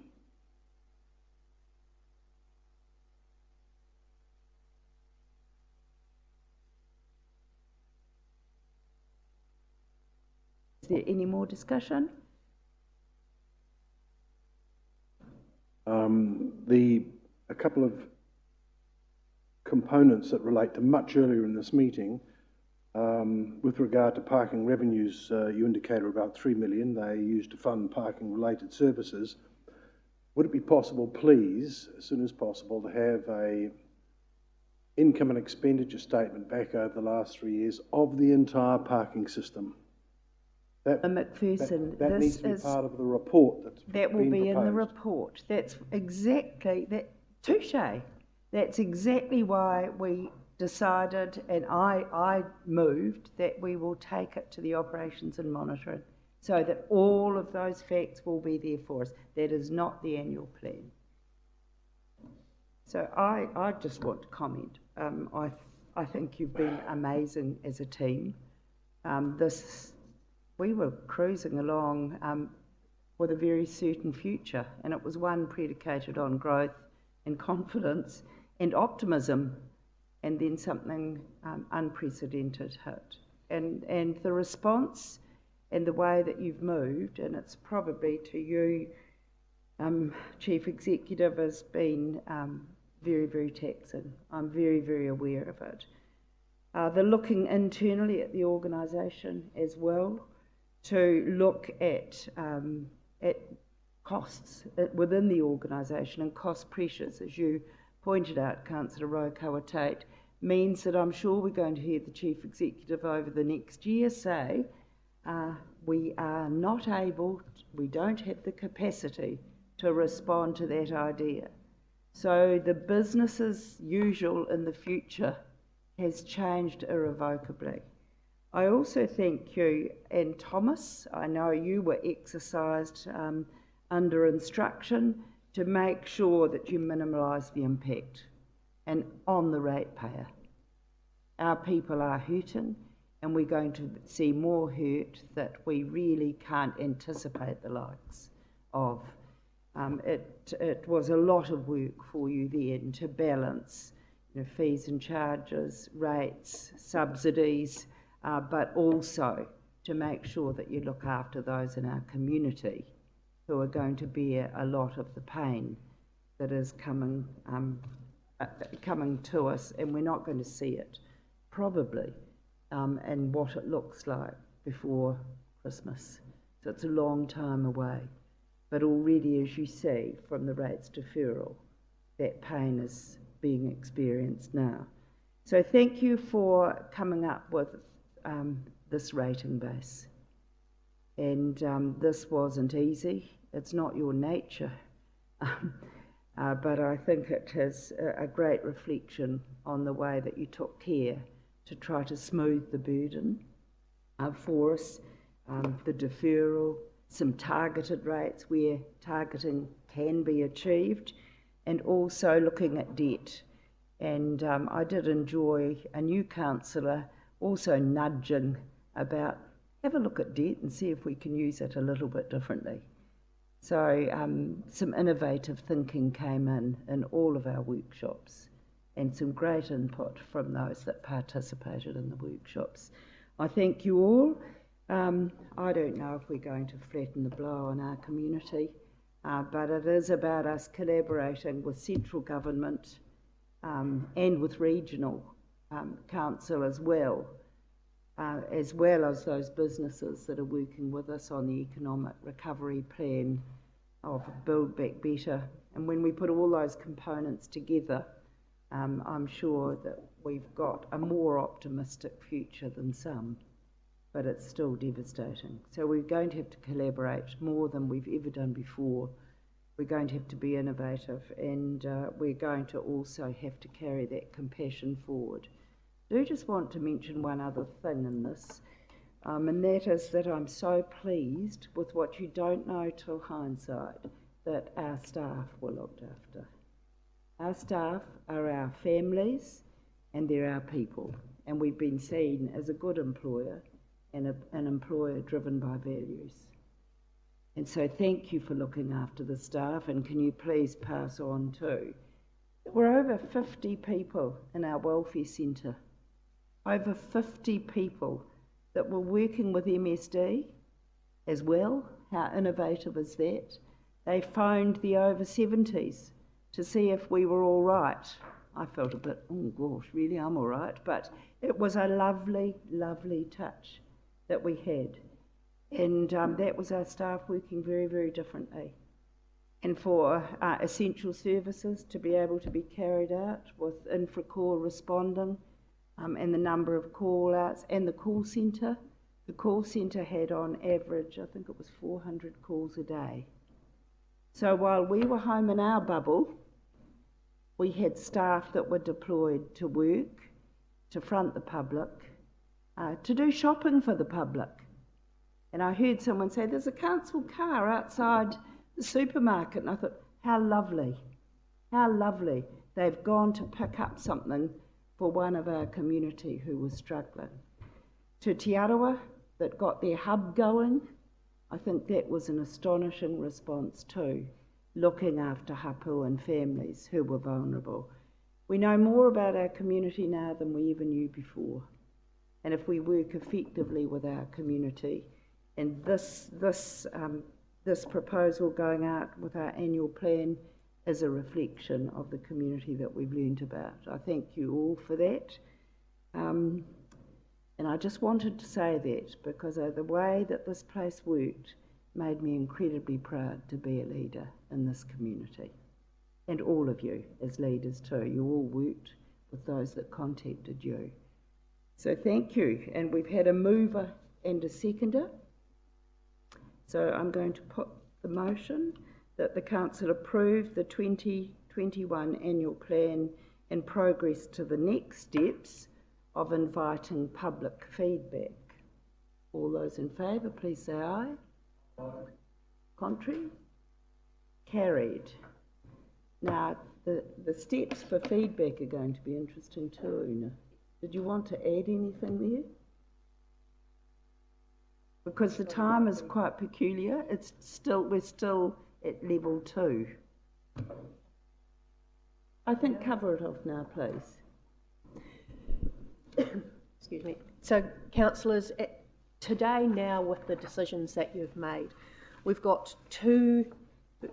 Is there any more discussion? A couple of components that relate to much earlier in this meeting, with regard to parking revenues, you indicated about 3 million they used to fund parking related services. Would it be possible, please, as soon as possible, to have a income and expenditure statement back over the last 3 years of the entire parking system? McPherson, that needs to be part of the report that will be in the report. That's exactly that. Touche. That's exactly why we decided, and I moved that we will take it to the operations and monitoring, so that all of those facts will be there for us. That is not the annual plan. So I just want to comment. I think you've been amazing as a team. we were cruising along with a very certain future, and it was one predicated on growth and confidence and optimism, and then something unprecedented hit. And the response and the way that you've moved, and it's probably to you, Chief Executive, has been very, very taxing. I'm very, very aware of it. They're looking internally at the organisation as well to look at costs within the organisation, and cost pressures, as you pointed out, Councillor Rotorua Tate, means that I'm sure we're going to hear the Chief Executive over the next year say, we are not able, we don't have the capacity to respond to that idea. So the business as usual in the future has changed irrevocably. I also thank you, and Thomas, I know you were exercised under instruction to make sure that you minimise the impact and on the ratepayer. Our people are hurting, and we're going to see more hurt that we really can't anticipate the likes of. It was a lot of work for you then to balance fees and charges, rates, subsidies, but also to make sure that you look after those in our community who are going to bear a lot of the pain that is coming to us, and we're not going to see it probably in what it looks like before Christmas. So it's a long time away. But already, as you see from the rates deferral, that pain is being experienced now. So thank you for coming up with this rating base. And this wasn't easy. It's not your nature. But I think it has a great reflection on the way that you took care to try to smooth the burden for us, the deferral, some targeted rates where targeting can be achieved, and also looking at debt. And I did enjoy a new councillor also nudging about have a look at debt and see if we can use it a little bit differently. So some innovative thinking came in all of our workshops, and some great input from those that participated in the workshops. I thank you all. I don't know if we're going to flatten the blow on our community, but it is about us collaborating with central government and with regional council as well as those businesses that are working with us on the economic recovery plan of Build Back Better. And when we put all those components together, I'm sure that we've got a more optimistic future than some, but it's still devastating. So we're going to have to collaborate more than we've ever done before. We're going to have to be innovative, and we're going to also have to carry that compassion forward. I do just want to mention one other thing in this, and that is that I'm so pleased with what you don't know till hindsight, that our staff were looked after. Our staff are our families, and they're our people, and we've been seen as a good employer and an employer driven by values. And so thank you for looking after the staff, and can you please pass on too. We're over 50 people in our welfare centre, over 50 people that were working with MSD as well. How innovative is that? They phoned the over 70s to see if we were all right. I felt a bit, oh gosh, really, I'm all right. But it was a lovely, lovely touch that we had. And that was our staff working very, very differently. And for essential services to be able to be carried out with infra-call responding and the number of call-outs, and the call centre. The call centre had on average, I think it was 400 calls a day. So while we were home in our bubble, we had staff that were deployed to work, to front the public, to do shopping for the public. And I heard someone say, there's a council car outside the supermarket. And I thought, how lovely, how lovely. They've gone to pick up something for one of our community who was struggling. to Te Arawa that got their hub going. I think that was an astonishing response too, looking after hapu and families who were vulnerable. We know more about our community now than we ever knew before. And if we work effectively with our community, and this proposal going out with our annual plan is a reflection of the community that we've learned about. I thank you all for that. And I just wanted to say that because the way that this place worked made me incredibly proud to be a leader in this community. And all of you as leaders too. You all worked with those that contacted you. So thank you. And we've had a mover and a seconder. So I'm going to put the motion that the council approve the 2021 annual plan and progress to the next steps of inviting public feedback. All those in favour, please say aye. Aye. Contrary? Carried. Now, the steps for feedback are going to be interesting too, Una. Did you want to add anything there? Because the time is quite peculiar. We're still at level 2. I think cover it off now, please. Excuse me. So, councillors, today now with the decisions that you've made, we've got 2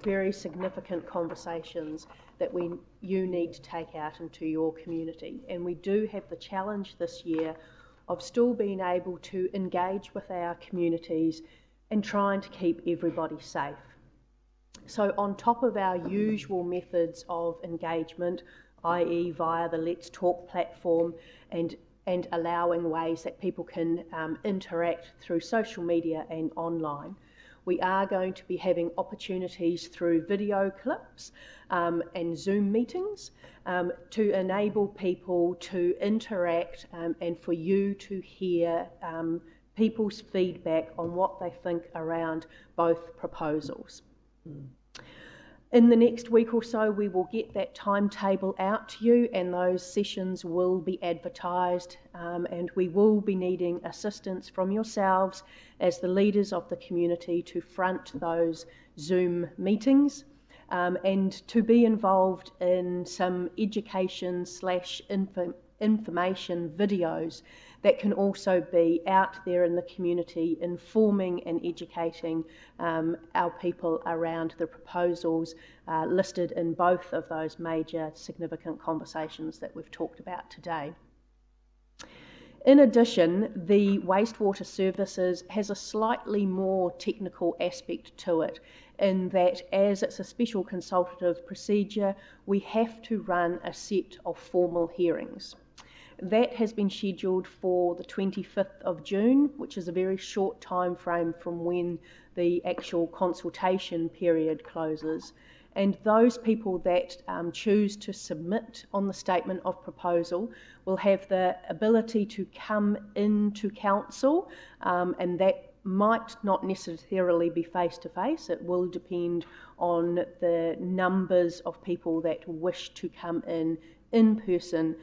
very significant conversations that you need to take out into your community. And we do have the challenge this year of still being able to engage with our communities and trying to keep everybody safe. So on top of our usual methods of engagement, i.e. via the Let's Talk platform and allowing ways that people can interact through social media and online, we are going to be having opportunities through video clips and Zoom meetings to enable people to interact and for you to hear people's feedback on what they think around both proposals. In the next week or so, we will get that timetable out to you, and those sessions will be advertised, and we will be needing assistance from yourselves as the leaders of the community to front those Zoom meetings and to be involved in some education / information videos that can also be out there in the community informing and educating our people around the proposals listed in both of those major significant conversations that we've talked about today. In addition, the wastewater services has a slightly more technical aspect to it, in that as it's a special consultative procedure, we have to run a set of formal hearings. That has been scheduled for the 25th of June, which is a very short time frame from when the actual consultation period closes. And those people that choose to submit on the statement of proposal will have the ability to come into council, and that might not necessarily be face-to-face. It will depend on the numbers of people that wish to come in person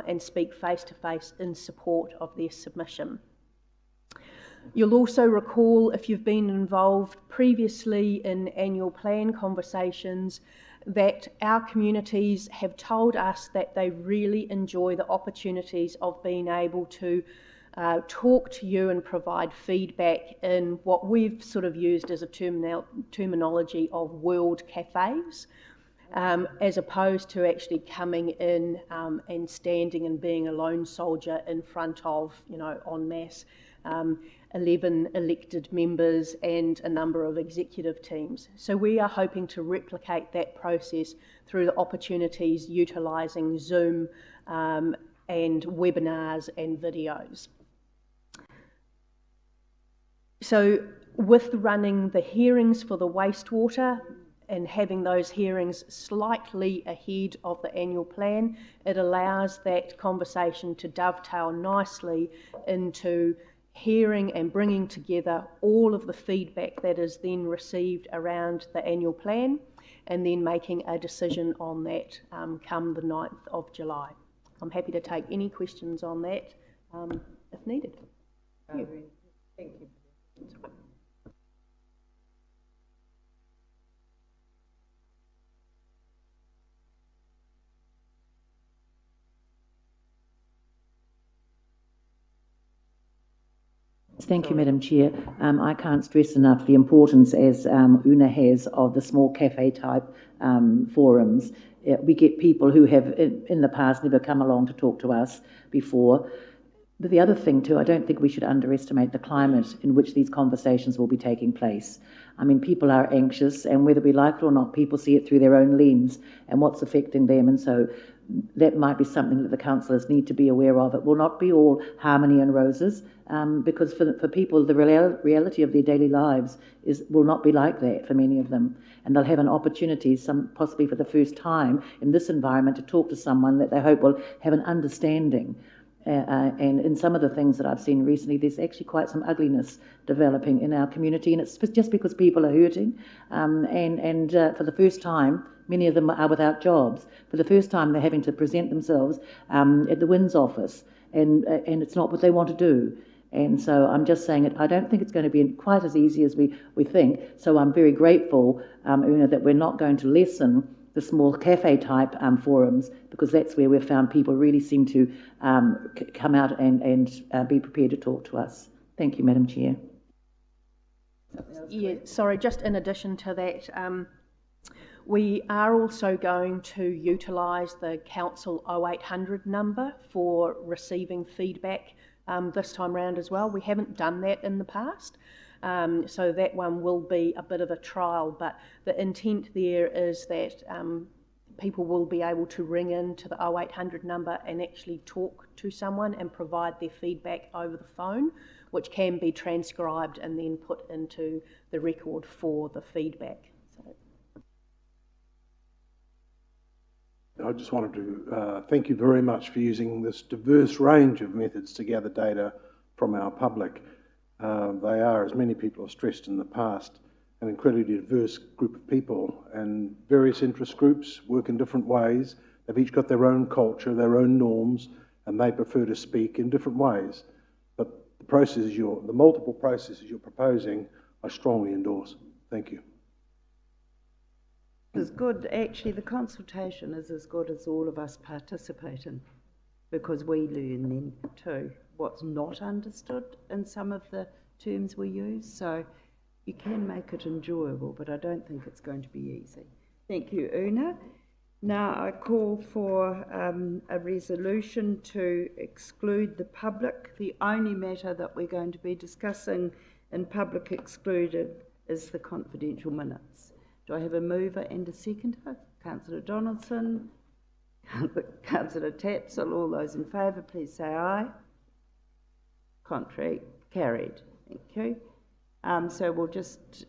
and speak face-to-face in support of their submission. You'll also recall, if you've been involved previously in annual plan conversations, that our communities have told us that they really enjoy the opportunities of being able to talk to you and provide feedback in what we've sort of used as a terminology of world cafes. As opposed to actually coming in and standing and being a lone soldier in front of, en masse, 11 elected members and a number of executive teams. So we are hoping to replicate that process through the opportunities utilising Zoom and webinars and videos. So with running the hearings for the wastewater, and having those hearings slightly ahead of the annual plan, it allows that conversation to dovetail nicely into hearing and bringing together all of the feedback that is then received around the annual plan, and then making a decision on that come the 9th of July. I'm happy to take any questions on that if needed. Thank you. Thank you, Madam Chair. I can't stress enough the importance, as Una has, of the small cafe-type forums. We get people who have, in the past, never come along to talk to us before. But the other thing, too, I don't think we should underestimate the climate in which these conversations will be taking place. I mean, people are anxious, and whether we like it or not, people see it through their own lens and what's affecting them. And so that might be something that the councillors need to be aware of. It will not be all harmony and roses, because for people, the reality of their daily lives will not be like that for many of them. And they'll have an opportunity, possibly for the first time in this environment, to talk to someone that they hope will have an understanding. And in some of the things that I've seen recently, there's actually quite some ugliness developing in our community, and it's just because people are hurting. And for the first time, many of them are without jobs. For the first time, they're having to present themselves at the WINS office, and it's not what they want to do. And so I'm just saying it. I don't think it's going to be quite as easy as we think. So I'm very grateful, Una, that we're not going to lessen the small cafe-type forums, because that's where we've found people really seem to come out and be prepared to talk to us. Thank you, Madam Chair. Yeah, sorry, just in addition to that, we are also going to utilise the Council 0800 number for receiving feedback this time round as well. We haven't done that in the past. So that one will be a bit of a trial, but the intent there is that people will be able to ring in to the 0800 number and actually talk to someone and provide their feedback over the phone, which can be transcribed and then put into the record for the feedback. So. I just wanted to thank you very much for using this diverse range of methods to gather data from our public. They are, as many people have stressed in the past, an incredibly diverse group of people, and various interest groups work in different ways. They've each got their own culture, their own norms, and they prefer to speak in different ways. But the multiple processes you're proposing, I strongly endorse. Thank you. It's good. Actually, the consultation is as good as all of us participating, because we learn then too what's not understood in some of the terms we use. So you can make it enjoyable, but I don't think it's going to be easy. Thank you, Una. Now I call for a resolution to exclude the public. The only matter that we're going to be discussing in public excluded is the confidential minutes. Do I have a mover and a seconder? Councillor Donaldson, Councillor Tapsell, all those in favour, please say aye. Contrary, carried. Thank you. So we'll just